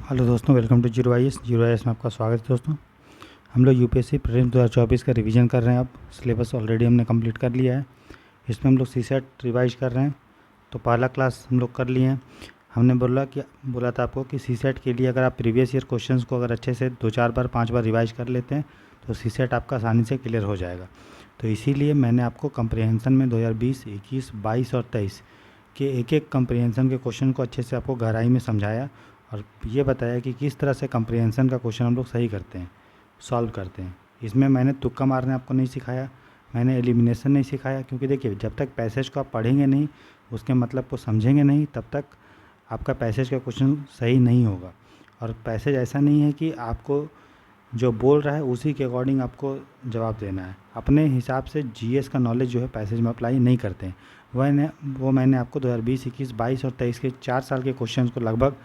Hello दोस्तों, welcome to zero I S में आपका स्वागत है। दोस्तों, हम लोग यूपीएससी प्रीलिम्स 2024 का रिवीजन कर रहे हैं। अब सिलेबस ऑलरेडी हमने कंप्लीट कर लिया है। इसमें हम लोग सीसेट रिवाइज कर रहे हैं। तो पहला क्लास हम लोग कर लिए हैं। हमने बोला था आपको कि सीसेट के लिए अगर आप प्रीवियस ईयर क्वेश्चंस को अगर अच्छे से 2-4 बार 5 बार रिवाइज कर लेते हैं तो सीसेट आपका आसानी से क्लियर हो जाएगा। तो इसीलिए मैंने आपको कंप्रीहेंशन में 2020, 21, 22 और 23 के एक एक कंप्रीहेंशन के क्वेश्चन को अच्छे से आपको गहराई में समझाया और ये बताया कि किस तरह से कंप्रीहेंशन का क्वेश्चन हम लोग सही करते हैं, सॉल्व करते हैं। इसमें मैंने तुक्का मारने आपको नहीं सिखाया, मैंने एलिमिनेशन नहीं सिखाया, क्योंकि देखिए जब तक पैसेज को आप पढ़ेंगे नहीं, उसके मतलब को समझेंगे नहीं, तब तक आपका पैसेज का क्वेश्चन सही नहीं होगा। और पैसेज ऐसा नहीं है कि आपको जो बोल रहा है उसी के अकॉर्डिंग आपको जवाब देना है। अपने हिसाब से जीएस का नॉलेज जो है पैसेज में अप्लाई नहीं करते हैं। वो मैंने आपको 2020, 21, 22 और 23 के 4 साल के क्वेश्चन को लगभग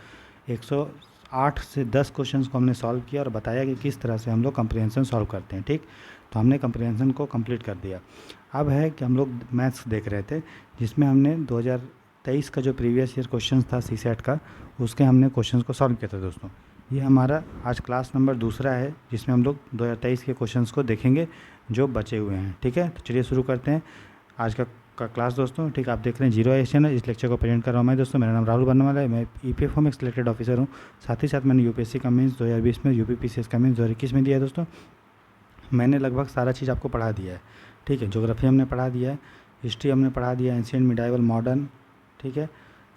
108 से 10 क्वेश्चंस को हमने सॉल्व किया और बताया कि किस तरह से हम लोग कंप्रीहेंशन सॉल्व करते हैं। ठीक, तो हमने कंप्रीहेंशन को कंप्लीट कर दिया। अब है कि हम लोग मैथ्स देख रहे थे, जिसमें हमने 2023 का जो प्रीवियस ईयर क्वेश्चन था सीसेट का, उसके हमने क्वेश्चन को सॉल्व किया था। दोस्तों, ये हमारा आज क्लास नंबर दूसरा है, जिसमें हम लोग 2023 के क्वेश्चंस को देखेंगे जो बचे हुए हैं। ठीक है, तो चलिए शुरू करते हैं आज का क्लास। दोस्तों, ठीक, आप देख रहे हैं जीरो एशियन है। इस लेक्चर को प्रेजेंट कर रहा हूँ मैं। दोस्तों, मेरा नाम राहुल बनवाला है। मैं ईपीएफओ में एक सिलेक्टेड ऑफिसर हूँ। साथ ही साथ मैंने यूपीएससी का मेंस 2020 में, यूपीपीसीएस का मेंस 2021 में दिया है। दोस्तों, मैंने लगभग सारा चीज़ आपको पढ़ा दिया है। ठीक है, ज्योग्राफी हमने पढ़ा दिया है, हिस्ट्री हमने पढ़ा दिया है, एंशिएंट, मिडाइवल, मॉडर्न। ठीक है,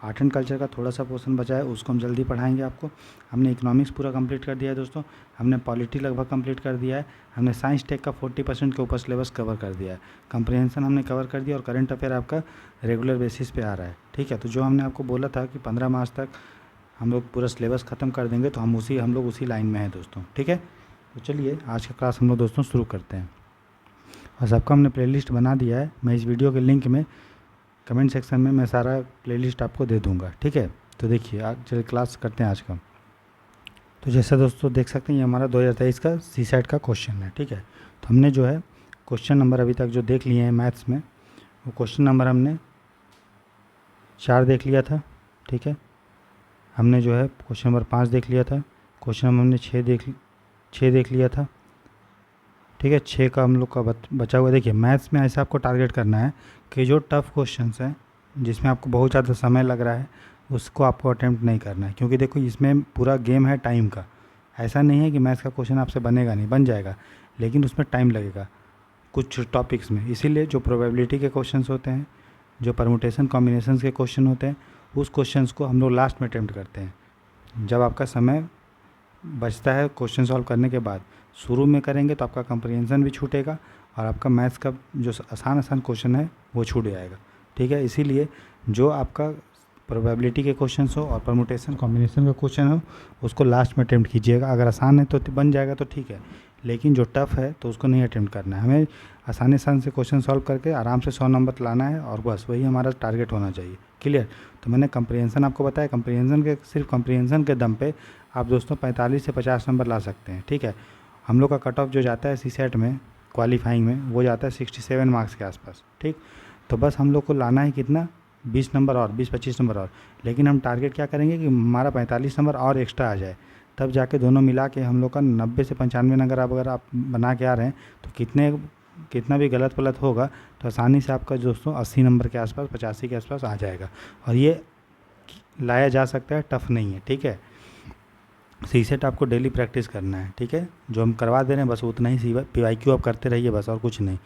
आर्ट एंड कल्चर का थोड़ा सा पोर्शन बचा है, उसको हम जल्दी पढ़ाएंगे आपको। हमने इकोनॉमिक्स पूरा कंप्लीट कर दिया है। दोस्तों, हमने पॉलिटी लगभग कंप्लीट कर दिया है। हमने साइंस टेक का 40% के ऊपर सिलेबस कवर कर दिया है। कंप्रीहेंशन हमने कवर कर दिया और करंट अफेयर आपका रेगुलर बेसिस पे आ रहा है। ठीक है, तो जो हमने आपको बोला था कि 15 मार्च तक हम लोग पूरा सिलेबस ख़त्म कर देंगे, तो हम लोग उसी लाइन में हैं दोस्तों। ठीक है, तो चलिए आज का क्लास हम लोग दोस्तों शुरू करते हैं। और सबका हमने प्लेलिस्ट बना दिया है। मैं इस वीडियो के लिंक में कमेंट सेक्शन में मैं सारा प्लेलिस्ट आपको दे दूंगा। ठीक है, तो देखिए आज चलिए क्लास करते हैं आज का। तो जैसा दोस्तों देख सकते हैं, ये हमारा 2023 का सीसेट का क्वेश्चन है। ठीक है, तो हमने जो है क्वेश्चन नंबर अभी तक जो देख लिए हैं मैथ्स में, वो क्वेश्चन नंबर हमने 4 देख लिया था। ठीक है, हमने जो है क्वेश्चन नंबर 5 देख लिया था। क्वेश्चन नंबर हमने 6 देख लिया था। ठीक है, 6 का हम लोग का बचा हुआ। देखिए मैथ्स में ऐसा आपको टारगेट करना है कि जो टफ़ क्वेश्चंस हैं, जिसमें आपको बहुत ज़्यादा समय लग रहा है, उसको आपको अटेम्प्ट नहीं करना है। क्योंकि देखो इसमें पूरा गेम है टाइम का। ऐसा नहीं है कि मैथ्स का क्वेश्चन आपसे बनेगा नहीं, बन जाएगा, लेकिन उसमें टाइम लगेगा कुछ टॉपिक्स में। इसीलिए जो प्रोबेबिलिटी के क्वेश्चंस होते हैं, जो परमुटेशन कॉम्बिनेशन के क्वेश्चन होते हैं, उस क्वेश्चंस को हम लोग लास्ट में अटेम्प्ट करते हैं, जब आपका समय बचता है क्वेश्चन सॉल्व करने के बाद। शुरू में करेंगे तो आपका कंप्रीहेंशन भी छूटेगा और आपका मैथ्स का जो आसान क्वेश्चन है वो छूट जाएगा। ठीक है, इसीलिए जो आपका प्रोबेबिलिटी के क्वेश्चन हो और परमुटेशन कॉम्बिनेशन का क्वेश्चन हो, उसको लास्ट में अटेम्प्ट कीजिएगा। अगर आसान है तो बन जाएगा तो ठीक है, लेकिन जो टफ़ है तो उसको नहीं अटेम्प्ट करना है। हमें आसानी से क्वेश्चन सॉल्व करके आराम से 100 नंबर लाना है और बस वही हमारा टारगेट होना चाहिए। क्लियर? तो मैंने कंप्रीहेंशन आपको बताया, सिर्फ कंप्रीहेंशन के दम पे आप दोस्तों 45 से 50 नंबर ला सकते हैं। ठीक है, हम लोग का कट ऑफ जो जाता है सीसेट में क्वालिफाइंग में, वो जाता है 67 मार्क्स के आसपास। ठीक, तो बस हम लोग को लाना है कितना, 20 नंबर और 20-25 नंबर और। लेकिन हम टारगेट क्या करेंगे कि हमारा 45 नंबर और एक्स्ट्रा आ जाए, तब जाके दोनों मिला के हम लोग का 90 से 95 नंबर अगर आप बना के आ रहे हैं तो कितना भी गलत वलत होगा तो आसानी से आपका दोस्तों 80 नंबर के आसपास, 85 के आसपास आ जाएगा। और ये लाया जा सकता है, टफ़ नहीं है। ठीक है, सीसेट आपको डेली प्रैक्टिस करना है। ठीक है, जो हम करवा दे रहे हैं बस उतना ही PYQ आप करते रहिए बस, और कुछ नहीं।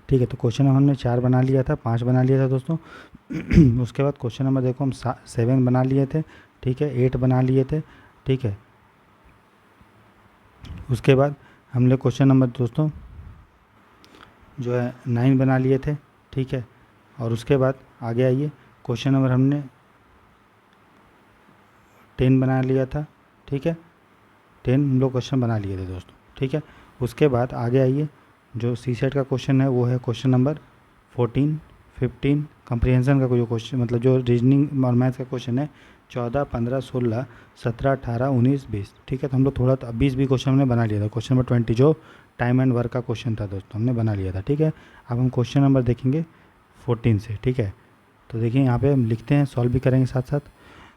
ठीक है, तो क्वेश्चन हमने 4 बना लिया था, 5 बना लिया था दोस्तों। उसके बाद क्वेश्चन नंबर देखो हम 7 बना लिए थे। ठीक है, 8 बना लिए थे। ठीक है, उसके बाद हमने क्वेश्चन नंबर दोस्तों जो है 9 बना लिए थे। ठीक है, और उसके बाद आगे आइए, क्वेश्चन नंबर हमने 10 बना लिया था। ठीक है, 10 हम लोग क्वेश्चन बना लिए थे दोस्तों। ठीक है, उसके बाद आगे आइए, जो सीसेट का क्वेश्चन है वो है क्वेश्चन नंबर 14, 15। कंप्रीहेंशन का कोई क्वेश्चन मतलब जो रीजनिंग और मैथ्स का क्वेश्चन है 14, 15, 16, 17, 18, 19, 20। ठीक है, तो हम लोग थोड़ा 20 भी क्वेश्चन हमने बना लिया था। क्वेश्चन नंबर 20 जो टाइम एंड वर्क का क्वेश्चन था दोस्तों, हमने बना लिया था। ठीक है, अब हम क्वेश्चन नंबर देखेंगे 14 से। ठीक है, तो देखिए यहाँ पे हम लिखते हैं, सॉल्व भी करेंगे साथ साथ।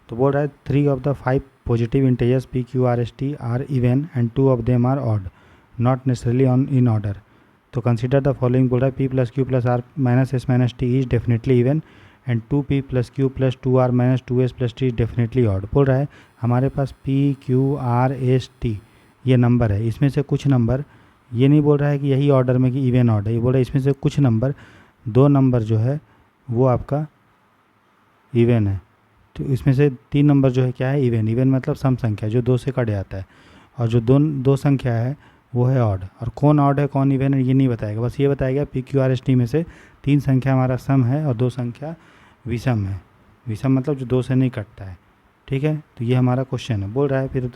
तो बोल रहा है 3 of the 5 positive integers p, q, r, s, t are even and two of them are odd, not necessarily in order. तो consider the following बोल रहा है p plus q plus r minus s minus t is definitely even and 2p plus q plus 2r minus 2s plus t is definitely odd. बोल रहा है हमारे पास p, q, r, s, t ये number है, इसमें से कुछ number, ये नहीं बोल रहा है कि यही ऑर्डर में कि इवन ऑर्डर, ये बोल रहा है इसमें से कुछ नंबर, दो नंबर जो है वो आपका इवन है, तो इसमें से 3 नंबर जो है क्या है, इवन. इवन मतलब सम संख्या जो 2 से कट जाता है, और जो दो संख्या है वो है ऑड. और कौन ऑड है कौन इवन है ये नहीं बताएगा, बस ये बताएगा P, Q, R, S, T में से 3 संख्या हमारा सम है और 2 संख्या विषम है. विषम मतलब जो 2 से नहीं कटता है. ठीक है, तो ये हमारा क्वेश्चन है. बोल रहा है फिर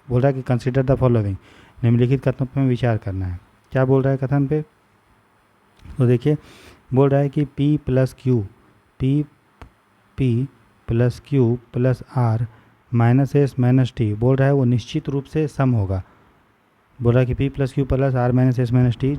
बोल रहा है कि कंसिडर द फॉलोइंग, निम्नलिखित कथनों पर विचार करना है. क्या बोल रहा है कथन पे, तो देखिए बोल रहा है कि p plus Q, p plus Q plus R minus S minus T, बोल रहा है वो निश्चित रूप से सम होगा. बोल रहा है कि p plus Q plus R minus S minus T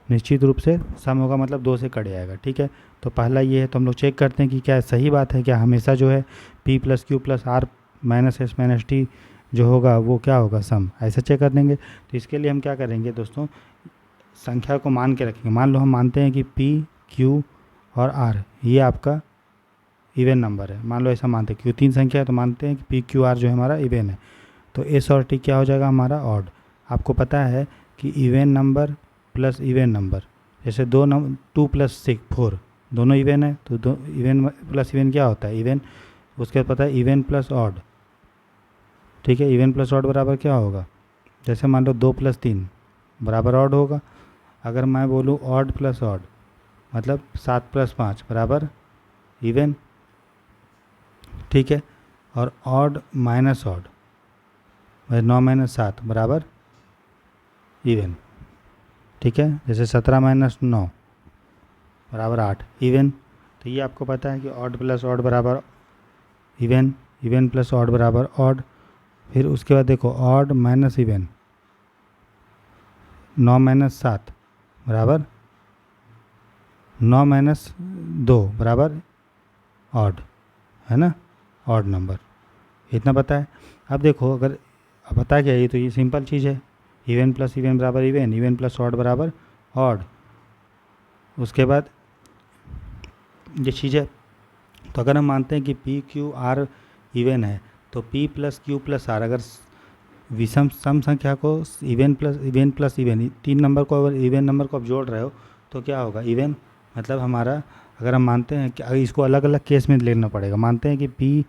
निश्चित रूप से सम होगा, मतलब 2 से कट जाएगा. ठीक है, तो पहला ये है, तो हम लोग चेक करते हैं कि क्या सही बात है, क्या हमेशा जो है p plus Q plus R minus S minus T जो होगा वो क्या होगा, सम. ऐसा चेक कर देंगे. तो इसके लिए हम क्या करेंगे दोस्तों, संख्या को मान के रखेंगे. मान लो हम मानते हैं कि p, q और r ये आपका इवन नंबर है. मान लो ऐसा मानते हैं, क्यों 3 संख्या है तो मानते हैं कि पी, क्यू, आर जो है हमारा इवन है. तो एस और टी क्या हो जाएगा हमारा ऑड. आपको पता है कि even number plus even number, जैसे 2 प्लस 4 दोनों इवन है, तो दो इवन प्लस इवन क्या होता है, इवन. उसके बाद पता है इवन प्लस ऑड. ठीक है, इवन प्लस ऑड बराबर क्या होगा, जैसे मान लो 2 प्लस 3 बराबर ऑड होगा. अगर मैं बोलूँ ऑड प्लस ऑड मतलब 7 प्लस 5 बराबर इवन. ठीक है, और ऑड माइनस ऑड 9 माइनस 7 बराबर इवन. ठीक है, जैसे 17 माइनस 9 बराबर 8 इवन. तो ये आपको पता है कि ऑड प्लस ऑड बराबर इवन, इवन प्लस ऑड बराबर ऑड. फिर उसके बाद देखो ऑड माइनस इवन 9 माइनस 7 बराबर 9 माइनस 2 बराबर ऑड, है ना, ऑड नंबर. इतना पता है. अब देखो अगर अब पता क्या है, ये तो ये सिंपल चीज़ है, इवन प्लस इवन बराबर इवन, इवन प्लस ऑड बराबर ऑड. उसके बाद ये चीज़ है, तो अगर हम मानते हैं कि पी, क्यू, आर इवन है, तो p plus Q plus R अगर विषम सम संख्या को इवन प्लस इवन 3 नंबर को अगर इवन नंबर को आप जोड़ रहे हो तो क्या होगा, इवन. मतलब हमारा अगर हम मानते हैं कि इसको अलग अलग केस में लेना पड़ेगा. मानते हैं कि p,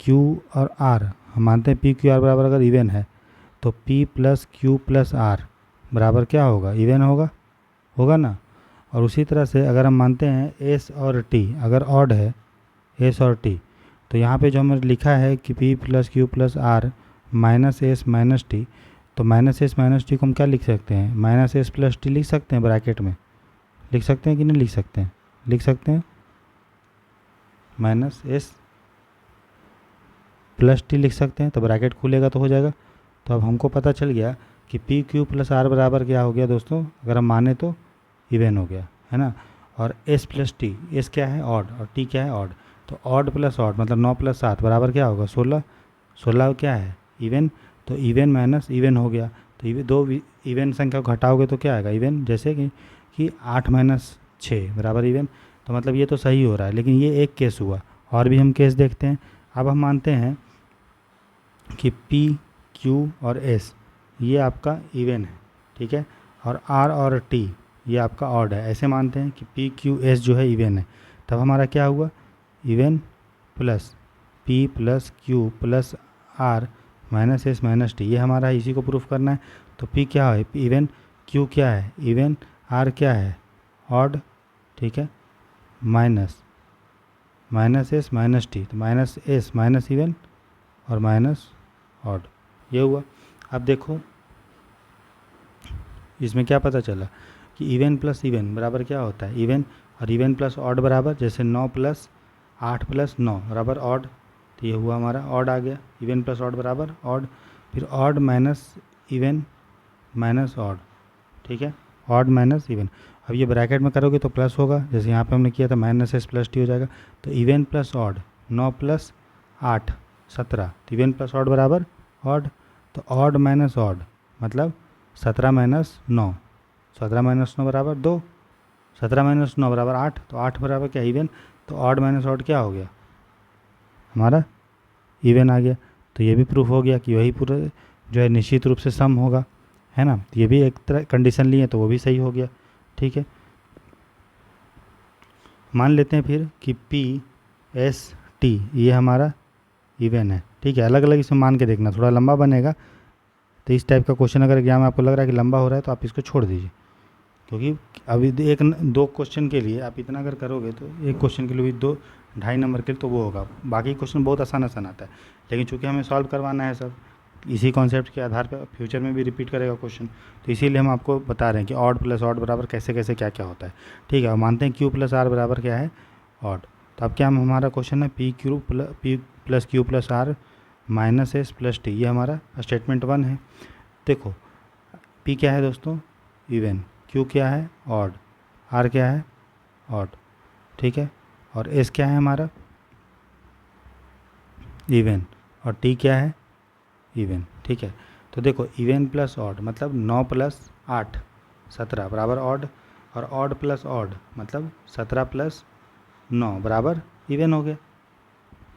q और r, हम मानते हैं p, q, r बराबर अगर इवन है तो p plus Q plus r बराबर क्या होगा, इवन होगा ना. और उसी तरह से अगर हम मानते हैं s और t अगर ऑड है, s और t, तो यहाँ पे जो हमने लिखा है कि p plus Q plus R minus S minus T, तो माइनस एस माइनस टी को हम क्या लिख सकते हैं, माइनस एस प्लस टी लिख सकते हैं, ब्रैकेट में लिख सकते हैं कि नहीं लिख सकते हैं, लिख सकते हैं. माइनस एस प्लस टी लिख सकते हैं, तो ब्रैकेट खुलेगा तो हो जाएगा. तो अब हमको पता चल गया कि पी, क्यू प्लस आर बराबर क्या हो गया दोस्तों, अगर हम माने तो इवन हो गया, है ना. और एस प्लस टी, एस क्या है ऑड और टी क्या है ऑड, तो ऑड प्लस ऑड मतलब 9 प्लस 7 बराबर क्या होगा 16. 16 क्या है इवन, तो इवन माइनस इवन हो गया. तो दो इवन संख्या को घटाओगे तो क्या आएगा इवन, जैसे कि 8 माइनस 6 बराबर इवन. तो मतलब ये तो सही हो रहा है, लेकिन ये एक केस हुआ. और भी हम केस देखते हैं. अब हम मानते हैं कि p, q और s ये आपका इवन है. ठीक है, और r और t ये आपका ऑड है. ऐसे मानते हैं कि p, q, s जो है इवन है. तब हमारा क्या हुआ, even plus p plus Q plus R minus S minus T, ये हमारा इसी को प्रूफ करना है. तो p क्या है इवन, q क्या है इवन, r क्या है ऑड. ठीक है, माइनस एस माइनस टी, तो माइनस एस माइनस इवन और माइनस ऑड, ये हुआ. अब देखो इसमें क्या पता चला कि इवन प्लस इवन बराबर क्या होता है इवन, और इवन प्लस ऑड बराबर जैसे 9 प्लस 8 प्लस 9 बराबर ऑड. तो ये हुआ हमारा ऑड आ गया, इवन प्लस ऑड बराबर ऑड. फिर odd minus even minus odd. ठीक है, ऑड माइनस इवन. अब ये ब्रैकेट में करोगे तो प्लस होगा, जैसे यहाँ पे हमने किया था माइनस एस प्लस टी हो जाएगा. तो इवन प्लस ऑड 9 प्लस 8 17, तो इवन प्लस ऑड बराबर ऑड, तो ऑड माइनस ऑड मतलब 17 माइनस 9, 17 माइनस 9 बराबर 2, 17 माइनस 9 बराबर 8, तो 8 बराबर क्या इवन, तो ऑड माइनस ऑड क्या हो गया हमारा इवन आ गया। तो ये भी प्रूफ हो गया कि वही पूरा जो है निश्चित रूप से सम होगा, है ना। तो ये भी एक तरह कंडीशन ली है तो वो भी सही हो गया, ठीक है। मान लेते हैं फिर कि पी एस टी ये हमारा इवन है, ठीक है। अलग अलग इसमें मान के देखना, थोड़ा लंबा बनेगा, तो इस टाइप का क्वेश्चन अगर एग्जाम में आपको लग रहा है कि लंबा हो रहा है तो आप इसको छोड़ दीजिए, क्योंकि अभी एक दो क्वेश्चन के लिए आप इतना अगर करोगे तो एक क्वेश्चन के लिए भी 2-2.5 नंबर के लिए तो वो होगा। बाकी क्वेश्चन बहुत आसान आसान आता है, लेकिन चूंकि हमें सॉल्व करवाना है सब इसी कॉन्सेप्ट के आधार पर, फ्यूचर में भी रिपीट करेगा क्वेश्चन, तो इसीलिए हम आपको बता रहे हैं कि ऑड प्लस ऑड बराबर कैसे कैसे क्या क्या होता है, ठीक है। और मानते हैं क्यू प्लस आर बराबर क्या है ऑड, तो अब क्या हमारा क्वेश्चन है P plus Q plus R minus S plus T, ये हमारा स्टेटमेंट 1 है। देखो पी क्या है दोस्तों इवन, क्यू क्या है ऑड, आर क्या है ऑड, ठीक है, और एस क्या है हमारा इवन, और टी क्या है इवन, ठीक है। तो देखो इवन प्लस ऑड मतलब 9 प्लस 8 17 बराबर ऑड, और ऑड प्लस ऑड मतलब 17 प्लस 9 बराबर इवन हो गया।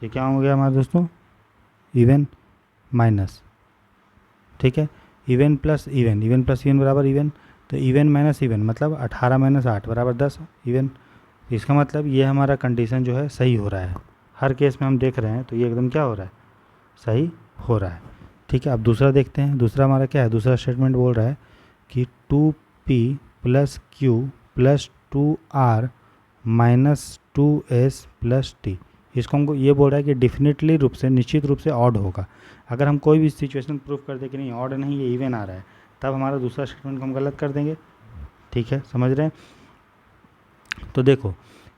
ये क्या हो गया हमारे दोस्तों इवन माइनस, ठीक है, even plus even, even plus even बराबर इवन, तो इवन माइनस इवन मतलब 18 माइनस 8 बराबर 10 इवन। इसका मतलब ये हमारा कंडीशन जो है सही हो रहा है, हर केस में हम देख रहे हैं तो ये एकदम क्या हो रहा है सही हो रहा है, ठीक है। अब दूसरा देखते हैं, दूसरा हमारा क्या है, दूसरा स्टेटमेंट बोल रहा है कि 2p plus Q plus 2r minus 2s plus T, इसको हमको ये बोल रहा है कि डेफिनेटली रूप से निश्चित रूप से ऑड होगा। अगर हम कोई भी सिचुएशन प्रूफ कर दे कि नहीं ऑड नहीं ये इवन आ रहा है, तब हमारा दूसरा स्टेटमेंट को हम गलत कर देंगे, ठीक है, समझ रहे हैं। तो देखो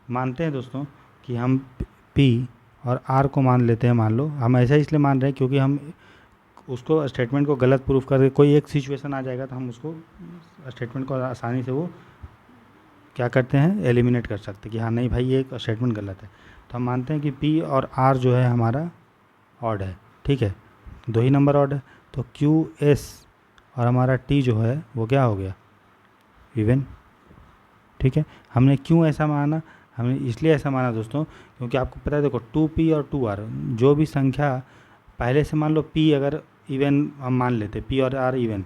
मानते हैं दोस्तों कि हम P और R को मान लेते हैं, मान लो हम ऐसा इसलिए मान रहे हैं क्योंकि हम उसको स्टेटमेंट को गलत प्रूफ कर, कोई एक सिचुएशन आ जाएगा तो हम उसको स्टेटमेंट को आसानी से वो क्या करते हैं एलिमिनेट कर सकते हैं कि हाँ नहीं भाई ये स्टेटमेंट गलत है। तो हम मानते हैं कि P और R जो है हमारा ऑड है, ठीक है, 2 ही नंबर ऑड है, तो क्यू एस और हमारा टी जो है वो क्या हो गया इवन, ठीक है। हमने क्यों ऐसा माना, हमने इसलिए ऐसा माना दोस्तों क्योंकि आपको पता है देखो 2p और 2r जो भी संख्या पहले से मान लो p अगर इवन हम मान लेते p और r इवन,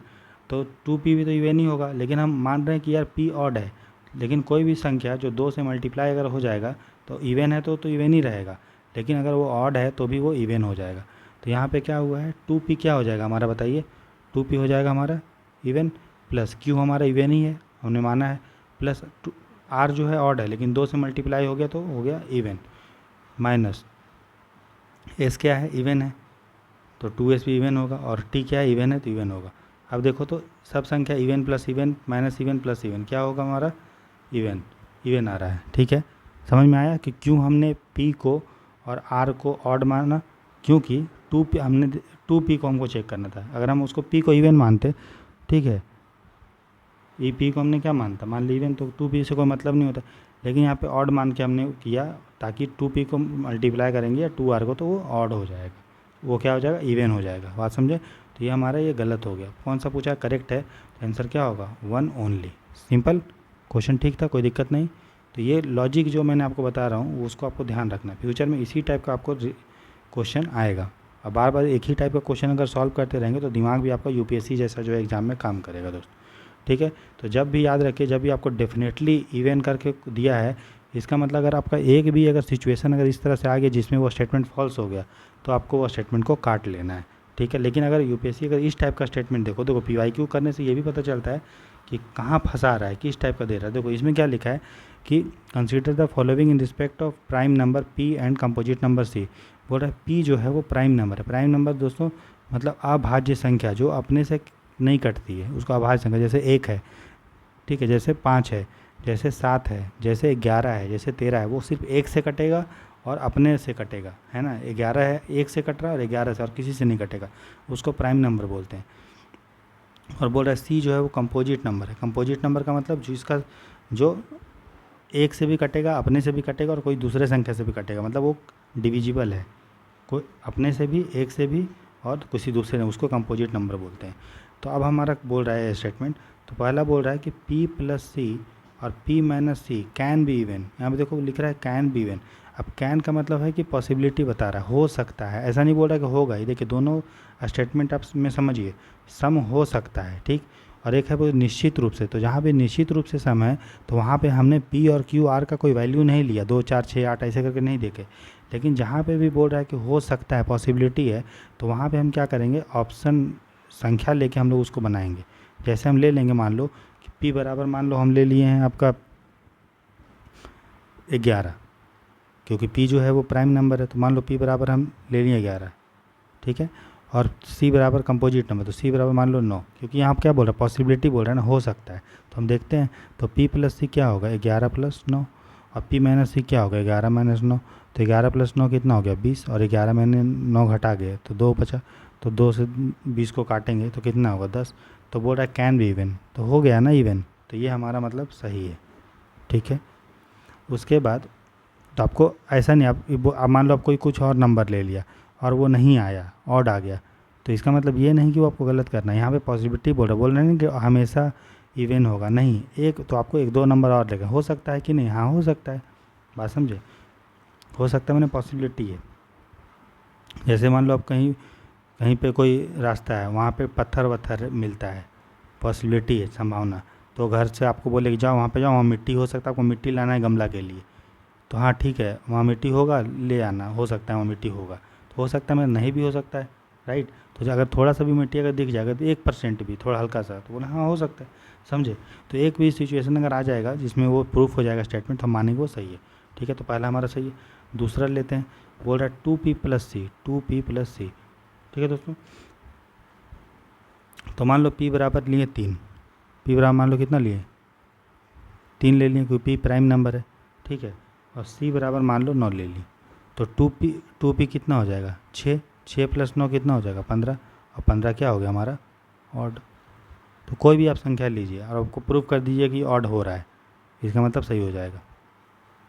तो 2p भी तो इवन ही होगा, लेकिन हम मान रहे हैं कि यार p ऑड है, लेकिन कोई भी संख्या जो 2 से मल्टीप्लाई अगर हो जाएगा तो इवन है तो इवन ही रहेगा, लेकिन अगर वो ऑड है तो भी वो इवन हो जाएगा। तो यहाँ पे क्या हुआ है 2p क्या हो जाएगा हमारा बताइए, 2p हो जाएगा हमारा इवन, प्लस q हमारा इवन ही है हमने माना है, प्लस r जो है ऑड है लेकिन 2 से मल्टीप्लाई हो गया तो हो गया इवन, माइनस s क्या है इवन है तो 2s भी इवन होगा, और t क्या है इवन है तो इवन होगा। अब देखो तो सब संख्या even plus even minus even plus even क्या होगा हमारा इवन, इवन आ रहा है, ठीक है। समझ में आया कि क्यों हमने p को और r को ऑड माना, क्योंकि 2p हमने 2p को हमको चेक करना था, अगर हम उसको p को इवन मानते, ठीक है, ई पी को हमने क्या मानता मान ली इवन, तो 2p से कोई मतलब नहीं होता, लेकिन यहाँ पे ऑड मान के हमने किया ताकि 2p को मल्टीप्लाई करेंगे या 2r को तो वो ऑड हो जाएगा, वो क्या हो जाएगा इवन हो जाएगा, बात समझे। तो ये हमारा ये गलत हो गया, कौन सा पूछा करेक्ट है, तो आंसर क्या होगा 1 ओनली, सिंपल क्वेश्चन, ठीक था, कोई दिक्कत नहीं। तो ये लॉजिक जो मैंने आपको बता रहा हूँ उसको आपको ध्यान रखना है, फ्यूचर में इसी टाइप का आपको क्वेश्चन आएगा, और बार बार एक ही टाइप का क्वेश्चन अगर सॉल्व करते रहेंगे तो दिमाग भी आपका यूपीएससी जैसा जो है एग्जाम में काम करेगा दोस्तों, ठीक है। तो जब भी याद रखिए जब भी आपको डेफिनेटली इवन करके दिया है, इसका मतलब अगर आपका एक भी अगर सिचुएशन अगर इस तरह से आ गया जिसमें वो स्टेटमेंट फॉल्स हो गया तो आपको वो स्टेटमेंट को काट लेना है, ठीक है। लेकिन अगर यूपीएससी अगर इस टाइप का स्टेटमेंट देखो पीवाईक्यू करने से ये भी पता चलता है कि कहाँ फंसा रहा है, किस टाइप का दे रहा है। देखो इसमें क्या लिखा है कि consider the following in respect of prime number P and composite number C, बोल रहा है पी जो है वो प्राइम नंबर है। प्राइम नंबर दोस्तों मतलब अभाज्य संख्या जो अपने से नहीं कटती है उसको अभाज्य संख्या, जैसे 1 है, ठीक है, जैसे 5 है, जैसे 7 है, जैसे 11 है, जैसे 13 है, वो सिर्फ 1 से कटेगा और अपने से कटेगा, है ना। 11 है 1 से कट रहा है और 11 से और किसी से नहीं कटेगा, उसको प्राइम नंबर बोलते हैं। और बोल रहा है सी जो है वो कंपोजिट नंबर है। कंपोजिट नंबर का मतलब जिसका जो 1 से भी कटेगा, अपने से भी कटेगा और कोई दूसरे संख्या से भी कटेगा, मतलब वो डिविजिबल है, कोई अपने से भी 1 से भी और किसी दूसरे ने, उसको कंपोजिट नंबर बोलते हैं। तो अब हमारा बोल रहा है स्टेटमेंट, तो पहला बोल रहा है कि p प्लस सी और p minus C can be even. यहाँ पे देखो लिख रहा है कैन बी इवन। अब कैन का मतलब है कि पॉसिबिलिटी बता रहा है, हो सकता है, ऐसा नहीं बोल रहा कि होगा। ये देखिए दोनों स्टेटमेंट आप में समझिए, सम हो सकता है, ठीक, और एक है वो निश्चित रूप से। तो जहाँ पे निश्चित रूप से सम है तो वहाँ पे हमने p और q r का कोई वैल्यू नहीं लिया, 2 4 6 8 ऐसे करके नहीं देखे। लेकिन जहाँ पे भी बोल रहा है कि हो सकता है, पॉसिबिलिटी है, तो वहाँ पे हम क्या करेंगे, ऑप्शन संख्या लेके हम लोग उसको बनाएंगे। जैसे हम ले लेंगे, मान लो कि p बराबर, मान लो हम ले लिए हैं आपका 11, क्योंकि p जो है वो प्राइम नंबर है, तो मान लो p बराबर हम ले लिए 11, ठीक है। और c बराबर कंपोजिट नंबर, तो c बराबर मान लो 9, क्योंकि यहाँ क्या बोल रहा है, पॉसिबिलिटी बोल रहा है ना, हो सकता है। तो हम देखते हैं, तो p प्लस सी क्या होगा, 11 प्लस 9, और p माइनस सी क्या होगा, 11 माइनस 9। तो 11 प्लस 9 कितना हो गया, 20, और 11 मैंने 9 घटा गए तो 2 बचा, तो 2 से 20 को काटेंगे तो कितना होगा, 10। तो बोल रहा है कैन बी इवन, तो हो गया ना इवन, तो ये हमारा मतलब सही है, ठीक है। उसके बाद तो आपको ऐसा नहीं, आप मान लो आप कोई कुछ और नंबर ले लिया और वो नहीं आया, ऑड आ गया, तो इसका मतलब ये नहीं कि वो आपको गलत करना है। यहाँ पे पॉसिबिलिटी बोल रहे हैं कि हमेशा इवन होगा, नहीं, एक तो आपको 1 2 नंबर और लेगा, हो सकता है कि नहीं, हाँ हो सकता है, बात समझे, हो सकता है मैंने पॉसिबिलिटी है। जैसे मान लो आप कहीं कहीं पे कोई रास्ता है, वहाँ पे पत्थर वत्थर मिलता है, पॉसिबिलिटी है, संभावना। तो घर से आपको बोले कि जाओ वहाँ पे, जाओ वहाँ मिट्टी हो सकता है, आपको मिट्टी लाना है गमला के लिए, तो हाँ ठीक है, वहाँ मिट्टी होगा, ले आना, हो सकता है वहाँ मिट्टी होगा, तो हो सकता है मैं नहीं भी हो सकता है, राइट। तो अगर थोड़ा सा भी मिट्टी अगर दिख जाएगा, तो 1% भी, थोड़ा हल्का सा, तो बोले हाँ हो सकता है, समझे। तो एक भी सिचुएशन अगर आ जाएगा जिसमें वो प्रूफ हो जाएगा स्टेटमेंट, तो हम मानेंगे वो सही है, ठीक है। तो पहला हमारा सही है। दूसरा लेते हैं, बोल रहा है 2p प्लस सी, 2p प्लस सी, ठीक है दोस्तों। तो मान लो p बराबर लिए 3, p बराबर मान लो कितना लिए, 3 ले लिए, क्योंकि p प्राइम नंबर है, ठीक है। और c बराबर मान लो 9 ले ली, तो 2p कितना हो जाएगा, 6, 6 प्लस 9 कितना हो जाएगा, 15, और 15 क्या हो गया हमारा, ऑड। तो कोई भी आप संख्या लीजिए और आपको प्रूफ कर दीजिए कि ऑड हो रहा है, इसका मतलब सही हो जाएगा,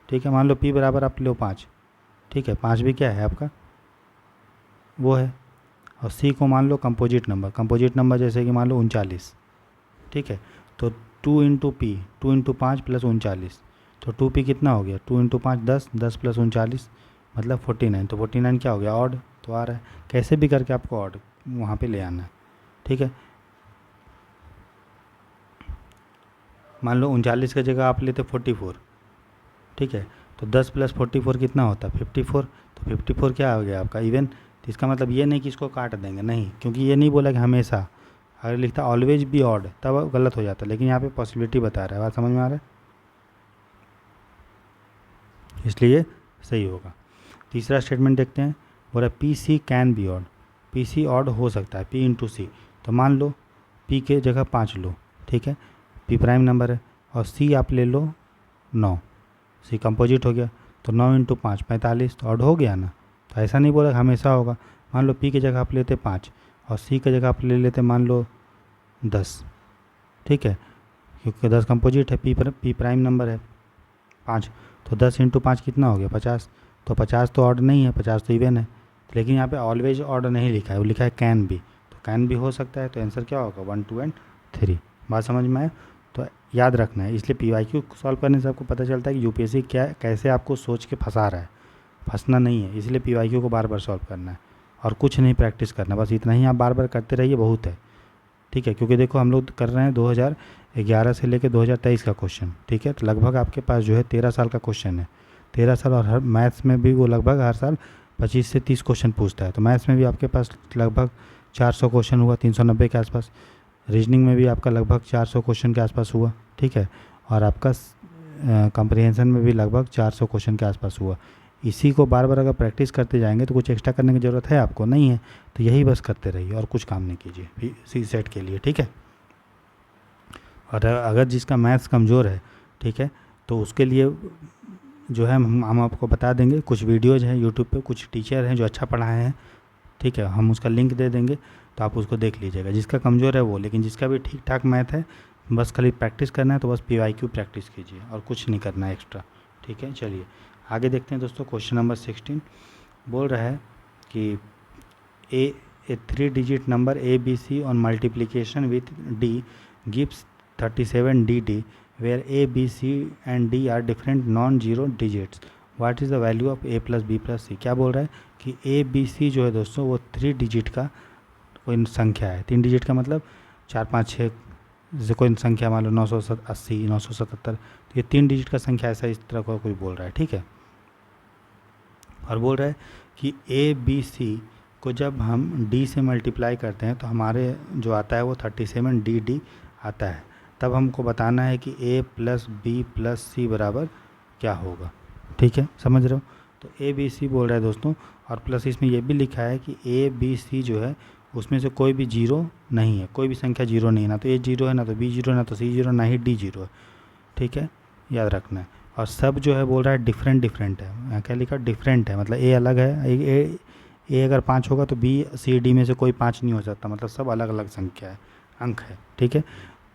ठीक है। मान लो p बराबर आप लो 5, ठीक है, 5 भी क्या है आपका, वो है। और c को मान लो कंपोजिट नंबर, कंपोजिट नंबर जैसे कि मान लो 39, ठीक है। तो 2 इंटू पी, 2 इंटू 5 प्लस 39, तो 2p कितना हो गया, 2 इंटू 5 10, 10 प्लस 39 मतलब 49, तो 49 क्या हो गया, ऑड, तो आ रहा है। कैसे भी करके आपको ऑड वहाँ पे ले आना है, ठीक है। मान लो 39 की जगह आप लेते 44, ठीक है, तो 10 प्लस 44 कितना होता है, 54, तो 54 क्या हो गया आपका, इवन। तो इसका मतलब ये नहीं कि इसको काट देंगे, नहीं, क्योंकि ये नहीं बोला कि हमेशा, अगर लिखता ऑलवेज बी ऑड तब गलत हो जाता, लेकिन यहाँ पे पॉसिबिलिटी बता रहा है, बात समझ में आ रहा है, इसलिए सही होगा। तीसरा स्टेटमेंट देखते हैं, बोला P C can be odd, P C odd हो सकता है, पी इंटू सी। तो मान लो पी के जगह 5 लो, ठीक है, पी प्राइम नंबर है, और सी आप ले लो 9, सी कंपोजिट हो गया, तो 9 इंटू 5 45, तो ऑड हो गया ना। तो ऐसा नहीं बोला हमेशा होगा। मान लो पी की जगह आप लेते 5 और सी की जगह आप ले लेते मान लो 10, ठीक है, क्योंकि 10 कंपोजिट है, पी प्राइम नंबर है 5, तो 10 इंटू 5 कितना हो गया, 50। तो 50 तो ऑड नहीं है, 50 तो इवन है, लेकिन यहाँ पे ऑलवेज ऑड नहीं लिखा है, वो लिखा है कैन बी, तो कैन भी हो सकता है, तो आंसर क्या होगा 1 2 एंड 3। बात समझ में आए, तो याद रखना है। इसलिए PYQ सॉल्व करने से आपको पता चलता है कि UPSC क्या कैसे आपको सोच के फंसा रहा है, फंसना नहीं है। इसलिए PYQ को बार बार सॉल्व करना है और कुछ नहीं प्रैक्टिस करना, बस इतना ही आप बार बार करते रहिए, बहुत है, ठीक है। क्योंकि देखो हम लोग कर रहे हैं 2011 से लेकर 2023 का क्वेश्चन, ठीक है, तो लगभग आपके पास जो है 13 साल का क्वेश्चन है, 13 साल। और हर मैथ्स में भी वो लगभग हर साल 25 से 30 क्वेश्चन पूछता है, तो मैथ्स में भी आपके पास लगभग 400 क्वेश्चन हुआ, 390 के आसपास। रीजनिंग में भी आपका लगभग 400 क्वेश्चन के आसपास हुआ, ठीक है, और आपका कॉम्प्रिहेंशन में भी लगभग 400 क्वेश्चन के आसपास हुआ। इसी को बार बार अगर प्रैक्टिस करते जाएंगे तो कुछ एक्स्ट्रा करने की ज़रूरत है आपको, नहीं है, तो यही बस करते रहिए और कुछ काम नहीं कीजिए सी सेट के लिए, ठीक है। और अगर जिसका मैथ्स कमज़ोर है, ठीक है, तो उसके लिए जो है हम आपको बता देंगे, कुछ वीडियोज़ हैं यूट्यूब पे, कुछ टीचर हैं जो अच्छा पढ़ाए हैं, ठीक है, हम उसका लिंक दे देंगे, तो आप उसको देख लीजिएगा। जिसका कमज़ोर है वो, लेकिन जिसका भी ठीक ठाक मैथ है, बस खाली प्रैक्टिस करना है, तो बस PYQ प्रैक्टिस कीजिए और कुछ नहीं करना है एक्स्ट्रा, ठीक है। चलिए आगे देखते हैं दोस्तों। क्वेश्चन नंबर 16 बोल रहा है कि ए 3-digit number ABC on multiplication with D gives 37DD where A, B, C and D are different non-zero digits. What is the value of A plus B plus C? क्या बोल रहा है कि A, B, C जो है दोस्तों वो 3 digit का कोई संख्या है। 3 डिजिट का मतलब 4, 5, 6 जैसे कोई संख्या मान लो 980, 977, तो ये 3 डिजिट का संख्या ऐसा इस तरह का कोई बोल रहा है, ठीक है। और बोल रहा है कि A, B, C को जब हम D से मल्टीप्लाई करते हैं तो हमारे जो आता है वो 37DD आता है। तब हमको बताना है कि A plus B plus C बराबर क्या होगा, ठीक है, समझ रहे हो। तो A, B, C बोल रहा है दोस्तों, और प्लस इसमें ये भी लिखा है कि A, B, C जो है उसमें से कोई भी जीरो नहीं है, कोई भी संख्या जीरो नहीं है, ना तो A जीरो है, ना तो B जीरो है, ना तो C जीरो, ना ही D जीरो है, ठीक है, याद रखना है। और सब जो है बोल रहा है डिफरेंट डिफरेंट है, यहाँ क्या लिखा डिफरेंट है, मतलब A अलग है, A अगर 5 होगा तो B, C, D में से कोई 5 नहीं हो सकता, मतलब सब अलग अलग संख्या है, अंक है, ठीक है।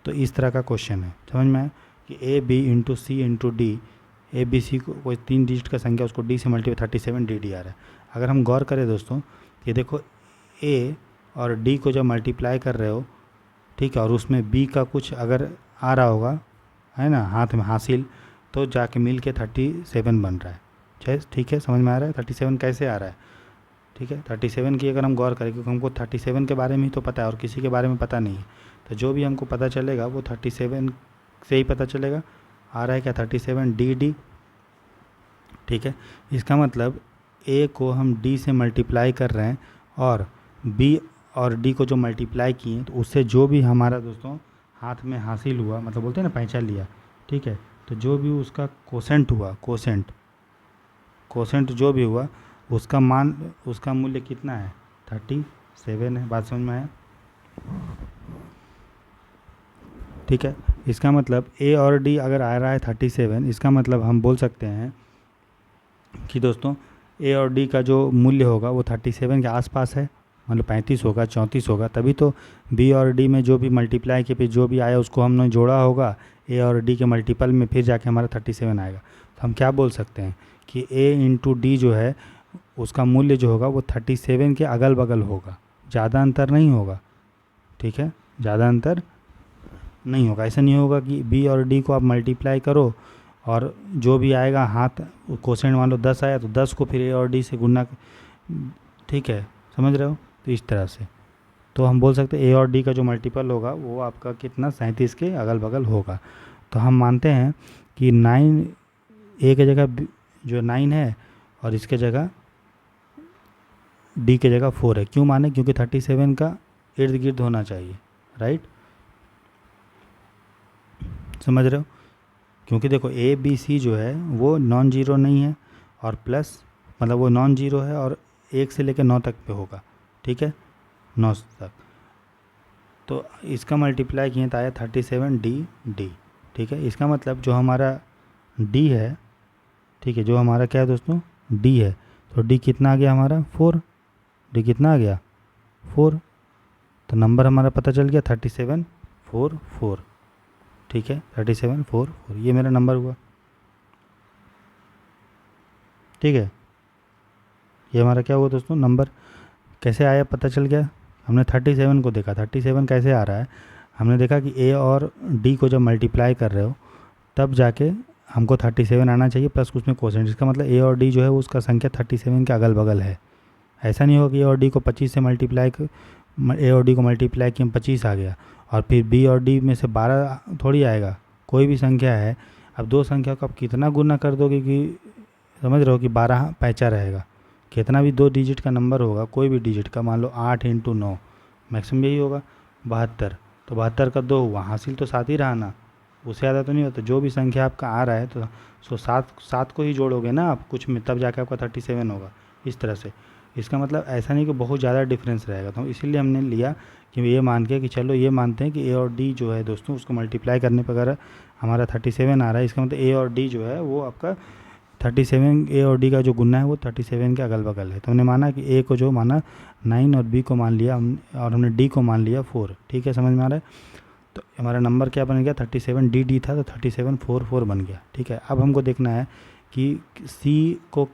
तो इस तरह का क्वेश्चन है, समझ में आया कि A, B into C into D, A, B, C को कोई 3 डिजिट का संख्या उसको D से मल्टीप्लाई 37DD आ रहा है। अगर हम गौर करें दोस्तों, ये देखो A और D को जब मल्टीप्लाई कर रहे हो, ठीक है, और उसमें B का कुछ अगर आ रहा होगा, है ना, हाथ में हासिल, तो जाके मिल के 37 बन रहा है, ठीक है, समझ में आ रहा है 37 कैसे आ रहा है, ठीक है। 37 की अगर हम गौर करें, क्योंकि हमको 37 के बारे में ही तो पता है और किसी के बारे में पता नहीं है, तो जो भी हमको पता चलेगा वो 37 से ही पता चलेगा। आ रहा है क्या 37DD, ठीक है। इसका मतलब A को हम D से मल्टीप्लाई कर रहे हैं और B और D को जो मल्टीप्लाई किए तो उससे जो भी हमारा दोस्तों हाथ में हासिल हुआ, मतलब बोलते हैं ना पहचान लिया, ठीक है, तो जो भी उसका कोसेंट हुआ, कोसेंट जो भी हुआ उसका मान, उसका मूल्य कितना है 37 है। बात समझ में आया, ठीक है। इसका मतलब A और D अगर आ रहा है 37, इसका मतलब हम बोल सकते हैं कि दोस्तों A और D का जो मूल्य होगा वो 37 के आसपास है, मतलब 35 होगा, 34 होगा, तभी तो B और D में जो भी मल्टीप्लाई के फिर जो भी आया उसको हमने जोड़ा होगा A और D के मल्टीपल में, फिर जाके हमारा 37 आएगा। तो हम क्या बोल सकते हैं कि A इंटू D जो है उसका मूल्य जो होगा वो 37 के अगल बगल होगा, ज़्यादा अंतर नहीं होगा, ठीक है, ज़्यादा अंतर नहीं होगा। ऐसा नहीं होगा कि B और D को आप मल्टीप्लाई करो और जो भी आएगा हाथ कोसेंट मान लो 10 आया तो 10 को फिर A और D से गुना, ठीक है, समझ रहे हो। तो इस तरह से तो हम बोल सकते हैं A और D का जो मल्टीपल होगा वो आपका कितना 37 के अगल बगल होगा। तो हम मानते हैं कि 9 A के जगह जो 9 है और इसके जगह D के जगह 4 है। क्यों माने, क्योंकि 37 का इर्द गिर्द होना चाहिए, राइट, समझ रहे हो। क्योंकि देखो A, B, C जो है वो नॉन जीरो नहीं है, और प्लस मतलब वो नॉन जीरो है और 1 से लेकर 9 तक पे होगा, ठीक है, 9 तक। तो इसका मल्टीप्लाई किए तो आया 37D, ठीक है। इसका मतलब जो हमारा D है, ठीक है, जो हमारा क्या है दोस्तों D है, तो D कितना आ गया हमारा 4, D कितना आ गया 4, तो नंबर हमारा पता चल गया 3744, ठीक है, 3744 ये मेरा नंबर हुआ, ठीक है। ये हमारा क्या हुआ दोस्तों, नंबर कैसे आया पता चल गया। हमने 37 को देखा, 37 कैसे आ रहा है, हमने देखा कि A और D को जब मल्टीप्लाई कर रहे हो तब जाके हमको 37 आना चाहिए, प्लस उसमें कोसेंट, इसका मतलब A और D जो है वो उसका संख्या 37 के अगल बगल है। ऐसा नहीं होगा कि A और D को 25 से मल्टीप्लाई, A और D को मल्टीप्लाई किया 25 आ गया और फिर B और D में से 12 थोड़ी आएगा, कोई भी संख्या है। अब दो संख्या को आप कितना गुना कर दोगे कि समझ रहे हो कि 12 पैंचा रहेगा, कितना भी 2 डिजिट का नंबर होगा, कोई भी डिजिट का, मान लो 8 इंटू 9 मैक्सिमम यही होगा 72, तो 72 का 2 हुआ, हासिल तो 7 ही रहा ना, उससे ज़्यादा तो नहीं होता। जो भी संख्या आपका आ रहा है तो सो 7 को ही जोड़ोगे ना आप कुछ में, तब जाके आपका 37 होगा, इस तरह से। इसका मतलब ऐसा नहीं कि बहुत ज़्यादा डिफरेंस रहेगा, तो इसीलिए हमने लिया कि ये मान के कि चलो ये मानते हैं कि A और D जो है दोस्तों उसको मल्टीप्लाई करने पर अगर हमारा 37 आ रहा है, इसका मतलब A और D जो है वो आपका 37, A और D का जो गुना है वो 37 के अगल बगल है। तो हमने माना कि A को जो माना 9 और B को मान लिया और हमने D को मान लिया 4, ठीक है, समझ में आ रहा है। तो हमारा नंबर क्या बन गया 37DD था, तो 3744 बन गया, ठीक है। अब हमको देखना है कि C को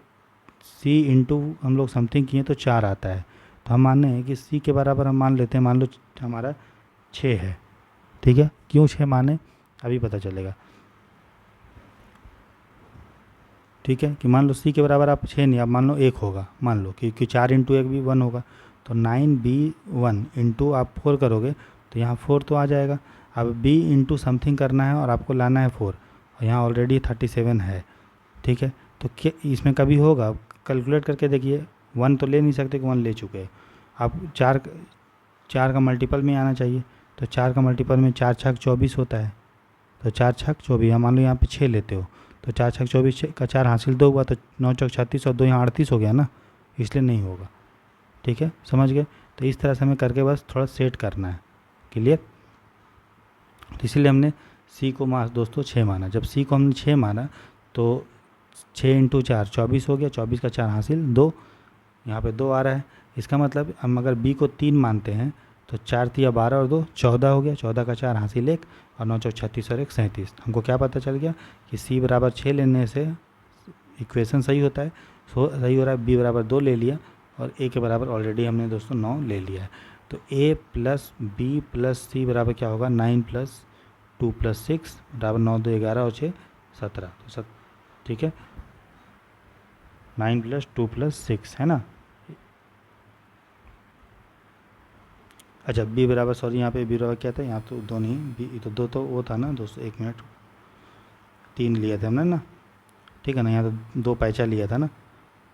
C इंटू हम लोग समथिंग किए तो 4 आता है, तो हम मान रहे हैं कि सी के बराबर हम मान लेते हैं, मान लो हमारा 6 है, ठीक है। क्यों 6 माने अभी पता चलेगा, ठीक है। कि मान लो सी के बराबर आप 6 नहीं, आप मान लो 1 होगा, मान लो कि 4 इंटू 1 भी 1 होगा, तो 9b1 इंटू आप 4 करोगे तो यहाँ 4 तो आ जाएगा। अब b इंटू समथिंग करना है और आपको लाना है 4, और यहाँ ऑलरेडी 37 है, ठीक है। तो क्या इसमें कभी होगा, कैलकुलेट करके देखिए, 1 तो ले नहीं सकते कि 1 ले चुके हैं। आप 4 का मल्टीपल में आना चाहिए, तो 4 का मल्टीपल में 4 छक 24 होता है, तो 4 छक 24, मान लो यहाँ पे 6 लेते हो तो 4 छक 24 का 4 हासिल 2 हुआ, तो 9 चौक 36 और 2 यहाँ 38 हो गया ना, इसलिए नहीं होगा, ठीक है। समझ गए। तो इस तरह से हमें करके बस थोड़ा सेट करना है, क्लियर। तो इसीलिए हमने सी को दोस्तों 6 माना। जब सी को हमने 6 माना तो 6 इंटू 4 24 हो गया, 24 का 4 हासिल 2, यहाँ पे 2 आ रहा है। इसका मतलब हम अगर बी को 3 मानते हैं तो 4 तिया 12 और 2 14 हो गया, 14 का 4 हासिल 1 और 9 चौक 36 और 1 37। हमको क्या पता चल गया कि सी बराबर 6 लेने से इक्वेशन सही होता है, सही हो रहा है। बी बराबर 2 ले लिया और ए के बराबर ऑलरेडी हमने दोस्तों 9 ले लिया है। तो ए प्लस बी प्लस सी बराबर क्या होगा, 9 प्लस 2 प्लस 6 बराबर 9 2 11 और 6 17, तो ठीक है, 9 प्लस 2 प्लस 6 है ना। अच्छा बी बराबर, सॉरी यहाँ पे बी बराबर क्या था, यहाँ तो 2 नहीं, बी तो 2 तो वो था ना दोस्तों, 1 मिनट, 3 लिया था हमने ना, ठीक है ना। यहाँ तो 2 पैचा लिया था ना,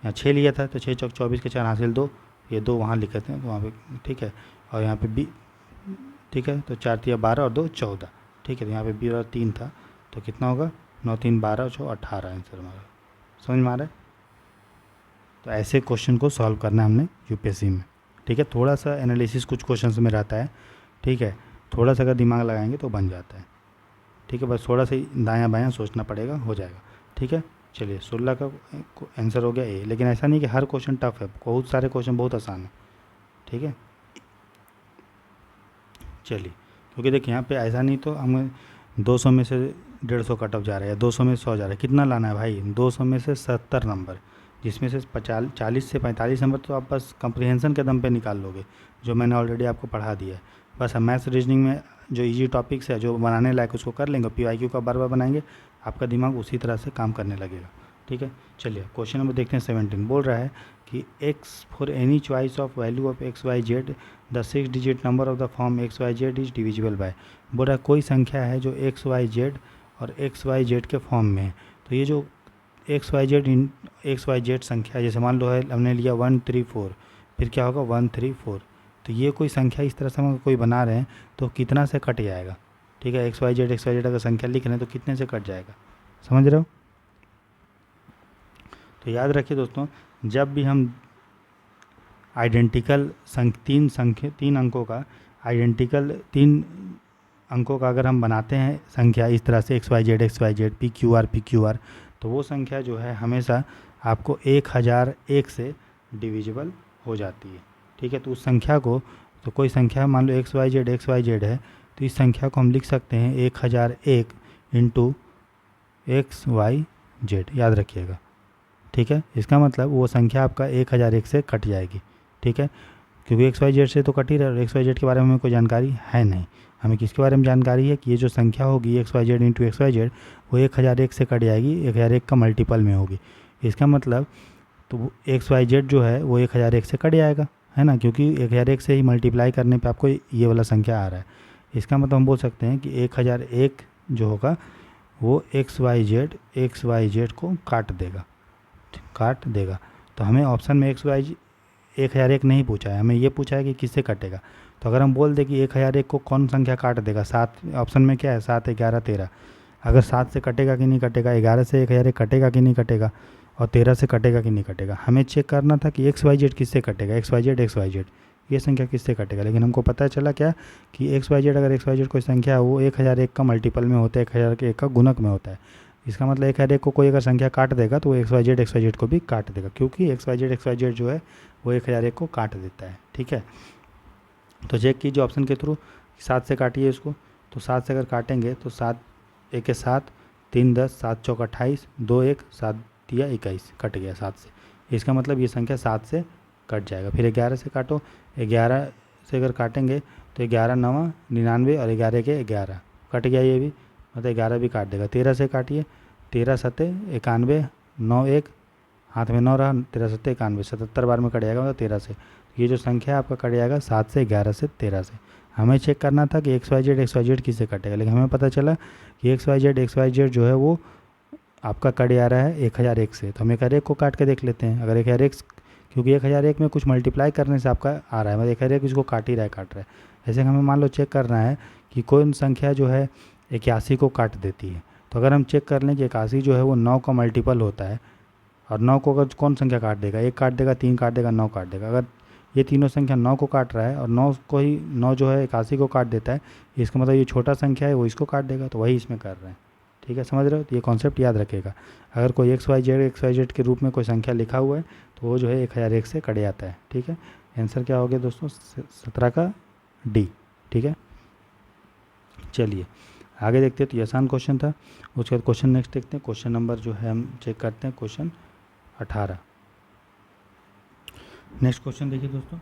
यहाँ 6 लिया था, तो 6 चौक 24 के 4 हासिल 2, ये 2 वहाँ लिखे थे तो वहाँ पे, ठीक है। और यहाँ पे बी, ठीक है, तो 4 तिया 12 और 2 14, ठीक है। तो यहाँ पे बी बराबर 3 था, तो कितना होगा, 9 3 12 और 6 18 आंसर हमारा। समझ में आ रहा है। तो ऐसे क्वेश्चन को सॉल्व करना है हमने यूपीएससी में, ठीक है। थोड़ा सा एनालिसिस कुछ क्वेश्चन में रहता है, ठीक है, थोड़ा सा अगर दिमाग लगाएंगे तो बन जाता है, ठीक है। बस थोड़ा सा दायां बायां सोचना पड़ेगा, हो जाएगा, ठीक है। चलिए 16 का आंसर हो गया ए, लेकिन ऐसा नहीं कि हर क्वेश्चन टफ है, बहुत सारे क्वेश्चन बहुत आसान है, ठीक है। चलिए, क्योंकि देखिए यहाँ पे ऐसा नहीं तो हमें 200 में से 150 कट ऑफ जा रहा है, 200 में से 100 जा रहा है, कितना लाना है भाई, 200 में से 70 नंबर, जिसमें से 40 से 45 नंबर तो आप बस कंप्रीहेंशन के दम पे निकाल लोगे, जो मैंने ऑलरेडी आपको पढ़ा दिया है। बस हम मैथ्स रीजनिंग में जो इजी टॉपिक्स है, जो बनाने लायक, उसको कर लेंगे, PYQ का बार बार बनाएंगे, आपका दिमाग उसी तरह से काम करने लगेगा, ठीक है। चलिए क्वेश्चन नंबर देखते हैं 17। बोल रहा है कि x for any choice of value of X Y Z the 6 digit number of the form X Y Z is divisible by. बोल रहा है कोई संख्या है जो एक्स वाई जेड और एक्स वाई जेड के फॉर्म में है। तो ये जो एक्स वाई जेड संख्या, जैसे मान लो है हमने लिया 1 3 4, फिर क्या होगा 1 3 4, तो ये कोई संख्या इस तरह से हम कोई बना रहे हैं तो कितना से कट जाएगा, ठीक है। एक्स वाई जेड अगर संख्या लिख रहे हैं तो कितने से कट जाएगा, समझ रहे हो। तो याद रखिए दोस्तों, जब भी हम आइडेंटिकल तीन अंकों का आइडेंटिकल 3 अंकों का अगर हम बनाते हैं संख्या इस तरह से XYZ XYZ PQR, तो वो संख्या जो है हमेशा आपको 1001 से डिविजिबल हो जाती है, ठीक है। तो उस संख्या को, तो कोई संख्या मान लो XYZ है, तो इस संख्या को हम लिख सकते हैं 1001 इंटू XYZ, याद रखिएगा, ठीक है। इसका मतलब वो संख्या आपका 1001 से कट जाएगी, ठीक है, क्योंकि XYZ से तो कट ही रहा है। XYZ के बारे में हमें कोई जानकारी है नहीं, हमें किसके बारे में जानकारी है कि ये जो संख्या होगी XYZ इंटू XYZ वो 1001 से कट जाएगी, 1001 का मल्टीपल में होगी। इसका मतलब तो XYZ जो है वो 1001 से कट जाएगा, है ना, क्योंकि 1001 से ही मल्टीप्लाई करने पे आपको ये वाला संख्या आ रहा है। इसका मतलब हम बोल सकते हैं कि 1001 जो होगा वो XYZ को काट देगा। तो हमें ऑप्शन में 1001 नहीं पूछा है, हमें ये पूछा है कि किससे कटेगा। तो अगर हम बोल दें कि 1001 को कौन संख्या काट देगा, 7, ऑप्शन में क्या है 7 11 13, अगर 7 से कटेगा कि नहीं कटेगा, 11 से 1001 कटेगा कि नहीं कटेगा, और 13 से कटेगा कि नहीं कटेगा। हमें चेक करना था कि XYZ किससे कटेगा, XYZ ये संख्या किससे कटेगा। लेकिन हमको पता चला क्या कि XYZ, अगर XYZ कोई संख्या है वो 1001 का मल्टीपल में होता है, 1001 का गुणक में होता है। इसका मतलब 1001 को कोई अगर संख्या काट देगा तो वो XYZ को भी काट देगा, क्योंकि XYZ जो है वो 1001 को काट देता है, ठीक है। तो चेक कीजिए ऑप्शन के थ्रू, 7 से काटिए इसको, तो 7 से अगर काटेंगे तो 7 1 के 7, 3 10, 7 चौक 28, 2 1, 7 तिया 21, कट गया 7 से। इसका मतलब ये संख्या 7 से कट जाएगा। फिर 11 से काटो, 11 से अगर काटेंगे तो 11 9 99 और 11 के 11 कट गया ये भी, मतलब 11 भी काट देगा। 13 से काटिए, 13 7 91, 9 1 हाथ में 9 रहा, 13 7 91, 77 बार में कट जाएगा मतलब 13 से। ये जो संख्या है आपका कट जाएगा 7 से, 11 से, 13 से। हमें चेक करना था कि XYZ किससे कटेगा, लेकिन हमें पता चला कि XYZ जो है वो आपका कट आ रहा है 1001 से। तो हम 1001 को काट के देख लेते हैं। अगर 1001, क्योंकि 1001 में कुछ मल्टीप्लाई करने से आपका आ रहा है, मतलब 1001 इसको काट ही रहा है, काट रहा है। ऐसे हमें मान लो चेक करना है कि कोई संख्या जो है 81 को काट देती है। तो अगर हम चेक कर लें कि 81 जो है वो 9 का मल्टीपल होता है, और 9 को अगर कौन संख्या काट देगा, 1 काट देगा, 3 काट देगा, 9 काट देगा। अगर ये तीनों संख्या 9 को काट रहा है और 9 को ही 9 जो है 81 को काट देता है, इसका मतलब ये छोटा संख्या है वो इसको काट देगा, तो वही इसमें कर रहे हैं। ठीक है, समझ रहे हो? तो ये कॉन्सेप्ट याद रखेगा। अगर कोई XYZ के रूप में कोई संख्या लिखा हुआ है तो वो जो है 1001 से कट जाता है। ठीक है, आंसर क्या हो गया दोस्तों? 17 का डी। ठीक है, चलिए आगे देखते हैं। तो ये आसान क्वेश्चन था। उसके बाद क्वेश्चन नेक्स्ट देखते हैं। क्वेश्चन नंबर जो है हम चेक करते हैं, क्वेश्चन 18। नेक्स्ट क्वेश्चन देखिए दोस्तों,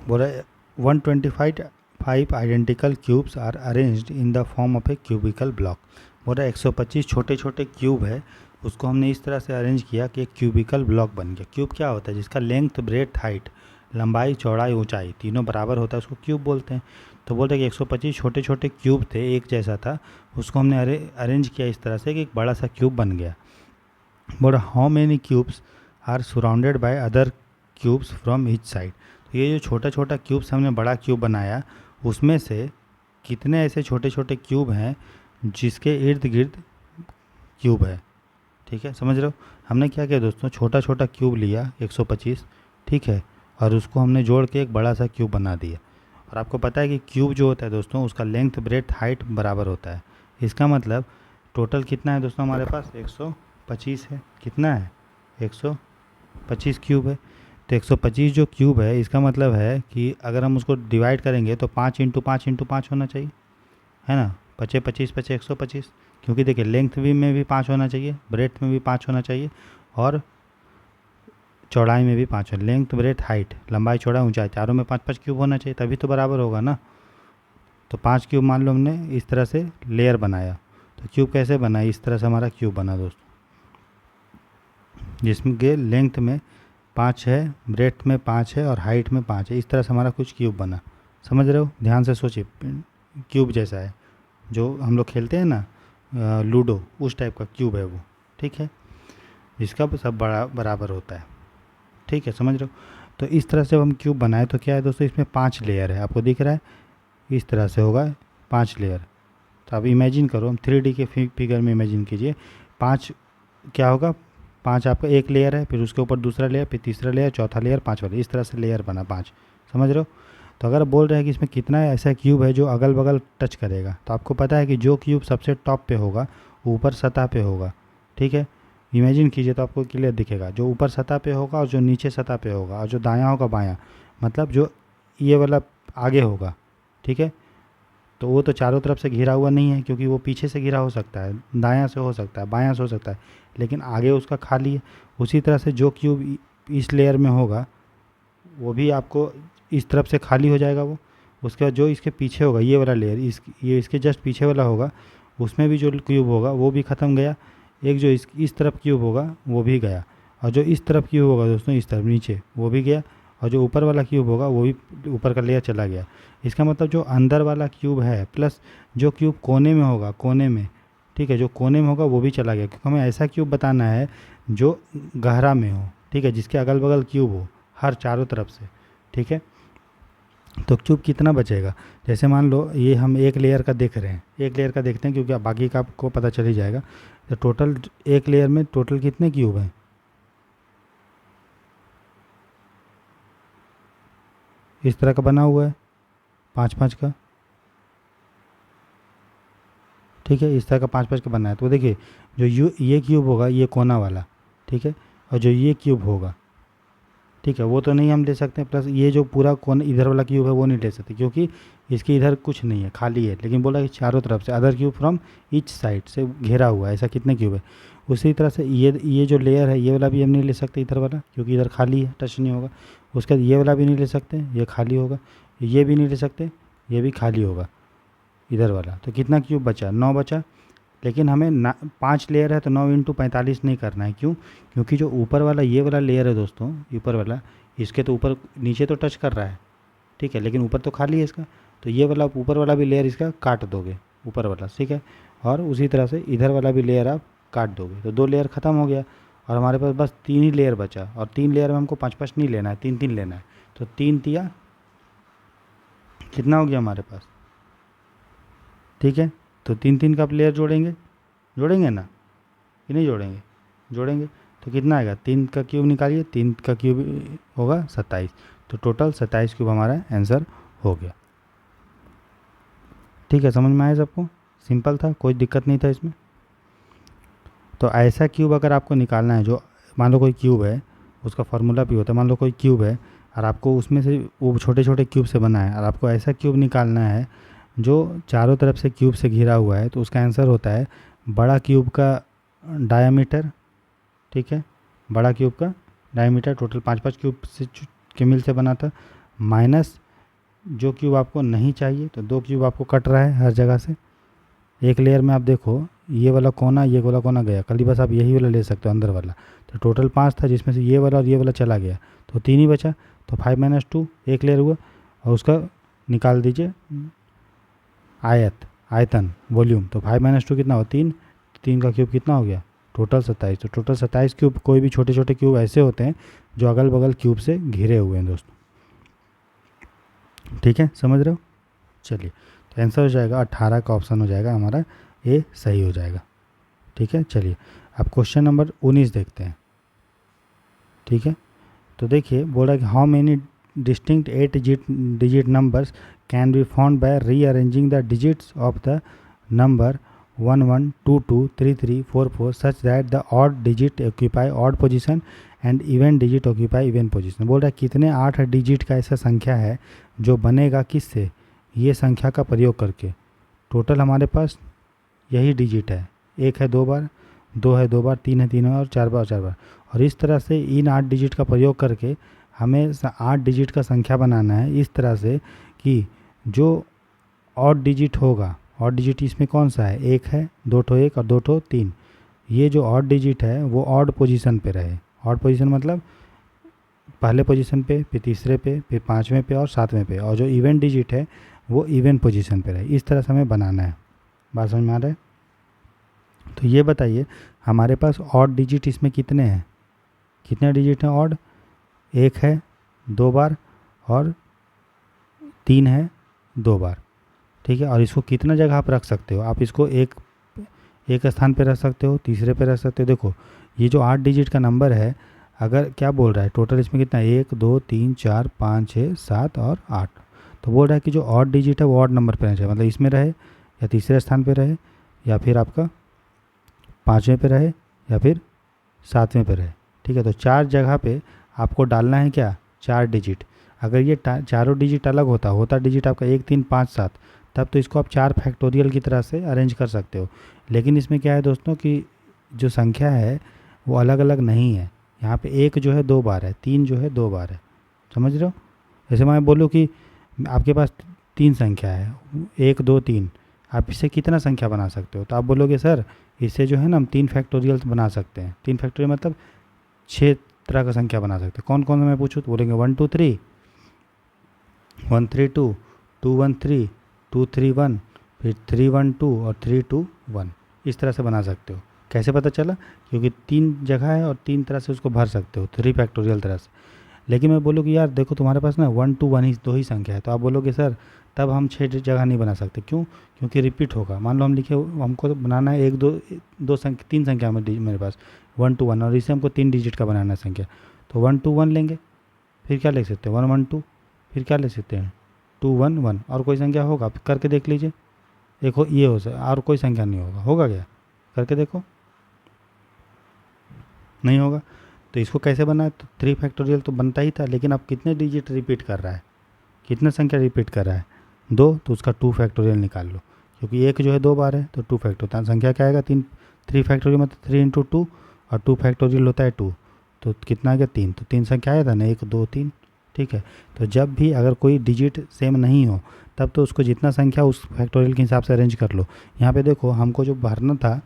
बोल रहा है 125 identical cubes are arranged in the form of a cubical block. बोल रहा है 125 छोटे छोटे क्यूब है, उसको हमने इस तरह से अरेंज किया कि एक क्यूबिकल ब्लॉक बन गया। क्यूब क्या होता है? जिसका लेंथ, ब्रेथ, हाइट, लंबाई, चौड़ाई, ऊंचाई तीनों बराबर होता है, उसको क्यूब बोलते हैं। तो बोलते हैं कि 125 छोटे छोटे क्यूब थे, एक जैसा था, उसको हमने अरेंज किया इस तरह से कि एक बड़ा सा क्यूब बन गया। बोल रहा how many cubes are surrounded by other cubes from each side. तो ये जो छोटा छोटा क्यूब्स हमने बड़ा क्यूब बनाया, उसमें से कितने ऐसे छोटे छोटे क्यूब हैं जिसके इर्द गिर्द क्यूब है। ठीक है, समझ रहे हो? हमने क्या किया दोस्तों, छोटा छोटा क्यूब लिया 125, ठीक है, और उसको हमने जोड़ के एक बड़ा सा क्यूब बना दिया। और आपको पता है कि क्यूब जो होता है दोस्तों, उसका लेंथ, ब्रेथ, हाइट बराबर होता है। इसका मतलब टोटल कितना है दोस्तों हमारे पास? 125 है। कितना है? 125 क्यूब है। तो 125 जो क्यूब है, इसका मतलब है कि अगर हम उसको डिवाइड करेंगे तो 5 × 5 × 5 होना चाहिए, है ना? 5 25 5 125, क्योंकि देखिए लेंथ भी में भी 5 होना चाहिए, ब्रेथ में भी 5 होना चाहिए, और चौड़ाई में भी 5 हो। लेंथ, ब्रेथ, हाइट, लंबाई, चौड़ाई, ऊंचाई, चारों में 5 5 क्यूब होना चाहिए, तभी तो बराबर होगा ना। तो 5 क्यूब मान लो हमने इस तरह से लेयर बनाया। तो क्यूब कैसे बना? इस तरह से हमारा क्यूब बना दोस्तों, जिसमें के लेंथ में 5 है, ब्रेथ में 5 है और हाइट में 5 है। इस तरह से हमारा कुछ क्यूब बना। समझ रहे हो? ध्यान से सोचिए, क्यूब जैसा है, जो हम लोग खेलते हैं ना लूडो, उस टाइप का क्यूब है वो। ठीक है, जिसका सब बराबर होता है। ठीक है, समझ रहे हो? तो इस तरह से हम क्यूब बनाए तो क्या है दोस्तों, इसमें 5 लेयर है, आपको दिख रहा है? इस तरह से होगा 5 लेयर। तो आप इमेजिन करो, हम 3D के फिगर में इमेजिन कीजिए। 5 क्या होगा? 5 आपका एक लेयर है, फिर उसके ऊपर दूसरा लेयर, फिर तीसरा लेयर, चौथा लेयर, पाँचवा लेयर, इस तरह से लेयर बना 5। समझ रहे हो? तो अगर बोल रहे हैं कि इसमें कितना ऐसा क्यूब है जो अगल बगल टच करेगा, तो आपको पता है कि जो क्यूब सबसे टॉप पे होगा, ऊपर सतह पे होगा। ठीक है, इमेजिन कीजिए तो आपको क्लियर दिखेगा। जो ऊपर सतह पे होगा और जो नीचे सतह पे होगा, और जो दायां होगा बायां, मतलब जो ये वाला आगे होगा। ठीक है, तो वो तो चारों तरफ से घिरा हुआ नहीं है, क्योंकि वो पीछे से घिरा हो सकता है, दायां से हो सकता है, बायां से हो सकता है, लेकिन आगे उसका खाली है। उसी तरह से जो क्यूब इस लेयर में होगा, वो भी आपको इस तरफ से खाली हो जाएगा वो। उसके बाद जो इसके पीछे होगा, ये वाला लेयर, ये इसके जस्ट पीछे वाला होगा, उसमें भी जो क्यूब होगा वो भी ख़त्म गया। एक जो इस तरफ क्यूब होगा वो भी गया, और जो इस तरफ क्यूब होगा दोस्तों, इस तरफ नीचे, वो भी गया, और जो ऊपर वाला क्यूब होगा वो भी ऊपर का लेयर चला गया। इसका मतलब जो अंदर वाला क्यूब है प्लस जो क्यूब कोने में होगा, कोने में, ठीक है, जो कोने में होगा वो भी चला गया, क्योंकि हमें ऐसा क्यूब बताना है जो गहरा में हो। ठीक है, जिसके अगल बगल क्यूब हो हर चारों तरफ से। ठीक है, तो क्यूब कितना बचेगा? जैसे मान लो ये हम एक लेयर का देख रहे हैं, एक लेयर का देखते हैं, क्योंकि बाकी का आपको पता चल ही जाएगा। तो टोटल एक लेयर में टोटल कितने क्यूब हैं? इस तरह का बना हुआ है 5 5 का। ठीक है, इस तरह का 5 5 का बना है। तो देखिए जो ये क्यूब होगा, ये कोना वाला, ठीक है, और जो ये क्यूब होगा, ठीक है, वो तो नहीं हम ले सकते, प्लस ये जो पूरा कोना इधर वाला क्यूब है वो नहीं ले सकते, क्योंकि इसके इधर कुछ नहीं है, खाली है। लेकिन बोला कि चारों तरफ से other cube from each side से घेरा हुआ है, ऐसा कितने क्यूब है। उसी तरह से ये जो लेयर है, ये वाला भी हम नहीं ले सकते इधर वाला, क्योंकि इधर खाली है, टच नहीं होगा। उसके बाद ये वाला भी नहीं ले सकते, ये खाली होगा, ये भी नहीं ले सकते, ये भी खाली होगा इधर वाला। तो कितना क्यूब बचा, 9 बचा। लेकिन हमें 5 लेयर है तो 9 इंटू 45 नहीं करना है। क्यों? क्योंकि जो ऊपर वाला ये वाला लेयर है दोस्तों, ऊपर वाला, इसके तो ऊपर नीचे तो टच कर रहा है, ठीक है, लेकिन ऊपर तो खाली है इसका। तो ये वाला ऊपर वाला भी लेयर इसका काट दोगे, ऊपर वाला, ठीक है। और उसी तरह से इधर वाला भी लेयर आप काट दोगे, तो 2 लेयर ख़त्म हो गया और हमारे पास बस 3 ही लेयर बचा। और 3 लेयर में हमको 5-5 नहीं लेना है, 3-3 लेना है। तो 3 तिया कितना हो गया हमारे पास, ठीक है। तो 3-3 का लेयर जोड़ेंगे ना कि नहीं जोड़ेंगे? जोड़ेंगे। तो कितना आएगा, 3 का क्यूब निकालिए, 3 का क्यूब होगा 27। तो टोटल 27 क्यूब हमारा आंसर हो गया। ठीक है, समझ में आया सबको? सिंपल था, कोई दिक्कत नहीं था इसमें। तो ऐसा क्यूब अगर आपको निकालना है, जो मान लो कोई क्यूब है, उसका फार्मूला भी होता है। मान लो कोई क्यूब है और आपको उसमें से वो छोटे छोटे क्यूब से बना है और आपको ऐसा क्यूब निकालना है जो चारों तरफ से क्यूब से घिरा हुआ है, तो उसका आंसर होता है बड़ा क्यूब का डायामीटर, ठीक है, बड़ा क्यूब का डायामीटर टोटल 5-5 क्यूब से के मिल से बना था, माइनस जो क्यूब आपको नहीं चाहिए, तो 2 क्यूब आपको कट रहा है हर जगह से। एक लेयर में आप देखो ये वाला कोना गया, खाली बस आप यही वाला ले सकते हो अंदर वाला। तो टोटल 5 था, जिसमें से ये वाला और ये वाला चला गया, तो 3 ही बचा। तो 5 - 2 एक लेयर हुआ और उसका निकाल दीजिए आयतन वॉल्यूम। तो 5 - 2 कितना हो, 3। 3 का क्यूब कितना हो गया, टोटल 27। तो टोटल 27 क्यूब, कोई भी छोटे छोटे क्यूब ऐसे होते हैं जो अगल बगल क्यूब से घिरे हुए हैं दोस्तों। ठीक है, समझ रहे हो? चलिए, तो आंसर हो जाएगा 18 का ऑप्शन हो जाएगा हमारा, ए सही हो जाएगा। ठीक है, चलिए अब क्वेश्चन नंबर 19 देखते हैं। ठीक है, तो देखिए बोल रहा है कि how many distinct 8 digit numbers can be found by rearranging the digits of the number 1 1 2 2 3 3 4 4 such that the odd digit occupy odd position and even digit occupy even position. बोल रहा है कितने 8 डिजिट का ऐसा संख्या है जो बनेगा किससे, ये संख्या का प्रयोग करके। टोटल हमारे पास यही डिजिट है, 1 है 2 बार, 2 है 2 बार, 3 है 3 बार और 4 बार 4 बार। और इस तरह से इन 8 डिजिट का प्रयोग करके हमें 8 डिजिट का संख्या बनाना है, इस तरह से कि जो ऑड डिजिट होगा, ऑड डिजिट इसमें कौन सा है, 1 है, 2 ठो 1 और 2 ठो 3। ये जो ऑड डिजिट है वो ऑड पोजीशन पे रहे। ऑड पोजीशन मतलब पहले पोजीशन पे, फिर तीसरे पे, फिर 5वें पे और 7वें पे। और जो इवन डिजिट है वो इवन पोजीशन पे रहे। इस तरह से हमें बनाना है। बात समझ में आ रहा है? तो ये बताइए हमारे पास ऑड डिजिट इसमें कितने हैं, कितने डिजिट हैं ऑड? 1 है 2 बार और 3 है 2 बार। ठीक है, और इसको कितना जगह आप रख सकते हो, आप इसको एक स्थान पे रख सकते हो, तीसरे पे रख सकते हो। देखो ये जो 8 डिजिट का नंबर है, अगर क्या बोल रहा है टोटल इसमें कितना, 1 2 3 4 5 6 7 और 8। तो बोल रहा है कि जो ऑड डिजिट है वो ऑड नंबर पे रहना चाहिए, मतलब इसमें रहे या तीसरे स्थान पे रहे या फिर आपका 5वें पे रहे या फिर 7वें पे रहे। ठीक है, तो 4 जगह पे आपको डालना है क्या, 4 डिजिट। अगर ये चारों डिजिट अलग होता डिजिट आपका 1 3 5 7, तब तो इसको आप 4 फैक्टोरियल की तरह से अरेंज कर सकते हो। लेकिन इसमें क्या है दोस्तों कि जो संख्या है वो अलग अलग नहीं है। यहाँ पे 1 जो है 2 बार है, 3 जो है 2 बार है। समझ रहे हो? जैसे मैं बोलूँ कि आपके पास 3 संख्या है, 1 2 3, आप इससे कितना संख्या बना सकते हो? तो आप बोलोगे सर इससे जो है ना हम 3 फैक्टोरियल बना सकते हैं। 3 फैक्टोरियल मतलब 6 तरह का संख्या बना सकते हैं। कौन कौन मैं पूछूँ तो बोलेंगे 1 2 3, 1 3 2, 2 1 3, 2 3 1, फिर 3 1 2 और 3 2 1। इस तरह से बना सकते हो। कैसे पता चला? क्योंकि 3 जगह है और 3 तरह से उसको भर सकते हो, 3 फैक्टोरियल तरह से। लेकिन मैं बोलूँ कि यार देखो तुम्हारे पास ना 1 2 1 ही 2 ही संख्या है, तो आप बोलोगे सर तब हम 6 जगह नहीं बना सकते। क्यों? क्योंकि रिपीट होगा। मान लो हम लिखे, हमको तो बनाना है 1 2 2 संख्या, 3 संख्या में मेरे पास 1 2 1, और इसे हमको 3 डिजिट का बनाना है संख्या। तो 1 2 1 लेंगे, फिर क्या लिख सकते हैं 1 1 2, फिर क्या लिख सकते हैं 2 1 1, और कोई संख्या होगा करके देख लीजिए। देखो ये हो सकता, और कोई संख्या नहीं होगा, होगा क्या? करके देखो, नहीं होगा। तो इसको कैसे बना है? तो 3 फैक्टोरियल तो बनता ही था, लेकिन अब कितने डिजिट रिपीट कर रहा है, कितने संख्या रिपीट कर रहा है, 2, तो उसका 2 फैक्टोरियल निकाल लो। क्योंकि 1 जो है 2 बार है तो 2 फैक्टोरियल, संख्या क्या आएगा 3 फैक्टोरियल मतलब 3 × 2, और 2 फैक्टोरियल होता है 2, तो कितना आ गया 3। तो 3 संख्या आया था ना, 1 2 3, ठीक है। तो जब भी अगर कोई डिजिट सेम नहीं हो तब तो उसको जितना संख्या उस फैक्टोरियल के हिसाब से अरेंज कर लो। यहाँ पे देखो हमको जो भरना था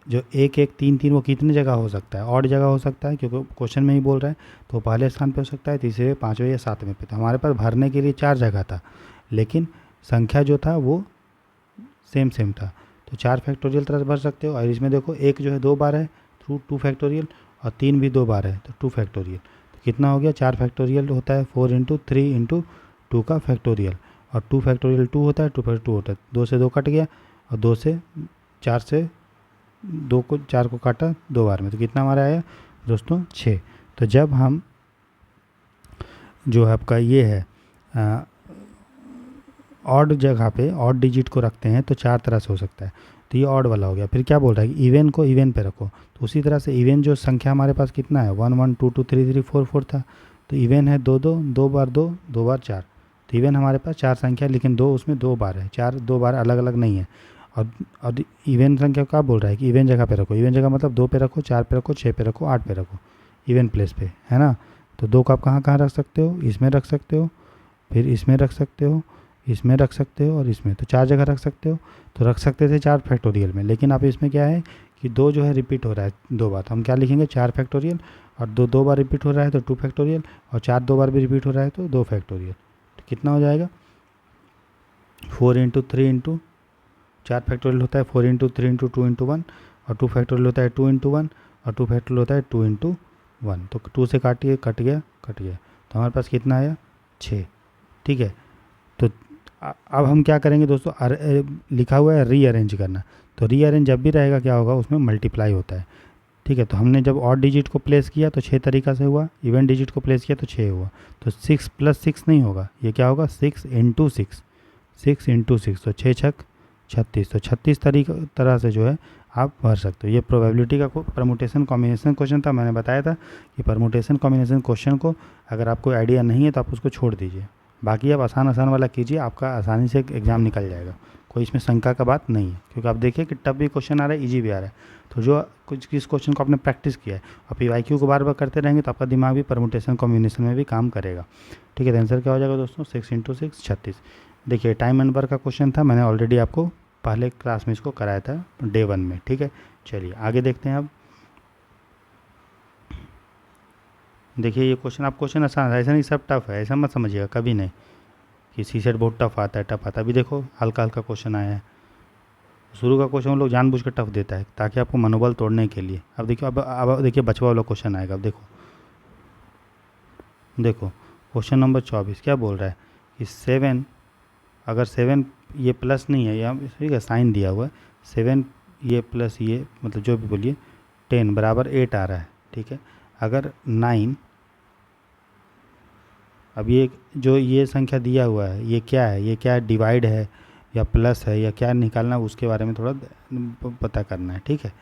जो 1 1 3 3 वो कितनी जगह हो सकता है, ऑड जगह हो सकता है क्योंकि क्वेश्चन में ही बोल रहा है। तो पहले स्थान पे हो सकता है, तीसरे, पाँचवें या सातवें पे। तो हमारे पास भरने के लिए 4 जगह था, लेकिन संख्या जो था वो सेम सेम था। तो 4 फैक्टोरियल तरह से भर सकते हो। और इसमें देखो एक जो है 2 बार है थ्रू 2 फैक्टोरियल, और 3 भी 2 बार है तो 2 फैक्टोरियल। तो कितना हो गया, 4 फैक्टोरियल होता है 4 इंटू 3 इंटू 2 का फैक्टोरियल, और 2 फैक्टोरियल 2 होता है, 2 फैक्टोरियल 2 होता है। 2 से 2 कट गया, और 2 से 4 से 2 को 4 को काटा 2 बार में, तो कितना हमारा आया दोस्तों 6। तो जब हम जो है आपका ये है ऑड जगह पे ऑड डिजिट को रखते हैं तो 4 तरह से हो सकता है। तो ये ऑड वाला हो गया। फिर क्या बोल रहा है कि इवन को इवन पे रखो। तो उसी तरह से इवन जो संख्या हमारे पास कितना है 1 1 2 2 3 3 4 4 था, तो इवन है 2 2 2 बार 2 2 बार 4। तो इवन हमारे पास 4 संख्या, लेकिन 2 उसमें 2 बार है, 4 2 बार अलग अलग नहीं है। और इवन संख्या क्या बोल रहा है कि इवन जगह पे रखो। इवन जगह मतलब 2 पे रखो, 4 पे रखो, 6 पे रखो, 8 पे रखो, इवन प्लेस पे, है ना। तो 2 को आप कहाँ कहाँ रख सकते हो, इसमें रख सकते हो, फिर इसमें रख सकते हो, इसमें रख सकते हो, और इसमें। तो 4 जगह रख सकते हो। तो रख सकते थे 4 फैक्टोरियल में, लेकिन अब इसमें क्या है कि 2 जो है रिपीट हो रहा है 2 बार। तो हम क्या लिखेंगे 4 फैक्टोरियल, और 2 2 बार रिपीट हो रहा है तो 2 फैक्टोरियल, और 4 2 बार भी रिपीट हो रहा है तो 2 फैक्टोरियल। तो कितना हो जाएगा 4 इंटू 3 इंटू 4 फैक्टोरियल होता है 4 इंटू 3 इंटू 2 इंटू 1, और 2 फैक्टोरियल होता है 2 इंटू 1, और 2 फैक्टोरियल होता है 2 इंटू 1। तो 2 से काटिए, कट गया कट गया, तो हमारे पास कितना आया 6। ठीक है। तो अब हम क्या करेंगे दोस्तों, लिखा हुआ है रीअरेंज करना। तो रीअरेंज जब भी रहेगा क्या होगा, उसमें मल्टीप्लाई होता है। ठीक है। तो हमने जब ऑड डिजिट को प्लेस किया तो 6 तरीका से हुआ, इवन डिजिट को प्लेस किया तो 6 हुआ। तो 6 + 6 नहीं होगा, ये क्या होगा 6 इंटू 6, 6 इंटू 6, तो 6 छक 36। तो 36 तरह से जो है आप भर सकते हो। ये प्रोबेबिलिटी का परमुटेशन कॉम्बिनेशन क्वेश्चन था। मैंने बताया था कि परमुटेशन कॉम्बिनेशन क्वेश्चन को अगर आपको आइडिया नहीं है तो आप उसको छोड़ दीजिए, बाकी आप आसान आसान वाला कीजिए, आपका आसानी से एग्ज़ाम निकल जाएगा। कोई इसमें शंका का बात नहीं है, क्योंकि आप देखिए कि टफ भी क्वेश्चन आ रहा है, इजी भी आ रहा है। तो जो कुछ किस क्वेश्चन को आपने प्रैक्टिस किया है और PYQ को बार बार करते रहेंगे तो आपका दिमाग भी परमुटेशन कॉम्बिनेशन में भी काम करेगा। ठीक है। तो आंसर क्या हो जाएगा दोस्तों 6 इंटू 6 36। देखिए टाइम नंबर का क्वेश्चन था, मैंने ऑलरेडी आपको पहले क्लास में इसको कराया था डे 1 में। ठीक है। चलिए आगे देखते हैं अब। देखिए ये क्वेश्चन आसान है, ऐसा नहीं सब टफ है, ऐसा मत समझिएगा कभी नहीं कि सीसेट बहुत टफ आता है टफ आता है। अभी देखो हल्का हल्का क्वेश्चन आया है। शुरू का क्वेश्चन हम लोग जानबूझ कर टफ देता है ताकि आपको मनोबल तोड़ने के लिए। अब देखिए अब देखिए बचवा वाला क्वेश्चन आएगा। अब देखो क्वेश्चन नंबर 24 क्या बोल रहा है कि 7, अगर 7 ये प्लस नहीं है, यहाँ ठीक है साइन दिया हुआ है, 7 ये प्लस ये मतलब जो भी बोलिए 10 बराबर 8 आ रहा है। ठीक है। अगर 9, अब ये जो ये संख्या दिया हुआ है ये क्या है, ये क्या डिवाइड है या प्लस है या क्या निकालना है, उसके बारे में थोड़ा पता करना है। ठीक है।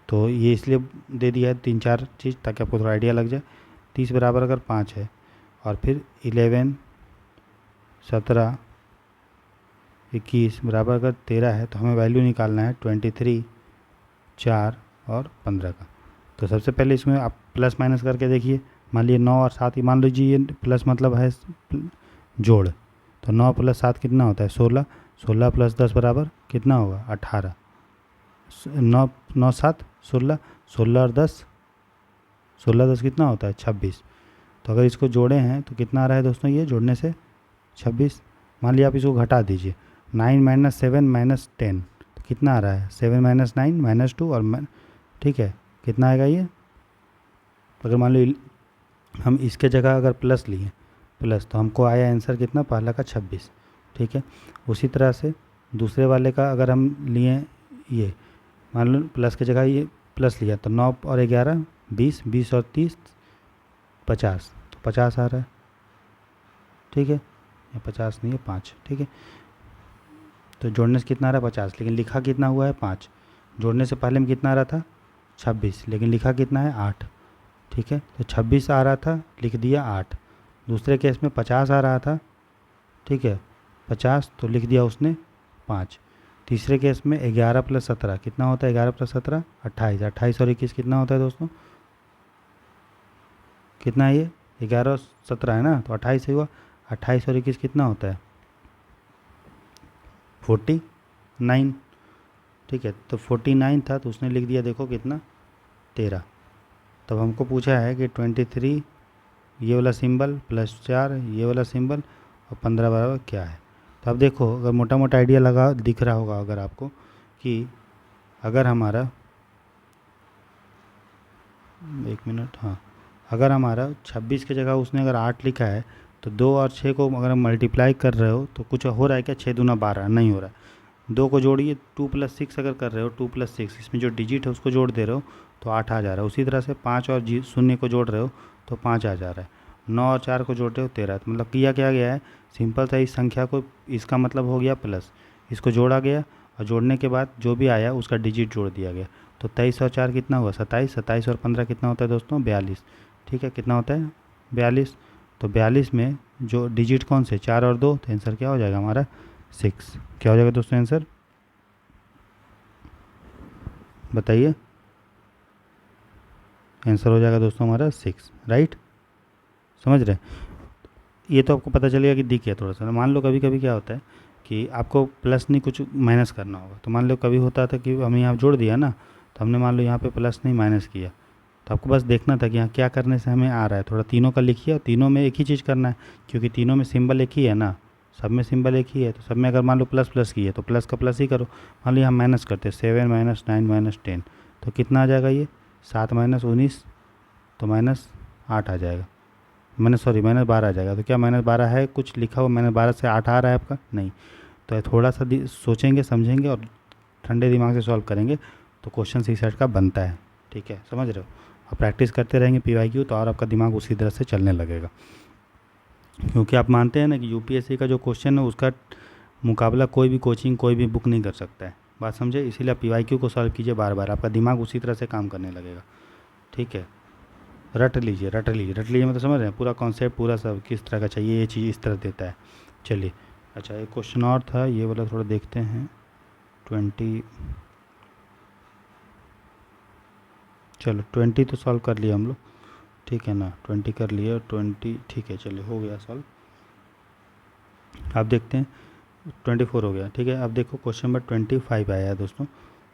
तो ये इसलिए दे दिया है 3 4 चीज़ ताकि आपको थोड़ा आइडिया लग जाए। 30 बराबर अगर 5 है, और फिर 11 17 21 बराबर अगर 13 है, तो हमें वैल्यू निकालना है 23 4 और 15 का। तो सबसे पहले इसमें आप प्लस माइनस करके देखिए। मान लीजिए 9 और 7 ही मान लीजिए, ये प्लस मतलब है जोड़। तो 9 + 7 कितना होता है 16, 16 + 10 बराबर कितना होगा 18, 9 9 7 16, 16 और 10, 16 10 कितना होता है 26। तो अगर इसको जोड़े हैं तो कितना आ रहा है दोस्तों, ये जोड़ने से 26। मान लिया आप इसको घटा दीजिए, 9 - 7 - 10 तो कितना आ रहा है 7 - 9 - 2 और ठीक है कितना आएगा ये। अगर मान लो हम इसके जगह अगर प्लस लिए प्लस, तो हमको आया आंसर कितना पहला का 26। ठीक है। उसी तरह से दूसरे वाले का अगर हम लिए ये, मान लो प्लस की जगह ये प्लस लिया, तो 9 और 11 20, 20 और 30 50, तो 50 आ रहा है। ठीक है। ये 50 नहीं है 5। ठीक है। तो जोड़ने से कितना आ रहा है 50, लेकिन लिखा कितना हुआ है 5। जोड़ने से पहले में कितना आ रहा था 26, लेकिन लिखा कितना है 8। ठीक है। तो 26 आ रहा था, लिख दिया 8। दूसरे केस में 50 आ रहा था, ठीक है 50, तो लिख दिया उसने 5। तीसरे केस में 11 + 17 कितना होता है 11 + 17 28, 28 और 21 कितना होता है दोस्तों, कितना है ये 11 और 17 है ना, तो 28 ही हुआ। 28 और 21 कितना होता है? 49। ठीक है, तो 49 था तो उसने लिख दिया देखो कितना, 13। तब हमको पूछा है कि 23 ये वाला सिंबल प्लस 4 ये वाला सिंबल और 15 बराबर क्या है। तो अब देखो, अगर मोटा मोटा आइडिया लगा दिख रहा होगा अगर आपको कि अगर हमारा, एक मिनट, हाँ, अगर हमारा 26 की जगह उसने अगर 8 लिखा है तो 2 और 6 को अगर हम मल्टीप्लाई कर रहे हो तो कुछ हो रहा है क्या? 6 दूना 12 नहीं हो रहा है। 2 को जोड़िए, 2 + 6 अगर कर रहे हो, 2 + 6 इसमें जो डिजिट है उसको जोड़ दे रहे हो तो 8 आ जा रहा है। उसी तरह से 5 और 0 को जोड़ रहे हो तो 5 आ जा रहा है। 9 और 4 को जोड़ रहे हो 13। तो मतलब किया क्या गया है, सिंपल सा इस संख्या को, इसका मतलब हो गया प्लस, इसको जोड़ा गया और जोड़ने के बाद जो भी आया उसका डिजिट जोड़ दिया गया। तो 23 और 4 कितना हुआ? 27। 27 और 15 कितना होता है दोस्तों? 42। ठीक है, कितना होता है? 42। तो 42 में जो डिजिट कौन से? 4 और 2, तो आंसर क्या हो जाएगा हमारा? 6। क्या हो जाएगा दोस्तों आंसर? बताइए। आंसर हो जाएगा दोस्तों हमारा 6, राइट। समझ रहे? ये तो आपको पता चलेगा कि दिख गया थोड़ा सा। मान लो कभी कभी क्या होता है कि आपको प्लस नहीं कुछ माइनस करना होगा, तो मान लो कभी होता था कि हमने यहाँ जोड़ दिया ना, तो हमने मान लो यहाँ पे प्लस नहीं माइनस किया, तो आपको बस देखना था कि यहाँ क्या करने से हमें आ रहा है। थोड़ा तीनों का लिखिए और तीनों में एक ही चीज़ करना है, क्योंकि तीनों में सिंबल एक ही है ना, सब में सिंबल एक ही है। तो सब में अगर मान लो प्लस प्लस की है तो प्लस का प्लस ही करो। मान लो हम माइनस करते हैं, 7 - 9 - 10, तो कितना आ जाएगा ये? 7 - 19, तो -8 आ जाएगा। -12 आ जाएगा। तो क्या -12 है कुछ लिखा हुआ? -12 से 8 आ रहा है आपका? नहीं। तो थोड़ा सा सोचेंगे समझेंगे और ठंडे दिमाग से सॉल्व करेंगे तो क्वेश्चन सी सेट का बनता है। ठीक है, समझ रहे हो? और प्रैक्टिस करते रहेंगे PYQ तो और आपका दिमाग उसी तरह से चलने लगेगा, क्योंकि आप मानते हैं ना कि UPSC का जो क्वेश्चन है उसका मुकाबला कोई भी कोचिंग कोई भी बुक नहीं कर सकता है। बात समझे? इसीलिए आप PYQ को सॉल्व कीजिए बार बार, आपका दिमाग उसी तरह से काम करने लगेगा। ठीक है, रट लीजिए रट लीजिए रट लीजिए, मतलब समझ रहे हैं पूरा कॉन्सेप्ट, पूरा सब किस तरह का चाहिए, ये चीज़ इस तरह देता है। चलिए, अच्छा एक क्वेश्चन और था, ये वाला थोड़ा देखते हैं। 20, चलो 20 तो सॉल्व कर लिया हम लोग, ठीक है ना, 20 कर लिया, 20 ठीक है, चलिए हो गया सॉल्व। आप देखते हैं 24 हो गया। ठीक है, अब देखो क्वेश्चन नंबर 25 आया है दोस्तों।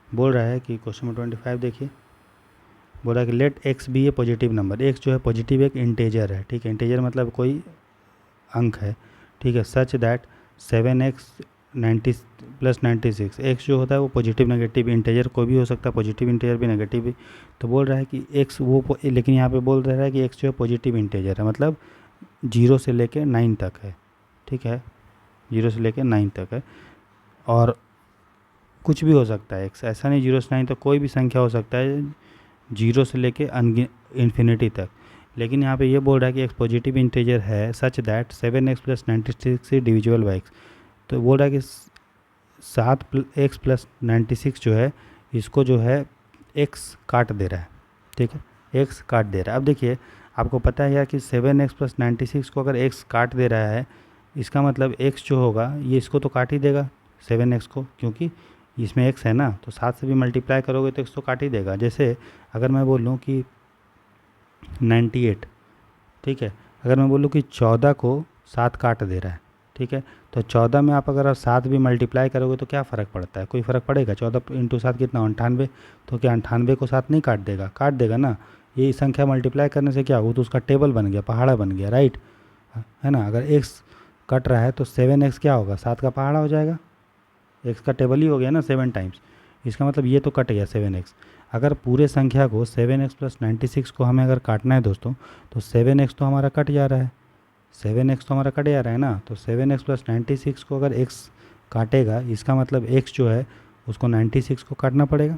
बोल रहा है कि क्वेश्चन नंबर 25 देखिए, बोल रहा है कि लेट x बी ए पॉजिटिव नंबर। x जो है पॉजिटिव एक इंटेजर है। ठीक है, इंटेजर मतलब कोई अंक है। ठीक है, सच दैट 7x 90 + 96, x जो होता है वो पॉजिटिव नेगेटिव इंटेजर कोई भी हो सकता है, पॉजिटिव इंटेजर भी नेगेटिव भी। तो बोल रहा है कि x वो लेकिन यहाँ पे बोल रहा है कि x जो है पॉजिटिव इंटेजर है, मतलब 0 से लेके 9 तक है। ठीक है, 0 से लेके 9 तक है और कुछ भी हो सकता है x, ऐसा नहीं 0 से 9 तक कोई भी संख्या हो सकता है 0 से लेके इन्फिनिटी तक। लेकिन यहाँ पे ये बोल रहा है कि एक पॉजिटिव इंटीजर है such that 7x + 96 is divisible by x। तो बोल रहा है कि 7x + 96 जो है इसको जो है x काट दे रहा है। ठीक है, x काट दे रहा है। अब देखिए, आपको पता है यार कि 7x + 96 को अगर x काट दे रहा है, इसका मतलब x जो होगा ये इसको तो काट ही देगा 7x को, क्योंकि इसमें x है ना, तो 7 से भी मल्टीप्लाई करोगे तो x तो काट ही देगा। जैसे अगर मैं बोलूँ कि 98, ठीक है, अगर मैं बोलूँ कि 14 को 7 काट दे रहा है, ठीक है, तो 14 में आप अगर 7 भी मल्टीप्लाई करोगे तो क्या फ़र्क पड़ता है? कोई फ़र्क पड़ेगा? 14 × 7 कितना? 98। तो क्या 98 को 7 नहीं काट देगा? काट देगा ना। ये संख्या मल्टीप्लाई करने से क्या हो, तो उसका टेबल बन गया, पहाड़ा बन गया, राइट है ना। अगर x कट रहा है तो 7x क्या होगा? 7 का पहाड़ा हो जाएगा, x का टेबल ही हो गया ना 7 टाइम्स। इसका मतलब ये तो कट गया 7x। अगर पूरे संख्या को 7x + 96 को हमें अगर काटना है दोस्तों, तो 7x तो हमारा कट जा रहा है, 7x तो हमारा कट जा रहा है ना। तो 7x + 96 को अगर x काटेगा, इसका मतलब x जो है उसको 96 को काटना पड़ेगा,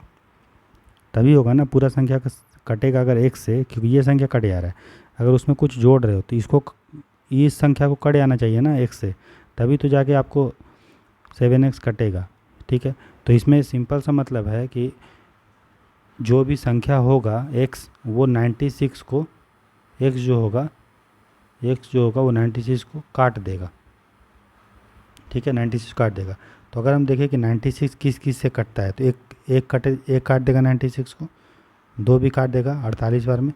तभी होगा ना पूरा संख्या का कटेगा अगर x से, क्योंकि ये संख्या कट जा रहा है। अगर उसमें कुछ जोड़ रहे हो तो इसको, इस संख्या को कट जाना चाहिए ना x से, तभी तो जाके आपको 7x कटेगा। ठीक है, तो इसमें सिंपल सा मतलब है कि जो भी संख्या होगा x वो 96 को, x जो होगा वो 96 को काट देगा। ठीक है, 96 काट देगा। तो अगर हम देखें कि 96 किस किस से कटता है, तो एक काट देगा 96 को, 2 भी काट देगा 48 बार में,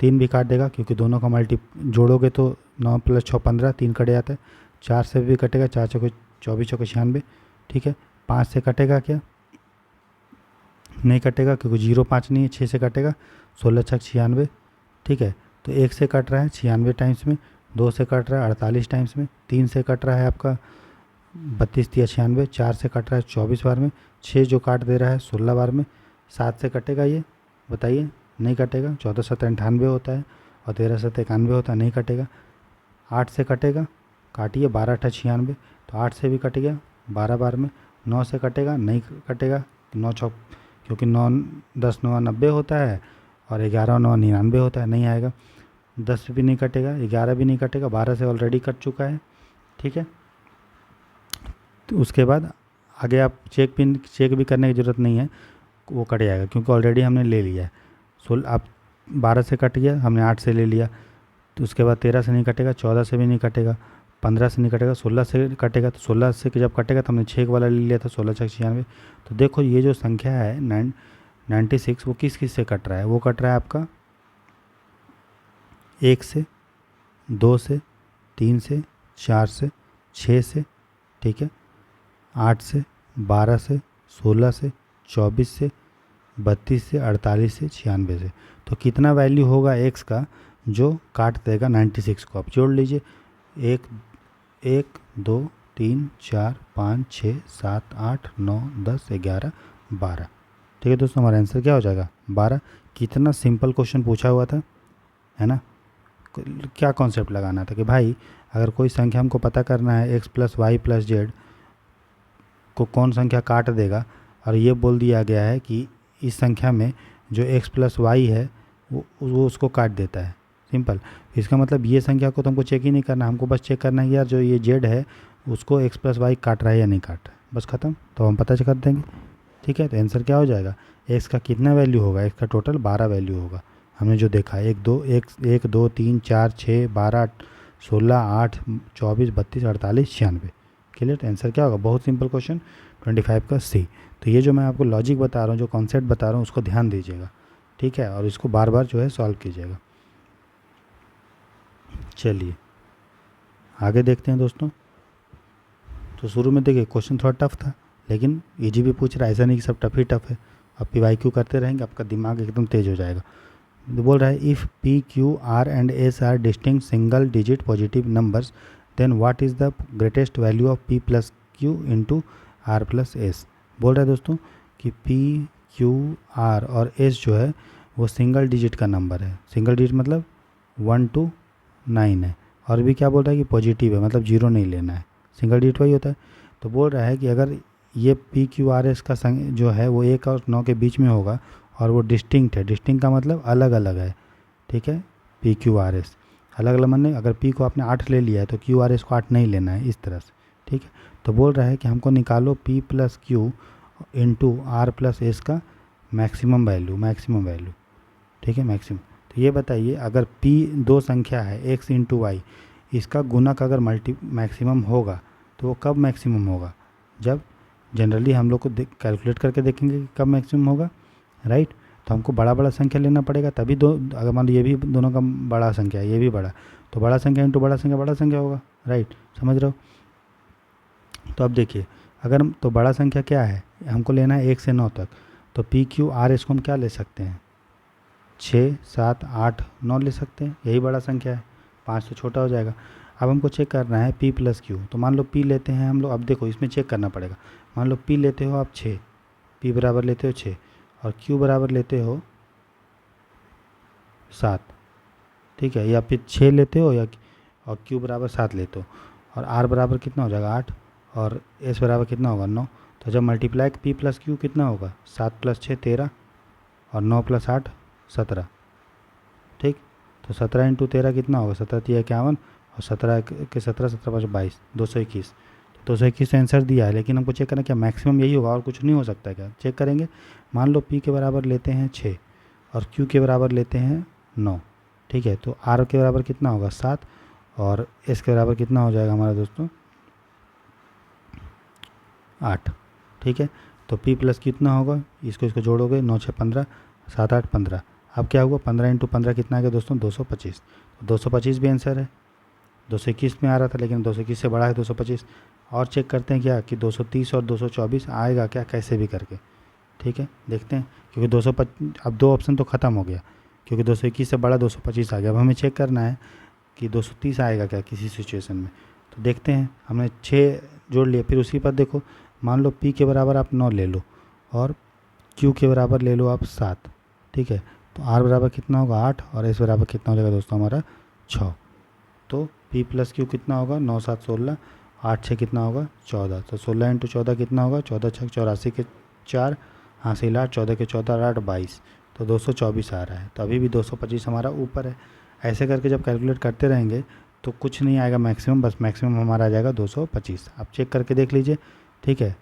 3 भी काट देगा क्योंकि दोनों का मल्टी जोड़ोगे तो 9 + 6 15, 3 कट जाता है। 4 से भी कटेगा, 4 चौके 24 चौके 96, ठीक है। 5 से कटेगा क्या? नहीं कटेगा क्योंकि 0 5 नहीं है। 6 से कटेगा, 16 छक 96, ठीक है। तो 1 से कट रहा है 96 टाइम्स में, 2 से कट रहा है 48 टाइम्स में, 3 से कट रहा है आपका 32 × 96, 4 से कट रहा है 24 बार में, 6 जो काट दे रहा है 16 बार में, 7 से कटेगा ये? बताइए, नहीं कटेगा। 14 7 98 होता है और 13 7 91 होता है, नहीं कटेगा। 8 से कटेगा, काटिए, 12 8 96, तो 8 से भी कट गया 12 बार में। 9 से कटेगा, नहीं कटेगा, 9 6 क्योंकि 9 10 9 90 होता है और 11 9 99 होता है, नहीं आएगा। 10 भी नहीं कटेगा, 11 भी नहीं कटेगा, 12 से ऑलरेडी कट चुका है, ठीक है। तो उसके बाद आगे आप चेक भी करने की ज़रूरत नहीं है, वो कट जाएगा क्योंकि ऑलरेडी हमने ले लिया है। आप 12 से कट गया, हमने 8 से ले लिया, तो उसके बाद 13 से नहीं कटेगा, 14 से भी नहीं कटेगा, 15 से नहीं कटेगा, 16 से कटेगा। तो 16 से जब कटेगा तो हमने 6 वाला ले लिया था, 16 6 96। तो देखो ये जो संख्या है 96, वो किस से कट रहा है? वो कट रहा है आपका 1 से, 2 से, 3 से, 4 से, 6 से, ठीक है, 8 से, 12 से, 16 से, 24 से, 32 से, 48 से, 96 से। तो कितना वैल्यू होगा x का जो काट देगा 96 को? आप जोड़ लीजिए, 1 1 2 3 4 5 6 7 8 9 10 11 12, ठीक है दोस्तों। हमारा आंसर क्या हो जाएगा? 12। कितना सिंपल क्वेश्चन पूछा हुआ था, है ना। क्या कॉन्सेप्ट लगाना था कि भाई अगर कोई संख्या हमको पता करना है x + y + z को कौन संख्या काट देगा, और ये बोल दिया गया है कि इस संख्या में जो x + y है वो उसको काट देता है, सिंपल। इसका मतलब ये संख्या को तो हमको चेक ही नहीं करना, हमको बस चेक करना है कि यार जो ये z है उसको x + y काट रहा है या नहीं काट रहा है, बस ख़त्म। तो हम पता कर देंगे, ठीक है। तो आंसर क्या हो जाएगा? x का कितना वैल्यू होगा? x का टोटल 12 वैल्यू होगा, हमने जो देखा 1 2 3 4 6 12 16 8 24 32 48 96, क्लियर। तो आंसर क्या होगा? बहुत सिंपल क्वेश्चन 25 का सी। तो ये जो मैं आपको लॉजिक बता रहा हूँ, जो कॉन्सेप्ट बता रहा हूँ, उसको ध्यान दीजिएगा, ठीक है, और इसको बार बार जो है सॉल्व कीजिएगा। चलिए आगे देखते हैं दोस्तों। तो शुरू में देखिए क्वेश्चन थोड़ा टफ था, लेकिन इजी भी पूछ रहा है, ऐसा नहीं कि सब टफ ही टफ है। अब PYQ करते रहेंगे, आपका दिमाग एकदम तेज हो जाएगा। तो बोल रहा है if P Q R and S are distinct single digit positive numbers then what is the greatest value of P + Q × R + S। बोल रहा है दोस्तों कि P Q R और S जो है वो सिंगल डिजिट का नंबर है। सिंगल डिजिट मतलब 1 to 9 है, और भी क्या बोल रहा है कि पॉजिटिव है, मतलब 0 नहीं लेना है। सिंगल डिजिट वही होता है। तो बोल रहा है कि अगर ये P Q R S का जो है वो 1 और 9 के बीच में होगा और वो डिस्टिंक्ट है, डिस्टिंक्ट का मतलब अलग अलग है, ठीक है। P Q R S अलग अलग माने अगर P को आपने 8 ले लिया है तो Q R S को 8 नहीं लेना है, इस तरह से, ठीक है। तो बोल रहा है कि हमको निकालो P + Q × R + S का मैक्सिमम वैल्यू, ठीक है, मैक्सिमम। तो ये बताइए अगर P दो संख्या है x × y, इसका गुणक अगर मैक्सिमम होगा तो वो कब मैक्सिमम होगा? जब जनरली हम लोग को कैलकुलेट करके देखेंगे कि कब मैक्सिमम होगा, राइट। तो हमको बड़ा संख्या लेना पड़ेगा, तभी दो, अगर मान लो ये भी दोनों का बड़ा संख्या है, ये भी बड़ा, तो बड़ा संख्या × बड़ा संख्या होगा, राइट, समझ रहे हो। तो अब देखिए अगर तो बड़ा संख्या क्या है, हमको लेना है 1 से 9 तक, तो P Q R S को हम क्या ले सकते हैं? 6 7 8 9 ले सकते हैं, यही बड़ा संख्या है, 5 से छोटा हो जाएगा। अब हमको चेक करना है P + Q। तो मान लो P लेते हैं हम लोग, अब देखो इसमें चेक करना पड़ेगा। मान लो P लेते हो आप 6, P बराबर लेते हो 6 और Q बराबर लेते हो 7, ठीक है, या फिर 6 लेते हो या और Q बराबर 7 लेते हो, और R बराबर कितना हो जाएगा 8 और S बराबर कितना होगा 9। तो जब मल्टीप्लाई P + Q कितना होगा? 7 + 6 13 और 9 + 8 17, ठीक। तो 17 × 13 कितना होगा? 17 × 3 = 51 और 17 के 17 17 5 22 221। तो 221 आंसर दिया है, लेकिन हमको चेक करना क्या मैक्सिमम यही होगा और कुछ नहीं हो सकता क्या? चेक करेंगे। मान लो P के बराबर लेते हैं 6 और Q के बराबर लेते हैं 9, ठीक है। तो R के बराबर कितना होगा? 7 और S के बराबर कितना हो जाएगा हमारा दोस्तों? 8, ठीक है। तो P + Q कितना होगा? इसको जोड़ोगे 9 6 15 7 8 15। अब क्या हुआ 15 इंटू 15 कितना आ गया दोस्तों 225। तो 225 भी आंसर है। 221 में आ रहा था लेकिन 221 से बड़ा है 225। और चेक करते हैं क्या कि 230 और 224 आएगा क्या, कैसे भी करके। ठीक है, देखते हैं। क्योंकि 225 अब दो ऑप्शन तो ख़त्म हो गया, क्योंकि 221 से बड़ा 225 आ गया। अब हमें चेक करना है कि 230 आएगा क्या किसी सिचुएशन में। तो देखते हैं, हमने 6 जोड़ लिया। फिर उसी पर देखो, मान लो P के बराबर आप 9 ले लो और Q के बराबर ले लो आप 7। ठीक है, तो R बराबर कितना होगा 8 और S बराबर कितना हो जाएगा दोस्तों हमारा 6। तो P प्लस Q कितना होगा 9 7 16, 8 6 कितना होगा 14। तो 16 इंटू 14 कितना होगा 14 6 84 के 4, हासिल 8, 14 के 14 8 22। तो 224 आ रहा है। तो अभी भी 225 हमारा ऊपर है। ऐसे करके जब कैलकुलेट करते रहेंगे तो कुछ नहीं आएगा मैक्सिमम, बस मैक्सिमम हमारा आ जाएगा 225। आप चेक करके देख लीजिए। ठीक है,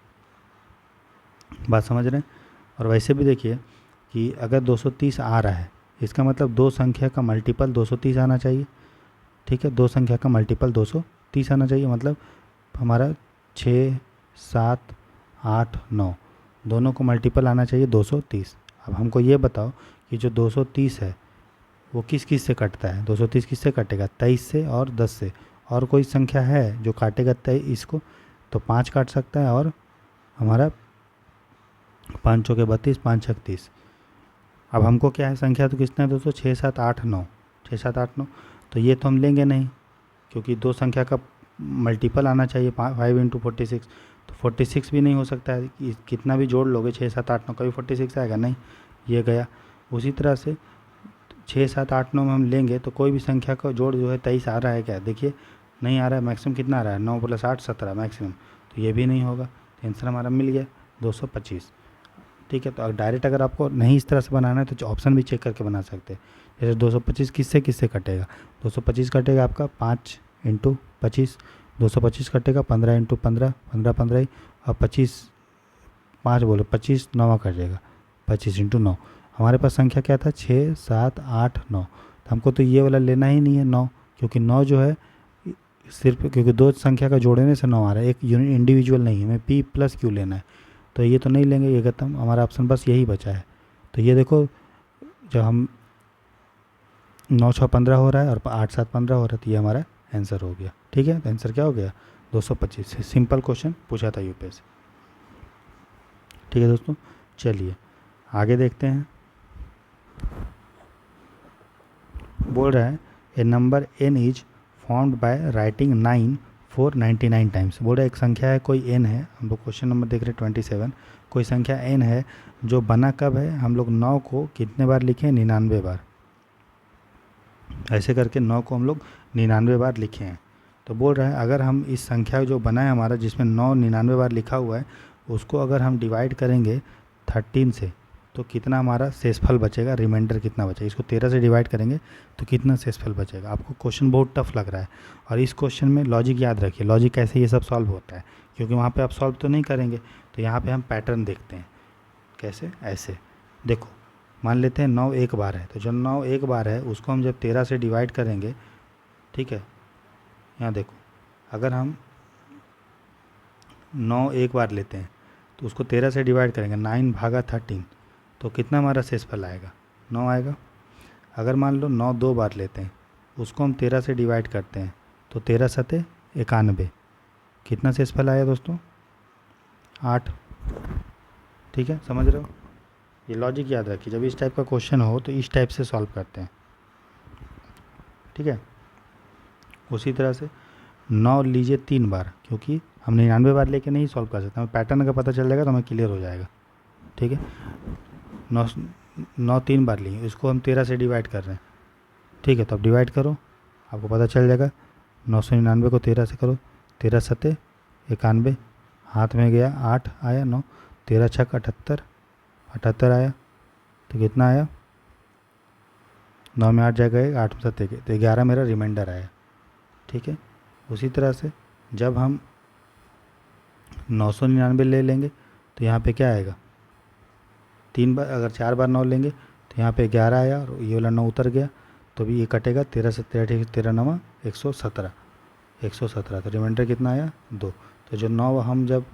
बात समझ रहे हैं। और वैसे भी देखिए कि अगर 230 आ रहा है, इसका मतलब दो संख्या का मल्टीपल 230 आना चाहिए। ठीक है, दो संख्या का मल्टीपल 230 आना चाहिए, मतलब हमारा 6 7 8 9 दोनों को मल्टीपल आना चाहिए 230। अब हमको ये बताओ कि जो 230 है वो किस किस से कटता है। 230 किससे कटेगा 23 से और 10 से। और कोई संख्या है जो काटेगा 23 को, तो 5 काट सकता है और हमारा 5 चौके 32 5 छक 30। अब हमको क्या है संख्या तो कितना है दोस्तों 6 7 8 9, 6 7 8 9। तो ये तो हम लेंगे नहीं, क्योंकि दो संख्या का मल्टीपल आना चाहिए 5 इंटू 46। तो 46 भी नहीं हो सकता है, कितना भी जोड़ लोगे 6 7 8 9 कभी 46 आएगा नहीं, ये गया। उसी तरह से 6 7 8 9 में हम लेंगे तो कोई भी संख्या का जोड़ जो है 23 आ रहा है क्या, देखिए नहीं आ रहा है। मैक्सिमम कितना आ रहा है 9 प्लस 8 17 मैक्सिमम, तो ये भी नहीं होगा। तो आंसर हमारा मिल गया 225। ठीक है, तो डायरेक्ट अगर आपको नहीं इस तरह से बनाना है तो ऑप्शन भी चेक करके बना सकते हैं। जैसे 225 किससे किससे कटेगा, 225 कटेगा आपका 5 इंटू 25, 225 कटेगा 15 इंटू 15, 15 15 ही, और 25 5 बोलो 25 9 कटेगा 25 इंटू 9। हमारे पास संख्या क्या था 6 7 8 9। तो हमको तो ये वाला लेना ही नहीं है 9, क्योंकि 9 जो है सिर्फ क्योंकि दो संख्या का जोड़ने से 9 आ रहा है, एक यूनिट इंडिविजुअल नहीं है, हमें P प्लस Q लेना है। तो ये तो नहीं लेंगे, ये खत्म, हमारा ऑप्शन बस यही बचा है। तो ये देखो, जब हम 9 6 15 हो रहा है और 8 7 15 हो रहा है, तो ये हमारा आंसर हो गया। ठीक है, तो आंसर क्या हो गया 225। सिंपल क्वेश्चन पूछा था यूपीएससी। ठीक है दोस्तों, चलिए आगे देखते हैं। बोल रहा है a number n is formed by writing 9 4 99 times. बोल रहा है एक संख्या है, कोई n है, हम लोग क्वेश्चन नंबर देख रहे हैं 27। कोई संख्या n है जो बना कब है, हम लोग 9 को कितने बार लिखे 99 बार। ऐसे करके 9 को हम लोग 99 बार लिखे हैं। तो बोल रहा है अगर हम इस संख्या जो बना है हमारा, जिसमें 9 99 बार लिखा हुआ है, उसको अगर हम डिवाइड करेंगे 13 से तो कितना हमारा शेषफल बचेगा, रिमाइंडर कितना बचेगा। इसको 13 से डिवाइड करेंगे तो कितना शेषफल बचेगा। आपको क्वेश्चन बहुत टफ लग रहा है, और इस क्वेश्चन में लॉजिक याद रखिए, लॉजिक कैसे ये सब सॉल्व होता है, क्योंकि वहाँ पे आप सॉल्व तो नहीं करेंगे। तो यहाँ पे हम पैटर्न देखते हैं कैसे। ऐसे देखो, मान लेते हैं 9 एक बार है, तो जो 9 एक बार है उसको हम जब 13 से डिवाइड करेंगे, ठीक है, यहाँ देखो, अगर हम 9 एक बार लेते हैं तो उसको 13 से डिवाइड करेंगे, 9 भागा 13, तो कितना हमारा शेषफल आएगा 9 आएगा। अगर मान लो 9 दो बार लेते हैं, उसको हम 13 से डिवाइड करते हैं, तो 13 सते 91, कितना शेषफल आया दोस्तों 8। ठीक है, समझ रहे हो, ये लॉजिक याद रखिए। जब इस टाइप का क्वेश्चन हो तो इस टाइप से सॉल्व करते हैं। ठीक है, उसी तरह से 9 लीजिए 3 बार, क्योंकि हम 99 बार लेके नहीं सॉल्व कर सकते, हमें पैटर्न अगर पता चल जाएगा तो हमें क्लियर हो जाएगा। ठीक है, 9 3 बार लिए, इसको हम 13 से डिवाइड कर रहे हैं। ठीक है, तो अब डिवाइड करो, आपको पता चल जाएगा। 999 को 13 से करो, 13 सते 91, हाथ में गया 8 आया 9, 13 छक 78, 78 आया, तो कितना आया 9 में 8 जाएगा 8 में 7 तो 11 मेरा रिमाइंडर आया। ठीक है, उसी तरह से जब हम 999 ले लेंगे तो यहाँ पे क्या आएगा 3 बार, अगर 4 बार 9 लेंगे तो यहाँ पे 11 आया और ये वाला 9 उतर गया, तो भी ये कटेगा 13 से 13 13 9 117, 117, तो रिमाइंडर कितना आया 2। तो जो 9 हम जब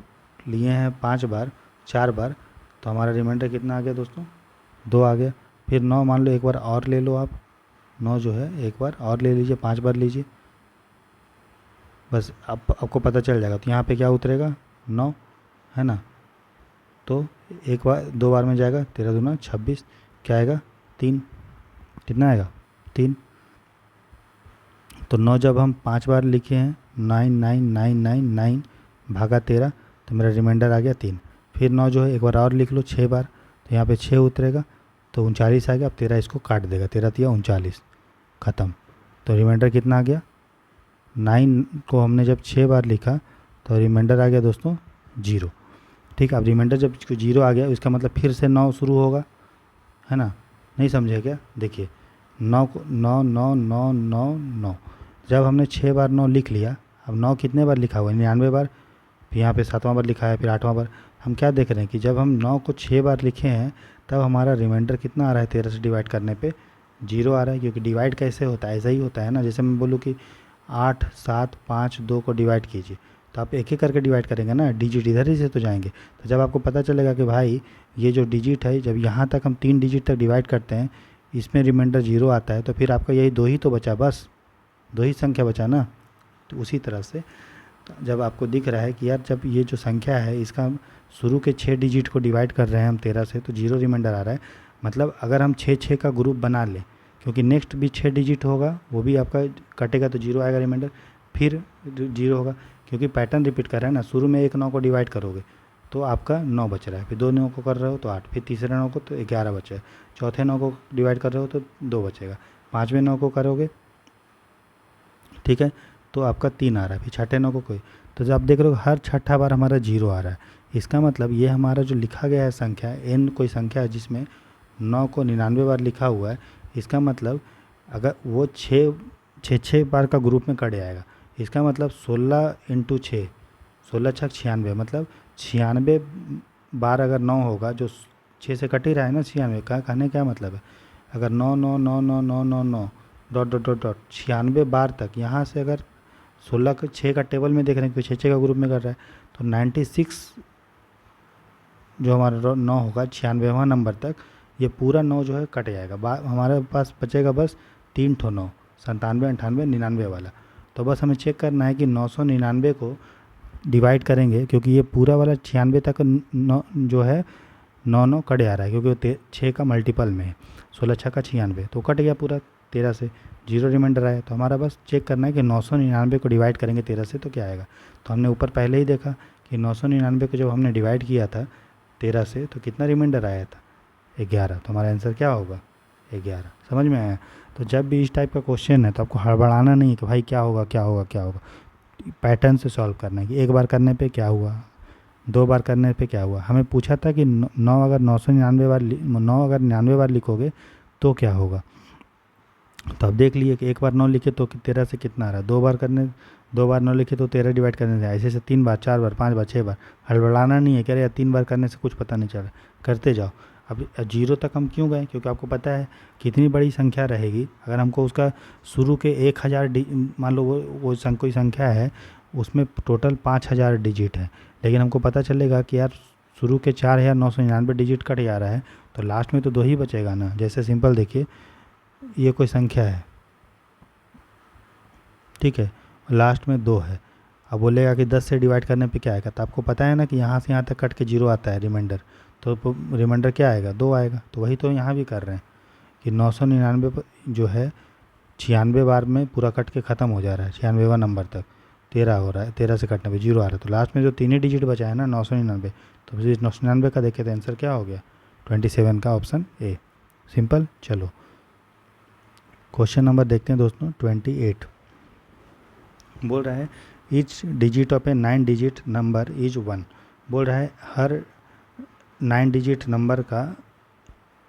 लिए हैं 5 बार 4 बार, तो हमारा रिमाइंडर कितना आ गया दोस्तों 2 आ गया। फिर 9 मान लो एक बार और ले लो आप, 9 जो है एक बार और ले लीजिए, 5 बार लीजिए, बस आपको पता चल जाएगा। तो यहाँ पे क्या उतरेगा 9, है ना। तो एक बार 2 बार में जाएगा, 13 दूना 26, क्या आएगा 3, कितना आएगा 3। तो 9 जब हम 5 बार लिखे हैं, 99999 भागा 13, तो मेरा रिमाइंडर आ गया 3। फिर 9 जो है एक बार और लिख लो 6 बार, तो यहाँ पे 6 उतरेगा, तो 39 आ गया। अब 13 इसको काट देगा, 13 तिया 39, ख़त्म। तो रिमाइंडर कितना आ गया, 9 को हमने जब 6 बार लिखा तो रिमाइंडर आ गया दोस्तों 0। ठीक है, अब रिमाइंडर जब 0 आ गया इसका मतलब फिर से 9 शुरू होगा, है ना। नहीं समझे क्या, देखिए 9 को 9 9 9 9 9, जब हमने 6 बार 9 लिख लिया, अब 9 कितने बार लिखा हुआ है 99 बार, फिर यहाँ पे 7वां बार लिखा है, फिर 8वां बार। हम क्या देख रहे हैं कि जब हम 9 को 6 बार लिखे हैं तब हमारा रिमाइंडर कितना आ रहा है, 13 से डिवाइड करने पे 0 आ रहा है। क्योंकि डिवाइड कैसे होता है, ऐसा ही होता है ना, जैसे मैं बोलूँ कि 8 7 5 2 को डिवाइड कीजिए, तो आप एक एक करके डिवाइड करेंगे ना, डिजिट इधर ही से तो जाएंगे। तो जब आपको पता चलेगा कि भाई ये जो डिजिट है, जब यहाँ तक हम 3 डिजिट तक डिवाइड करते हैं, इसमें रिमाइंडर 0 आता है, तो फिर आपका यही 2 ही तो बचा, बस 2 ही संख्या बचा ना। तो उसी तरह से जब आपको दिख रहा है कि यार जब ये जो संख्या है इसका हम शुरू के 6 डिजिट को डिवाइड कर रहे हैं हम 13 से, तो 0 रिमाइंडर आ रहा है। मतलब अगर हम 6 का ग्रुप बना लें, क्योंकि नेक्स्ट भी 6 डिजिट होगा, वो भी आपका कटेगा तो 0 आएगा रिमाइंडर, फिर 0 होगा, क्योंकि पैटर्न रिपीट कर रहा है ना। शुरू में एक 9 को डिवाइड करोगे तो आपका 9 बच रहा है, फिर 2 9 को कर रहे हो तो 8, फिर तीसरे 9 को तो 11 बचा है, चौथे 9 को डिवाइड कर रहे हो तो 2 बचेगा, 5वें 9 को करोगे, ठीक है, तो आपका 3 आ रहा है, फिर छठे 9 को कोई। तो जब आप देख रहे हो हर छठा बार हमारा 0 आ रहा है, इसका मतलब ये हमारा जो लिखा गया है संख्या n कोई संख्या है जिसमें 9 को 99 बार लिखा हुआ है, इसका मतलब अगर वो 6 बार का ग्रुप में कट जाएगा। इसका मतलब 16 इंटू 6, 16 छक 96, मतलब 96 बार अगर 9 होगा, जो 6 से कट ही रहा है ना 96 का, कहने क्या मतलब है, अगर 9 9 9 9 9 9 9 डॉट डॉट डॉट डॉट 96 बार तक, यहाँ से अगर 16 का 6 का टेबल में देख रहे हैं कि 6 का ग्रुप में कर रहा है, तो 96 जो हमारा 9 होगा 96वां नंबर तक, ये पूरा 9 जो है कट जाएगा। हमारे पास बचेगा बस 3 ठो 9, 97 98 99 वाला। तो बस हमें चेक करना है कि 999 को डिवाइड करेंगे, क्योंकि ये पूरा वाला 96 तक 9 जो है 9 9 कट जा रहा है, क्योंकि 6 का मल्टीपल में है, 16 6 का 96, तो कट गया पूरा 13 से, 0 रिमाइंडर आया। तो हमारा बस चेक करना है कि 999 को डिवाइड करेंगे 13 से तो क्या आएगा। तो हमने ऊपर पहले ही देखा कि 999 को जब हमने डिवाइड किया था 13 से तो कितना रिमाइंडर आया था 11। तो हमारा आंसर क्या होगा 11। समझ में आया। तो जब भी इस टाइप का क्वेश्चन है तो आपको हड़बड़ाना नहीं है कि भाई क्या होगा क्या होगा क्या होगा, पैटर्न से सॉल्व करना है कि एक बार करने पे क्या हुआ, 2 बार करने पे क्या हुआ। हमें पूछा था कि 9 अगर 999 बार 9 अगर 99 बार लिखोगे तो क्या होगा। तो अब देख लिए कि एक बार 9 लिखे तो 13 से कितना आ रहा है, 2 बार 9 लिखे तो 13 डिवाइड करने से ऐसे से 3 बार 4 बार 5 बार 6 बार। हड़बड़ाना नहीं है, कह रहे यार 3 बार करने से कुछ पता नहीं चल रहा, करते जाओ। अब 0 तक हम क्यों गए, क्योंकि आपको पता है कितनी बड़ी संख्या रहेगी, अगर हमको उसका शुरू के 1000 मान लो वो कोई संख्या है उसमें टोटल 5000 डिजिट है, लेकिन हमको पता चलेगा कि यार शुरू के 4999 डिजिट कट जा रहा है, तो लास्ट में तो 2 ही बचेगा ना। जैसे सिंपल देखिए, ये कोई संख्या है, ठीक है, लास्ट में 2 है, अब बोलेगा कि 10 से डिवाइड करने पे क्या आएगा, तो आपको पता है ना कि यहाँ से यहाँ तक कट के 0 आता है रिमाइंडर, तो रिमाइंडर क्या आएगा 2 आएगा। तो वही तो यहाँ भी कर रहे हैं कि 999 जो है 96 बार में पूरा कट के ख़त्म हो जा रहा है, 96वां नंबर तक 13 हो रहा है, 13 से कटने पे 0 आ रहा है, तो लास्ट में जो 3 ही डिजिट बचा है ना 999, तो फिर 999 का देखे तो आंसर क्या हो गया 27 का ऑप्शन ए। सिंपल। चलो क्वेश्चन नंबर देखते हैं दोस्तों 28। बोल रहा है each digit of A 9 digit number is 1। बोल रहा है हर 9 डिजिट नंबर का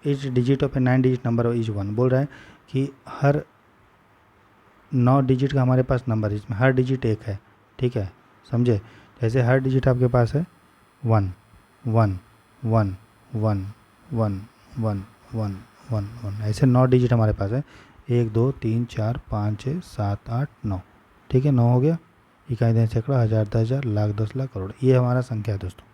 each digit of A 9 digit number is 1। बोल रहा है कि हर 9 डिजिट का हमारे पास नंबर, इसमें हर डिजिट एक है, ठीक है, समझे। जैसे हर डिजिट आपके पास है 1 1 1 1 1 1 1 1 1, ऐसे 9 डिजिट हमारे पास है, 1 2 3 4 5 6 7 8 9, ठीक है, 9 हो गया। इकाई दशमलव सैकड़ा, हज़ार, 10,000, लाख, 10 लाख, करोड़, ये हमारा संख्या है दोस्तों,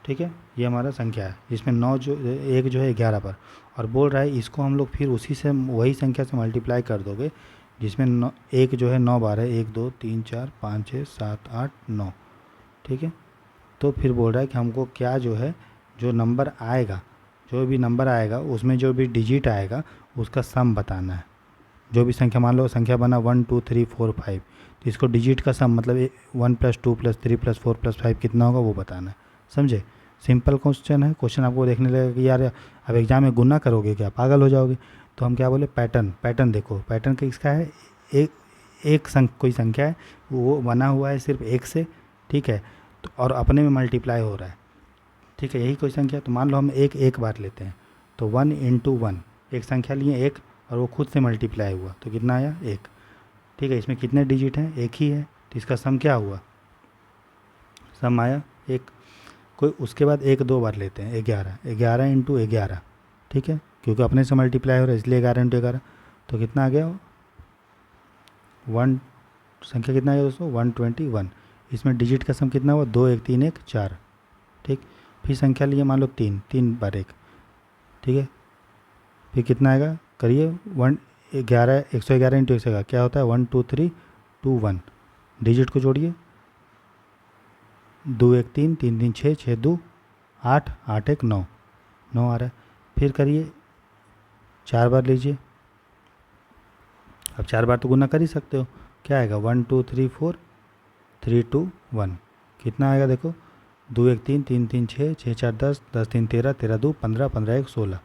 ठीक है, ये हमारा संख्या है जिसमें 9 जो एक जो है 11 पर, और बोल रहा है इसको हम लोग फिर उसी से वही संख्या से मल्टीप्लाई कर दोगे जिसमें एक जो है 9 बार है, 1 2 3 4 5 6 7 8 9, ठीक है। तो फिर बोल रहा है कि हमको क्या जो है जो नंबर आएगा, जो भी नंबर आएगा उसमें जो भी डिजिट आएगा उसका सम बताना है। जो भी संख्या, मान लो संख्या बना 1 2 3 4 5, तो इसको डिजिट का सम मतलब 1 + 2 + 3 + 4 + 5 कितना होगा वो बताना है। समझे, सिंपल क्वेश्चन है। क्वेश्चन आपको देखने लगेगा कि यार अब एग्जाम में गुना करोगे क्या, पागल हो जाओगे। तो हम क्या बोले, पैटर्न, पैटर्न देखो, पैटर्न किसका है, एक कोई संख्या है वो बना हुआ है सिर्फ एक से, ठीक है, तो और अपने में मल्टीप्लाई हो रहा है, ठीक है, यही कोई संख्या। तो मान लो हम एक बार लेते हैं, तो 1 × 1, एक संख्या लिए एक और वो खुद से मल्टीप्लाई हुआ तो कितना आया, एक, ठीक है। इसमें कितने डिजिट हैं, एक ही है, तो इसका सम क्या हुआ, सम आया एक। कोई उसके बाद एक दो बार लेते हैं, 11, 11 × 11, ठीक है, क्योंकि अपने से मल्टीप्लाई हो रहा है इसलिए 11 × 11, तो कितना आ गया, 1, संख्या कितना आ गया दोस्तों, 121। इसमें डिजिट का सम कितना हुआ, 2 1 3 1 4, ठीक। फिर संख्या लिए मान लो 3 बार एक, ठीक है, फिर कितना आएगा, करिए 111 × 111 क्या होता है, 1 2 3 2 1, डिजिट को जोड़िए, 2 1 3 3 3 6 6 2 8 8 1 9, 9 आ रहा है। फिर करिए 4 बार लीजिए, अब 4 बार तो गुना कर ही सकते हो, क्या आएगा, 1 2 3 4 3 2 1, कितना आएगा देखो, 2 1 3 3 3 6 6 4 10 10 3 13 13 2 15 15 1 16।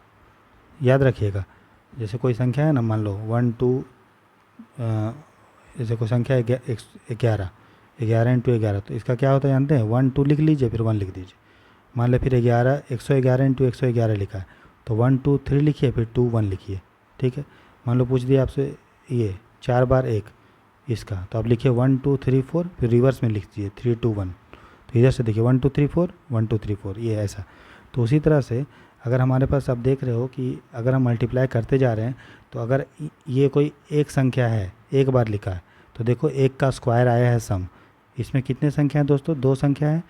याद रखिएगा, जैसे कोई संख्या है ना, मान लो 1 2, जैसे कोई संख्या है 11, 11 × 11, तो इसका क्या होता है जानते हैं, 1 2 लिख लीजिए फिर 1 लिख दीजिए। मान लो फिर 111 × 111 लिखा है, तो 1 2 3 लिखिए फिर 2 1 लिखिए, ठीक है। मान लो पूछ दिया आपसे ये 4 बार एक इसका, तो आप लिखिए 1 2 3 4, फिर रिवर्स में लिख दीजिए 3 2 1, तो इधर से देखिए 1 2 3 4 1 2 3 4, ये ऐसा। तो उसी तरह से अगर हमारे पास आप देख रहे हो कि अगर हम मल्टीप्लाई करते जा रहे हैं, तो अगर ये कोई एक संख्या है, एक बार लिखा है, तो देखो एक का स्क्वायर आया है सम, इसमें कितने संख्या हैं दोस्तों, दो संख्या है,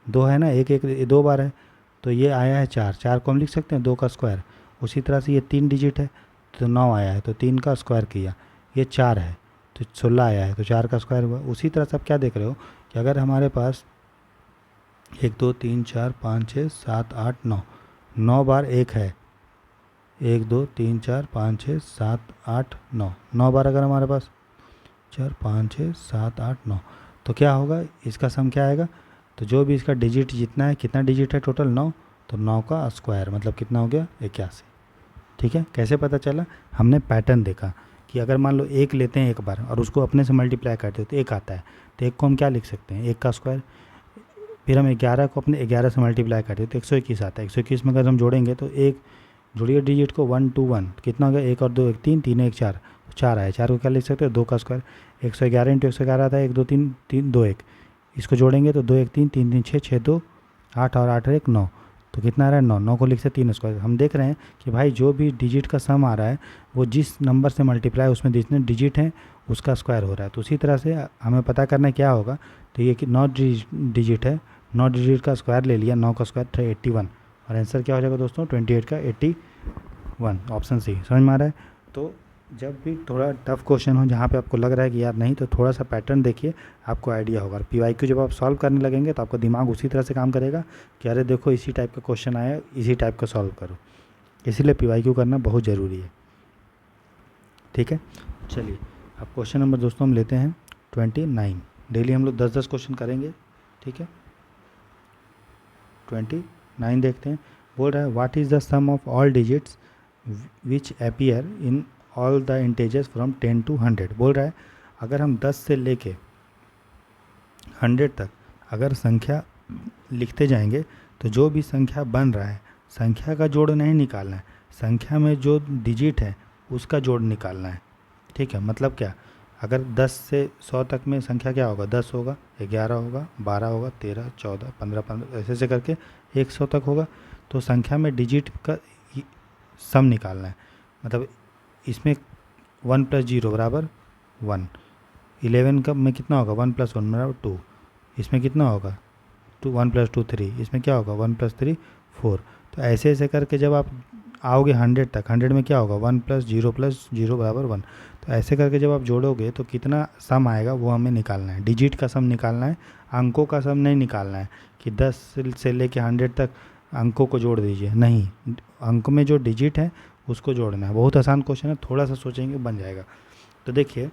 दो है ना, एक एक 2 बार है, तो ये आया है 4, 4 को हम लिख सकते हैं 2 का स्क्वायर। उसी तरह से ये 3 डिजिट है तो 9 आया है, तो 3 का स्क्वायर किया, ये 4 है तो 16 आया है, तो 4 का स्क्वायर हुआ। उसी तरह से आप क्या देख रहे हो कि अगर हमारे पास 1 2 3 4 5 6 7 8 9, 9 बार एक है, 1 2 3 4 5 6 7 8 9, 9 बार अगर हमारे पास 4 5 6 7 8 9, तो क्या होगा, इसका सम क्या आएगा, तो जो भी इसका डिजिट जितना है, कितना डिजिट है टोटल 9, तो 9 का स्क्वायर मतलब कितना हो गया, 81, ठीक है। कैसे पता चला, हमने पैटर्न देखा कि अगर मान लो एक लेते हैं एक बार और उसको अपने से मल्टीप्लाई करते हो तो एक आता है, तो एक को हम क्या लिख सकते हैं, एक का स्क्वायर। फिर हम 11 को अपने 11 से मल्टीप्लाई करते हैं तो 121 आता है, 121 में अगर हम जोड़ेंगे तो एक जोड़िए डिजिट को 1 2 1, कितना हो गया, 1 और 2 1 3 3 1 4, 4 आया, 4 को क्या लिख सकते हैं, 2 का स्क्वायर। 111 × 111 आता है, 1 2 3 3 2 1, इसको जोड़ेंगे तो 2 1 3 3 3 6 6 2 8 और 8 1 9, तो कितना आ रहा है 9, 9 को लिख से 3 स्क्वायर। हम देख रहे हैं कि भाई जो भी डिजिट का सम आ रहा है वो जिस नंबर से मल्टीप्लाई उसमें जितने डिजिट हैं उसका स्क्वायर हो रहा है। तो उसी तरह से हमें पता करना क्या होगा, तो ये कि 9 डिजिट है, 9 डिजिट का स्क्वायर ले लिया, 9 का स्क्वायर था 81, और आंसर क्या हो जाएगा दोस्तों 28 का 81, ऑप्शन सी। समझ में आ रहा है। तो जब भी थोड़ा टफ क्वेश्चन हो जहाँ पे आपको लग रहा है कि यार नहीं, तो थोड़ा सा पैटर्न देखिए, आपको आइडिया होगा। और PYQ जब आप सॉल्व करने लगेंगे तो आपका दिमाग उसी तरह से काम करेगा कि अरे देखो इसी टाइप का क्वेश्चन आया, इसी टाइप का सॉल्व करो। इसीलिए PYQ करना बहुत ज़रूरी है, ठीक है। चलिए अब क्वेश्चन नंबर दोस्तों हम लेते हैं 29। डेली हम लोग 10-10 क्वेश्चन करेंगे, ठीक है। 29 देखते हैं। बोल रहा है what is the sum of all digits which appear in all the integers from 10 to 100। बोल रहा है अगर हम 10 से लेके 100 तक अगर संख्या लिखते जाएंगे तो जो भी संख्या बन रहा है, संख्या का जोड़ नहीं निकालना है, संख्या में जो डिजिट है उसका जोड़ निकालना है, ठीक है। मतलब क्या, अगर 10 से 100 तक में संख्या क्या होगा, 10 होगा, 11 होगा, 12 होगा, 13 14 15 15 ऐसे ऐसे करके 100 तक होगा। तो संख्या में डिजिट का सम निकालना है। मतलब इसमें 1 + 0 बराबर 1, 11 का में कितना होगा 1 + 1 बराबर 2, इसमें कितना होगा 2 1 + 2 3, इसमें क्या होगा 1 + 3 4। तो ऐसे ऐसे करके जब आप आओगे 100 तक, 100 में क्या होगा 1 + 0 + 0 = 1। तो ऐसे करके जब आप जोड़ोगे तो कितना सम आएगा वो हमें निकालना है। डिजिट का सम निकालना है, अंकों का सम नहीं निकालना है कि 10 से लेके 100 तक अंकों को जोड़ दीजिए, नहीं, अंक में जो डिजिट है उसको जोड़ना है। बहुत आसान क्वेश्चन है, थोड़ा सा सोचेंगे बन जाएगा। तो देखिए,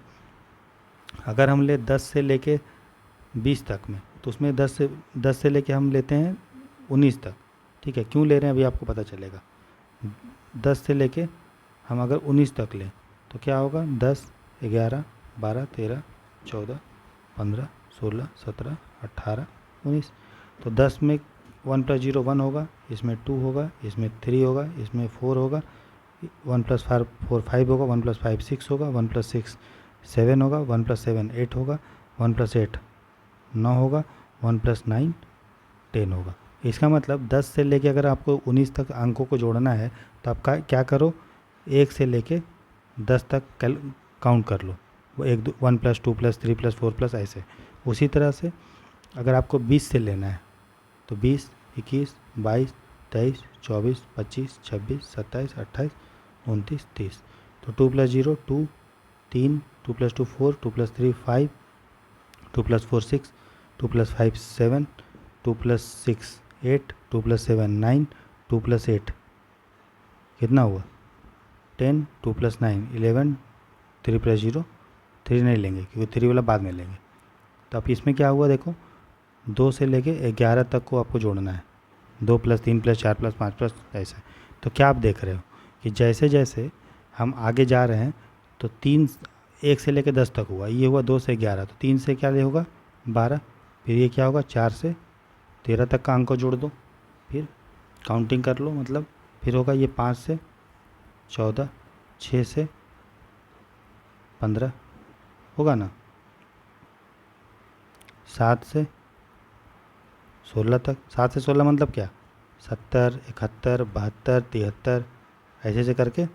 अगर हम ले 10 से लेके 20 तक में, तो उसमें 10 से लेके हम लेते हैं 19 तक, ठीक है। क्यों ले रहे हैं अभी आपको पता चलेगा। 10 से लेके हम अगर 19 तक लें तो क्या होगा 10 11 12 13 14 15 16 17 18 19। तो 10 में 1 + 0 1 होगा, इसमें 2 होगा, इसमें 3 होगा, इसमें 4 होगा, 1 + 4 5 होगा, 1 + 5 6 होगा, 1 + 6 7 होगा, 1 + 7 8 होगा, 1 + 8 9 होगा, 1 + 9 10 होगा। इसका मतलब 10 से लेके अगर आपको 19 तक अंकों को जोड़ना है तो आप क्या करो, 1 से लेके 10 तक काउंट कर लो, वो 1 + 2 + 3 + 4 + ऐसे। उसी तरह से अगर आपको 20 से लेना है तो 20 21 22 23 24 25 26 27 28 29 30। तो 2 + 0 2 3, 2 + 2 4, 2 + 3 5, 2 + 4 6, 2 + 5 7, 2 + 6 8, 2 + 7 9, 2 + 8 कितना हुआ 10, 2 + 9 11, 3 + 0 3 नहीं लेंगे क्योंकि 3 वाला बाद में लेंगे। तो अब इसमें क्या हुआ देखो, 2 से लेके 11 तक को आपको जोड़ना है, 2 + 3 + 4 + 5 + ऐसे। तो क्या आप देख रहे हो कि जैसे जैसे हम आगे जा रहे हैं तो 3 1 से लेके 10 तक हुआ, ये हुआ 2 से 11, तो 3 से क्या ले होगा 12, फिर ये क्या होगा 4 से 13 तक का अंक को जोड़ दो, फिर काउंटिंग कर लो, मतलब फिर होगा ये 5 से 14, 6 से 15 होगा ना, 7 से 16 तक, 7 से 16 मतलब क्या 70 71 72 73 ऐसे ऐसे करके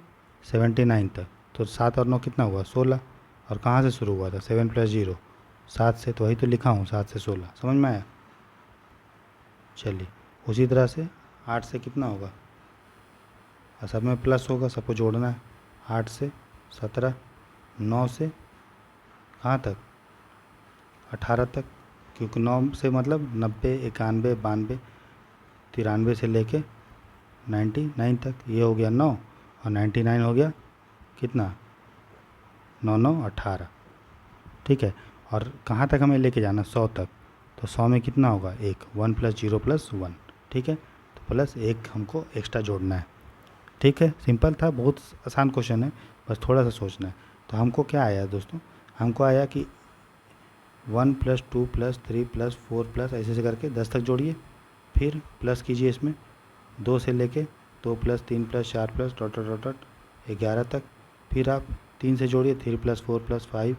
79 तक। तो 7 और 9 कितना हुआ 16, और कहाँ से शुरू हुआ था 7 + 0 7 से, तो वही तो लिखा हूँ 7 से 16, समझ में आया। चलिए उसी तरह से 8 से कितना होगा, और सब में प्लस होगा, सबको जोड़ना है। 8 से 17, 9 से कहाँ तक 18 तक, क्योंकि 9 से मतलब 90 91 92 93 से लेके 99 तक, ये हो गया 9, और 99 हो गया कितना 9 9 18, ठीक है। और कहाँ तक हमें लेके जाना 100 तक, तो 100 में कितना होगा 1 1 + 0 + 1, ठीक है। तो प्लस 1 हमको एक्स्ट्रा जोड़ना है, ठीक है। सिंपल था, बहुत आसान क्वेश्चन है, बस थोड़ा सा सोचना है। तो हमको क्या आया दोस्तों, हमको आया कि 1 + 2 + 3 + 4 ऐसे ऐसे करके 10 तक जोड़िए, फिर प्लस कीजिए इसमें 2 से लेके 2 + 3 + 4 + डॉट डॉट डॉट 11 तक, फिर आप 3 से जोड़िए 3 + 4 + 5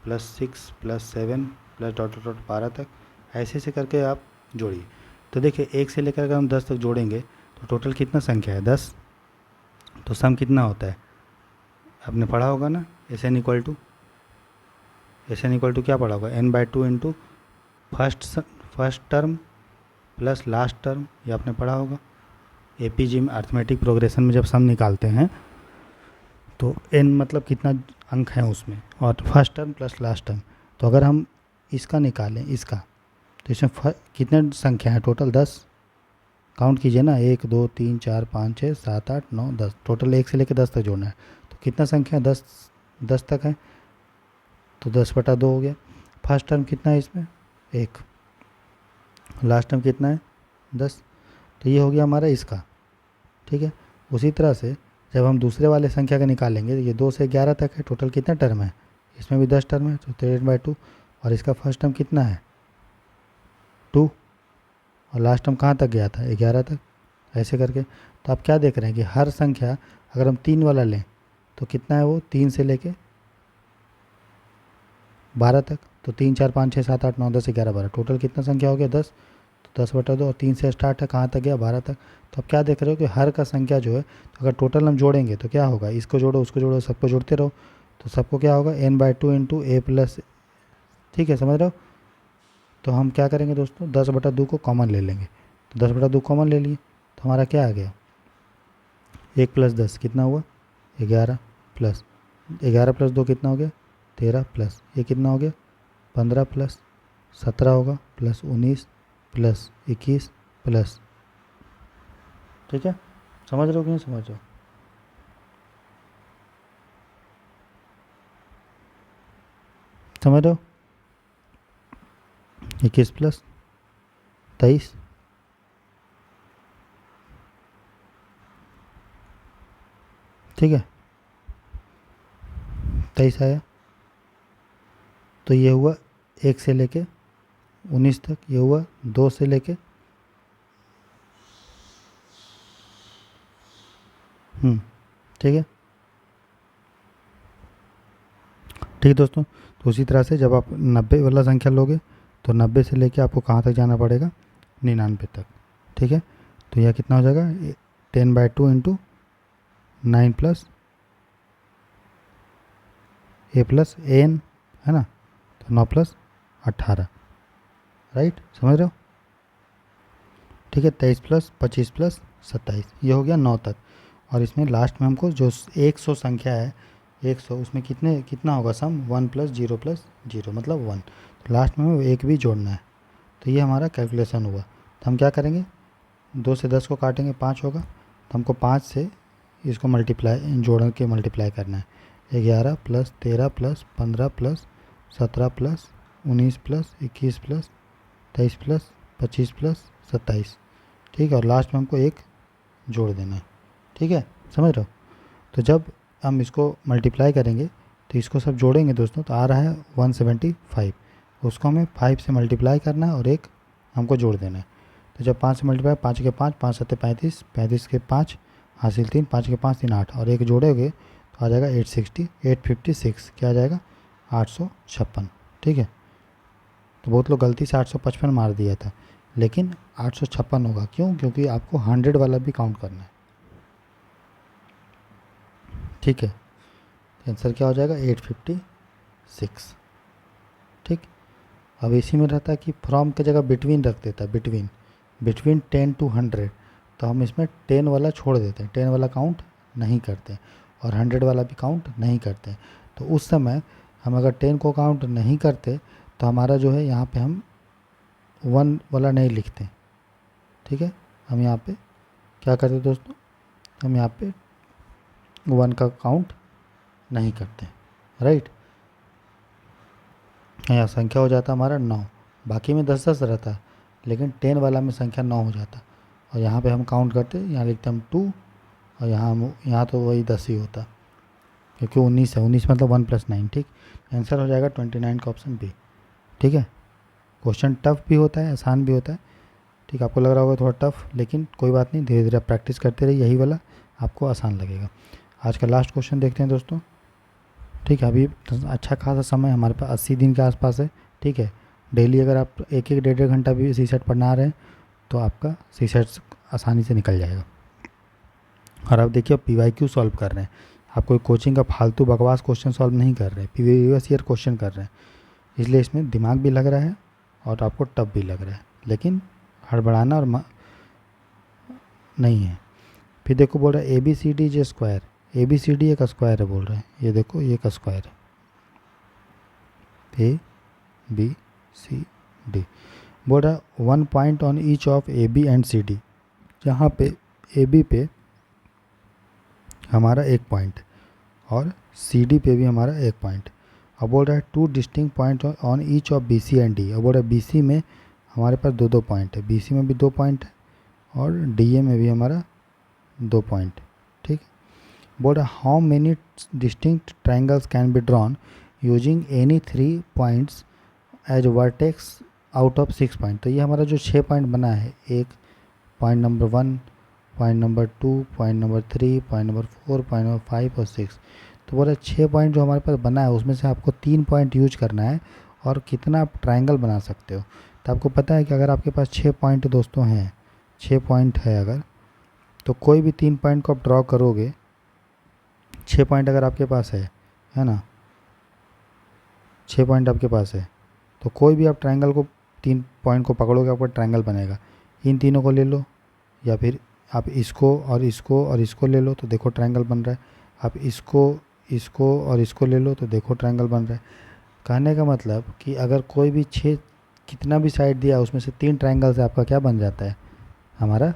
+ 6 + 7 + डॉट डॉट डॉट 12 तक, ऐसे ऐसे करके आप जोड़िए। तो देखिए 1 से लेकर अगर हम 10 तक जोड़ेंगे तो टोटल कितना संख्या है 10। तो सम कितना होता है, आपने पढ़ा होगा ना, SN = क्या पढ़ा होगा n/2 into first term plus last term, ये आपने पढ़ा होगा। APG में अर्थमेटिक प्रोग्रेशन में जब सम निकालते हैं तो n मतलब कितना अंक है उसमें, और first term plus last term. तो अगर हम इसका निकालें इसका, तो इसमें कितने संख्या है टोटल 10, काउंट कीजिए ना 1 2 3 4 5 6 7 8 9 10, टोटल 1 से लेकर 10 तक जोड़ना है। तो कितना संख्या 10 तक है, तो 10/2 हो गया। फर्स्ट टर्म कितना है इसमें 1, लास्ट टर्म कितना है 10, तो ये हो गया हमारा इसका, ठीक है। उसी तरह से जब हम दूसरे वाले संख्या का निकालेंगे तो ये 2 से 11 तक है, टोटल कितना टर्म है, इसमें भी 10 टर्म है, तो 13/2, और इसका फर्स्ट टर्म कितना है 2, और लास्ट टर्म कहाँ तक गया था 11 तक, ऐसे करके। तो आप क्या देख रहे हैं कि हर संख्या अगर हम 3 वाला लें तो कितना है वो 3 से लेके 12 तक, तो 3 4 5 6 7 8 9 10 11 12, टोटल कितना संख्या हो गया 10। तो 10/2, और 3 से स्टार्ट है, कहाँ तक गया 12 तक। तो आप क्या देख रहे हो कि हर का संख्या जो है, तो अगर टोटल हम जोड़ेंगे तो क्या होगा, इसको जोड़ो उसको जोड़ो सबको जोड़ते रहो, तो सबको क्या होगा n/2 इंटू a प्लस, ठीक है समझ रहे हो। तो हम क्या करेंगे दोस्तों, 10/2 को कॉमन ले लेंगे। तो 10/2 कॉमन ले लिए तो हमारा क्या आ गया, 1 + 10 कितना हुआ 11, प्लस 11 + 2 कितना हो गया 13, प्लस ये कितना हो गया 15 प्लस 17 होगा, प्लस 19 प्लस 21 प्लस, ठीक है। समझ रहे हो कि नहीं समझ रहे हो? समझ रहे हो? 21 प्लस 23, ठीक है, 23 आया। तो ये हुआ 1 से लेके 19 तक, ये हुआ 2 से लेके ठीक है, ठीक है दोस्तों। तो उसी तरह से जब आप 90 वाला संख्या लोगे तो 90 से लेके आपको कहाँ तक जाना पड़ेगा, 99 तक, ठीक है। तो यह कितना हो जाएगा 10/2 इंटू 9 प्लस ए प्लस एन, है ना। तो 9 + 18, राइट, समझ रहे हो? ठीक है, 23 + 25 + 27, ये हो गया 9 तक। और इसमें लास्ट में हमको जो 100 संख्या है 100, उसमें कितना होगा सम 1 + 0 + 0 मतलब 1। तो लास्ट में हमें 1 भी जोड़ना है। तो ये हमारा कैलकुलेशन हुआ। तो हम क्या करेंगे, 2 से 10 को काटेंगे 5 होगा, तो हमको 5 से इसको जोड़ के मल्टीप्लाई करना है। 11 + 13 + 15 + 17 + 19 + 21 + 23 + 25 + 27, ठीक है। और लास्ट में हमको 1 जोड़ देना है, ठीक है, समझ रहे हो? तो जब हम इसको मल्टीप्लाई करेंगे तो इसको सब जोड़ेंगे दोस्तों, तो आ रहा है 175। उसको हमें 5 से मल्टीप्लाई करना है और 1 हमको जोड़ देना है। तो जब 5 से मल्टीप्लाई, 5 के 5, 5 7 35, 35 के 5 हासिल 3, 5 के 5 3 8, और 1 जोड़ोगे तो आ जाएगा 856, क्या आ जाएगा 856, ठीक है। तो बहुत लोग गलती से 855 मार दिया था, लेकिन 856 होगा। क्यों? क्योंकि आपको 100 वाला भी काउंट करना है, ठीक है। आंसर क्या हो जाएगा 856, ठीक। अब इसी में रहता है कि फ्रॉम की जगह बिटवीन रख देता है, बिटवीन 10 to 100। तो हम इसमें 10 वाला छोड़ देते हैं, 10 वाला काउंट नहीं करते, और 100 वाला भी काउंट नहीं करते। तो उस समय हम अगर 10 को काउंट नहीं करते तो हमारा जो है यहाँ पे हम 1 वाला नहीं लिखते, ठीक है। हम यहाँ पे क्या करते दोस्तों, हम यहाँ पे 1 का काउंट नहीं करते, राइट। यहाँ संख्या हो जाता हमारा 9, बाकी में 10 रहता है, लेकिन 10 वाला में संख्या 9 हो जाता। और यहाँ पे हम काउंट करते, यहाँ लिखते हम 2, और यहाँ तो वही 10 ही होता, क्योंकि 19 है, 19 मतलब 1 + 9, ठीक। आंसर हो जाएगा 29 का ऑप्शन बी, ठीक है। क्वेश्चन टफ भी होता है, आसान भी होता है, ठीक। आपको लग रहा होगा थोड़ा टफ, लेकिन कोई बात नहीं, धीरे धीरे प्रैक्टिस करते रहिए, यही वाला आपको आसान लगेगा। आज का लास्ट क्वेश्चन देखते हैं दोस्तों, ठीक है। अभी अच्छा खासा समय हमारे पास 80 दिन के आसपास है, ठीक है। डेली अगर आप 1-1 डेढ़ घंटा भी सी सेट पढ़ना रहे हैं तो आपका सी सेट आसानी से निकल जाएगा। और आप देखिए PYQ सॉल्व कर रहे हैं, आप कोई कोचिंग का फालतू बकवास क्वेश्चन सॉल्व नहीं कर रहे हैं, प्रीवियस ईयर क्वेश्चन कर रहे हैं। इसलिए इसमें दिमाग भी लग रहा है और आपको टफ भी लग रहा है, लेकिन हड़बड़ाना और नहीं है। फिर देखो बोल रहा है ABCD जे स्क्वायर, ABCD एक स्क्वायर है बोल रहे हैं, ये देखो ये एक स्क्वायर है, ABCD। बोल रहा है 1 point on each of AB and CD, जहाँ पे AB पे हमारा 1 पॉइंट और CD पे भी हमारा 1 पॉइंट। अब बोल रहा है 2 distinct point on each of BC and D। अब बोल रहा है BC में हमारे पास 2-2 पॉइंट है, BC में भी 2 पॉइंट है और DA में भी हमारा 2 पॉइंट, ठीक। बोल रहा है how many distinct triangles can be drawn using any 3 points as vertex out of 6 point. तो ये हमारा जो 6 पॉइंट बना है, एक point number 1, point number 2, point number 3, point number 4, point number 5 और 6। तो बोला 6 पॉइंट जो हमारे पास बना है उसमें से आपको 3 पॉइंट यूज करना है, और कितना आप ट्राइंगल बना सकते हो। तो आपको पता है कि अगर आपके पास 6 पॉइंट दोस्तों हैं, 6 पॉइंट है अगर, तो कोई भी 3 पॉइंट को आप ड्रॉ करोगे, 6 पॉइंट अगर आपके पास है ना, 6 पॉइंट आपके पास है, तो कोई भी आप ट्राइंगल को तीन पॉइंट को पकड़ोगे आपका ट्रायंगल बनेगा। इन तीनों को ले लो या फिर आप इसको और इसको और इसको ले लो तो देखो ट्रायंगल बन रहा है। आप इसको और इसको ले लो तो देखो ट्रायंगल बन रहा है। कहने का मतलब कि अगर कोई भी छः कितना भी साइड दिया उसमें से 3 ट्रायंगल से आपका क्या बन जाता है, हमारा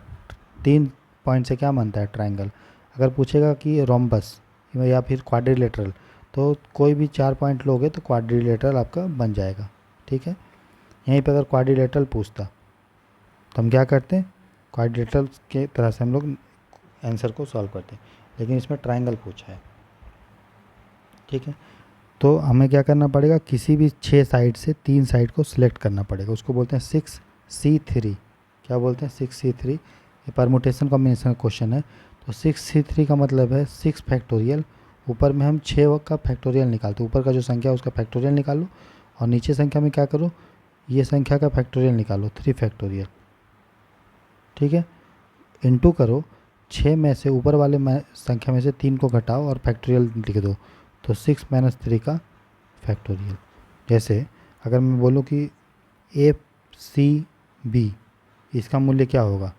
3 पॉइंट से क्या बनता है ट्रायंगल। अगर पूछेगा कि रोम्बस या फिर क्वाड्रिलेटरल तो कोई भी 4 पॉइंट लोगे तो क्वाड्रिलेटरल आपका बन जाएगा। ठीक है, यहीं पर अगर क्वाड्रिलेटरल पूछता तो हम क्या करते हैं, क्वाड्रिलेटरल के तरह से हम लोग आंसर को सॉल्व करते हैं, लेकिन इसमें ट्रायंगल पूछा है। ठीक है, तो हमें क्या करना पड़ेगा, किसी भी 6 साइड से 3 साइड को सिलेक्ट करना पड़ेगा, उसको बोलते हैं 6C3। क्या बोलते हैं, 6C3। ये परमुटेशन कॉम्बिनेशन का क्वेश्चन है। तो 6C3 का मतलब है 6 फैक्टोरियल, ऊपर में हम 6 का फैक्टोरियल निकालते, ऊपर का जो संख्या है उसका फैक्टोरियल निकालो और नीचे संख्या में क्या करो, ये संख्या का फैक्टोरियल निकालो 3 फैक्टोरियल। ठीक है, इंटू करो 6 में से ऊपर वाले संख्या में से 3 को घटाओ और फैक्टोरियल लिख दो, तो 6 - 3 का फैक्टोरियल। जैसे अगर मैं बोलूँ कि ACB इसका मूल्य क्या होगा,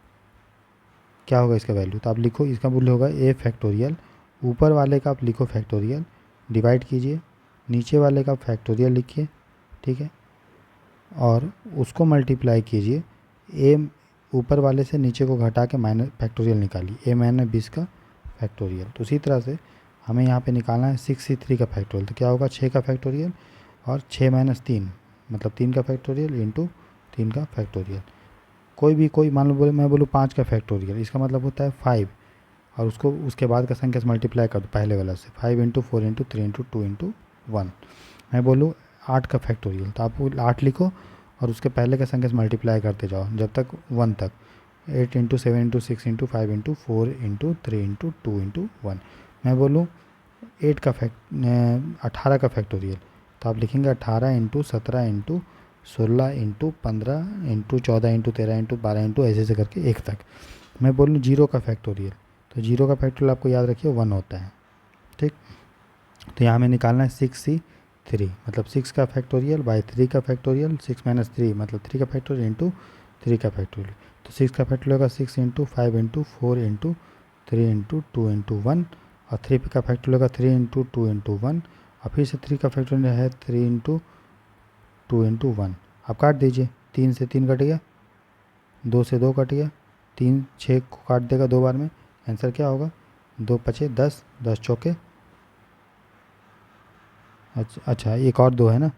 क्या होगा इसका वैल्यू, तो आप लिखो इसका मूल्य होगा A फैक्टोरियल, ऊपर वाले का आप लिखो फैक्टोरियल, डिवाइड कीजिए, नीचे वाले का फैक्टोरियल लिखिए। ठीक है, और उसको मल्टीप्लाई कीजिए, A ऊपर वाले से नीचे को घटा के माइनस फैक्टोरियल निकालिए, A - 20 का फैक्टोरियल। तो उसी तरह से हमें यहाँ पे निकालना है 6C3 का फैक्टोरियल, तो क्या होगा 6 का फैक्टोरियल और 6 - 3 मतलब 3 का फैक्टोरियल इंटू 3 का फैक्टोरियल। कोई मान लो मैं बोलूँ 5 का फैक्टोरियल, इसका मतलब होता है 5 और उसको उसके बाद का संख्या से मल्टीप्लाई कर दो पहले वाला से, 5 × 4 × 3 × 2 × 1। मैं बोलूँ 8 का फैक्टोरियल, तो आप 8 लिखो और उसके पहले का संख्या से मल्टीप्लाई करते जाओ जब तक 1 तक, 8 × 7 × 6 × 5 × 4 × 3 × 2 × 1। मैं बोलूँ 18 का फैक्टोरियल, तो आप लिखेंगे 18 × 17 × 16 × 15 × 14 × 13 × 12 × ऐसे करके 1 तक। मैं बोलूँ 0 का फैक्टोरियल, तो 0 का फैक्टोरियल आपको याद रखिए 1 होता है। ठीक, तो यहाँ हमें निकालना है 6C3 मतलब 6 का फैक्टोरियल बाई 3 का फैक्टोरियल, 6 - 3 मतलब 3 का फैक्टोरियल इंटू 3 का फैक्टोरियल। तो 6 का फैक्टोरियल होगा 6 × 5 × 4 × 3 × 2 × 1 और 3 का फैक्टोरियल होगा 3 × 2 × 1 और फिर से 3 का फैक्टोरियल है 3 × 2 × 1। आप काट दीजिए, 3 से 3 कट गया, 2 से 2 कट गया, 3 6 को काट देगा 2 बार में, आंसर क्या होगा 2 × 5 = 10, 10 चौके। अच्छा एक और 2 है ना,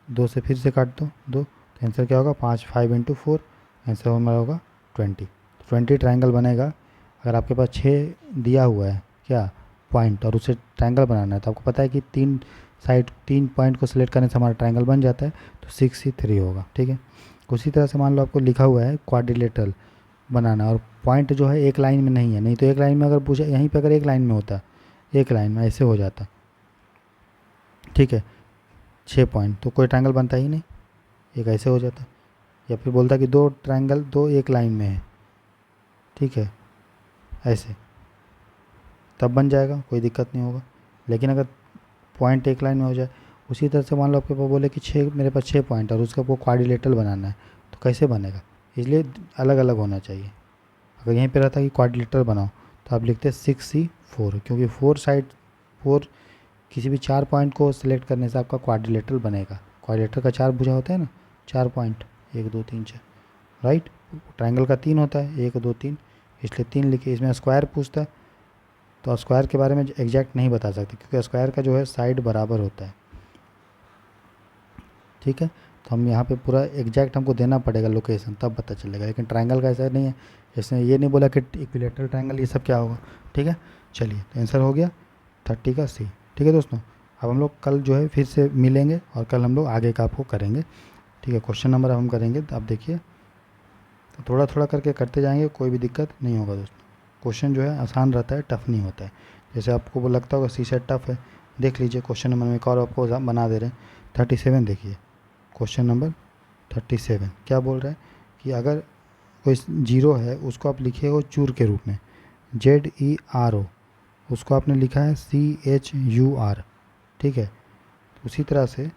2 से फिर से काट दो 2, तो आंसर क्या होगा 5 × 4, आंसर हमारा होगा 20। 20 ट्रायंगल बनेगा। अगर आपके पास 6 दिया हुआ है क्या पॉइंट और उसे ट्रायंगल बनाना है तो आपको पता है कि 3 साइड 3 पॉइंट को सिलेक्ट करने से हमारा ट्रायंगल बन जाता है, तो 6C3 होगा। ठीक है, उसी तरह से मान लो आपको लिखा हुआ है क्वाड्रिलेटरल बनाना और पॉइंट जो है एक लाइन में नहीं है, नहीं तो एक लाइन में अगर पूछे, यहीं पर अगर एक लाइन में होता, एक लाइन में ऐसे हो जाता। ठीक है, 6 पॉइंट तो कोई ट्रायंगल बनता ही नहीं, एक ऐसे हो जाता, या फिर बोलता कि 2 ट्रायंगल 2 एक लाइन में है। ठीक है, ऐसे तब बन जाएगा, कोई दिक्कत नहीं होगा। लेकिन अगर पॉइंट एक लाइन में हो जाए, उसी तरह से मान लो आपके पास बोले कि 6 मेरे पास 6 पॉइंट और उसका वो क्वाड्रिलेटरल बनाना है, तो कैसे बनेगा, इसलिए अलग अलग होना चाहिए। अगर यहीं पे रहता कि क्वाड्रिलेटरल बनाओ तो आप लिखते 6C4, क्योंकि 4 किसी भी 4 पॉइंट को सिलेक्ट करने से आपका क्वाड्रिलेटरल बनेगा। क्वाड्रिलेटरल का 4 भुजा होता है ना, 4 पॉइंट 1 2 3 4, राइट। ट्रायंगल का 3 होता है, 1 2 3, इसलिए 3 लिखे। इसमें स्क्वायर पूछता है तो स्क्वायर के बारे में एग्जैक्ट नहीं बता सकते, क्योंकि स्क्वायर का जो है साइड बराबर होता है। ठीक है, तो हम यहाँ पे पूरा एग्जैक्ट हमको देना पड़ेगा लोकेशन, तब पता चलेगा। लेकिन ट्रायंगल का ऐसा नहीं है, इसने ये नहीं बोला कि इक्विलेटरल ट्रायंगल ये सब क्या होगा। ठीक है, चलिए तो आंसर हो गया 30 का C। ठीक है दोस्तों, अब हम लोग कल जो है फिर से मिलेंगे और कल हम लोग आगे का आपको करेंगे। ठीक है, क्वेश्चन नंबर हम करेंगे, तो आप देखिए तो थोड़ा थोड़ा करके करते जाएंगे, कोई भी दिक्कत नहीं होगा दोस्तों। क्वेश्चन जो है आसान रहता है, टफ नहीं होता है। जैसे आपको वो लगता होगा C सेट टफ है, देख लीजिए क्वेश्चन नंबर में एक और आपको बना दे रहे हैं 37। देखिए क्वेश्चन नंबर 37 क्या बोल रहा है कि अगर कोई 0 है उसको आप लिखिएगा चूर के रूप में, ZERO, उसको आपने लिखा है CHUR। ठीक है, उसी तरह से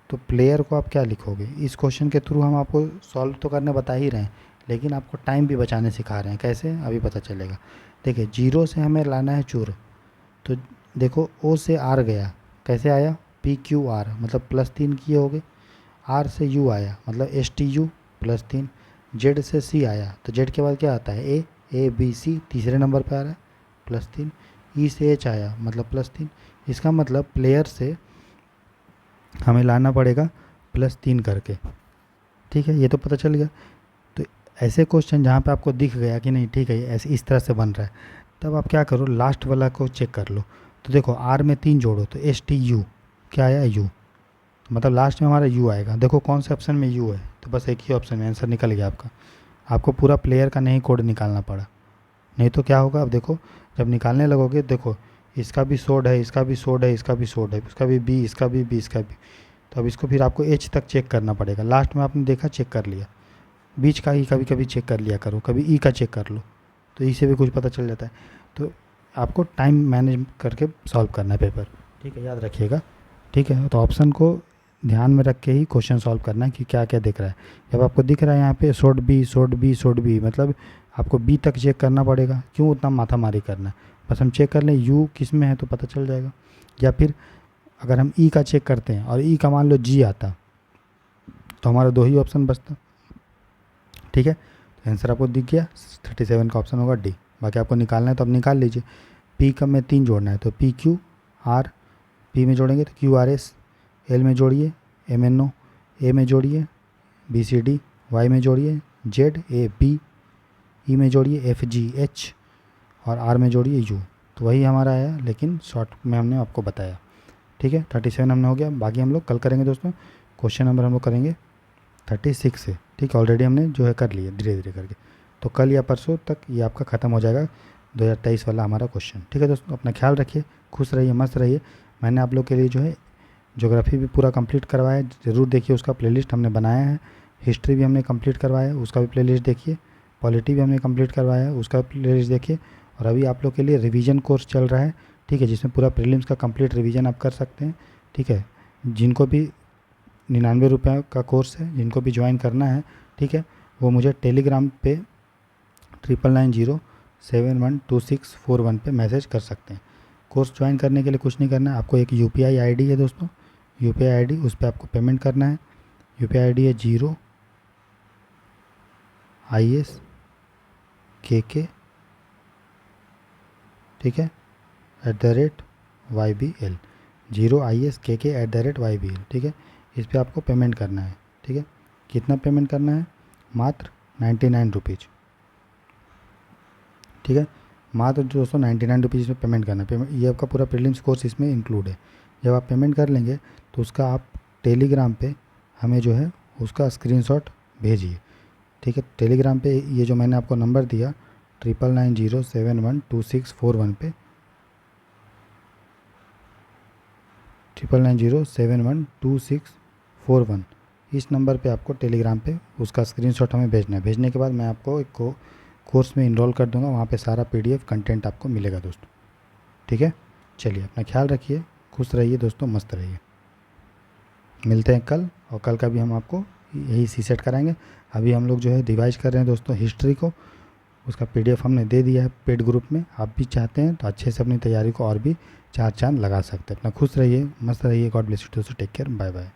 तो प्लेयर को आप क्या लिखोगे। इस क्वेश्चन के थ्रू हम आपको सॉल्व तो करने बता ही रहे हैं, लेकिन आपको टाइम भी बचाने सिखा रहे हैं। कैसे, अभी पता चलेगा। देखिए, 0 से हमें लाना है चूर, तो देखो ओ से आर गया, कैसे आया, PQR मतलब +3 किए हो गए। आर से यू आया मतलब STU +3। जेड से सी आया तो जेड के बाद क्या आता है, A B C तीसरे नंबर पर आ रहा है +3। ई से एच आया मतलब +3। इसका मतलब प्लेयर से हमें लाना पड़ेगा +3 करके। ठीक है, ये तो पता चल गया। तो ऐसे क्वेश्चन जहाँ पे आपको दिख गया कि नहीं ठीक है ऐसे इस तरह से बन रहा है, तब आप क्या करो, लास्ट वाला को चेक कर लो। तो देखो आर में 3 जोड़ो तो STU क्या आया, यू, मतलब लास्ट में हमारा यू आएगा। देखो कौन से ऑप्शन में यू है, तो बस एक ही ऑप्शन में आंसर निकल गया आपका। आपको पूरा प्लेयर का नहीं कोड निकालना पड़ा, नहीं तो क्या होगा। अब देखो जब निकालने लगोगे, देखो इसका भी सोड है, इसका भी सोड है, इसका भी सोड है, इसका भी बी, इसका भी बी, इसका भी। तो अब इसको फिर आपको एच तक चेक करना पड़ेगा। लास्ट में आपने देखा चेक कर लिया, बीच का ही कभी कभी चेक कर लिया करो, कभी ई का चेक कर लो, तो ई से भी कुछ पता चल जाता है। तो आपको टाइम मैनेज करके सॉल्व करना है पेपर, ठीक है, याद रखिएगा। ठीक है, तो ऑप्शन को ध्यान में रख के ही क्वेश्चन सॉल्व करना है कि क्या क्या दिख रहा है। जब आपको दिख रहा है यहाँ पे सोड बी, सोड बी, सोड बी, मतलब आपको बी तक चेक करना पड़ेगा। क्यों उतना माथा मारी करना है, बस हम चेक कर लें यू किस में है तो पता चल जाएगा। या फिर अगर हम ई का चेक करते हैं और ई का मान लो जी आता, तो हमारा 2 ही ऑप्शन बचता। ठीक है, तो आंसर आपको दिख गया, 37 का ऑप्शन होगा डी। बाकी आपको निकालना है तो अब निकाल लीजिए। पी का में 3 जोड़ना है तो PQR, पी में जोड़ेंगे तो QRS, एल में जोड़िए MNO, ए में जोड़िए BCD, वाई में जोड़िए ZAB, ई में जोड़िए FGH और आर में जोड़िए यू। तो वही हमारा आया, लेकिन शॉर्ट में हमने आपको बताया। ठीक है, 37 हमने हो गया। बाकी हम लोग कल करेंगे दोस्तों। क्वेश्चन नंबर हम लोग करेंगे 36 से। ठीक है, ऑलरेडी हमने जो है कर लिया धीरे धीरे करके, तो कल या परसों तक ये आपका ख़त्म हो जाएगा 2023 वाला हमारा क्वेश्चन। ठीक है दोस्तों, अपना ख्याल रखिए, खुश रहिए, मस्त रहिए। मैंने आप लोग के लिए जो है ज्योग्राफी भी पूरा कंप्लीट करवाया है, ज़रूर देखिए, उसका प्लेलिस्ट हमने बनाया है। हिस्ट्री भी हमने कंप्लीट करवाया है, उसका भी प्लेलिस्ट देखिए। पॉलिटी भी हमने कंप्लीट करवाया है, उसका प्लेलिस्ट देखिए। और अभी आप लोग के लिए रिवीजन कोर्स चल रहा है, ठीक है, जिसमें पूरा प्रीलिम्स का कंप्लीट रिवीजन आप कर सकते हैं। ठीक है, जिनको भी 99 रुपये का कोर्स है, जिनको भी ज्वाइन करना है, ठीक है, वो मुझे टेलीग्राम पे 9907126141 पे मैसेज कर सकते हैं। कोर्स ज्वाइन करने के लिए कुछ नहीं करना है, आपको एक UPI ID है दोस्तों, UPI ID, उस पर आपको पेमेंट करना है। UPI ID है 0ISKK, ठीक है, @YBL, 0ISKK @YBL। ठीक है, इस पर आपको पेमेंट करना है। ठीक है, कितना पेमेंट करना है, मात्र 99 रुपीज़। ठीक है, मात्र दोस्तों 99 रुपीज़ में पेमेंट करना है। ये आपका पूरा प्रीलिम्स कोर्स इसमें इंक्लूड है। जब आप पेमेंट कर लेंगे तो उसका आप टेलीग्राम पे हमें जो है उसका स्क्रीनशॉट भेजिए। ठीक है, टेलीग्राम पे ये जो मैंने आपको नंबर दिया 9990712641 पे 9990712641 इस नंबर पे आपको टेलीग्राम पे उसका स्क्रीनशॉट हमें भेजना है। भेजने के बाद मैं आपको एक कोर्स में इनरोल कर दूंगा, वहाँ पे सारा PDF कंटेंट आपको मिलेगा दोस्तों। ठीक है, चलिए अपना ख्याल रखिए, खुश रहिए दोस्तों, मस्त रहिए। मिलते हैं कल, और कल का भी हम आपको यही CSET कराएंगे। अभी हम लोग जो है रिवाइज कर रहे हैं दोस्तों हिस्ट्री को, उसका PDF हमने दे दिया है पेड ग्रुप में। आप भी चाहते हैं तो अच्छे से अपनी तैयारी को और भी 4 चांद लगा सकते हैं। अपना खुश रहिए, मस्त रहिए। गॉड ब्लेस यू दोस्तों, टेक केयर, बाय बाय।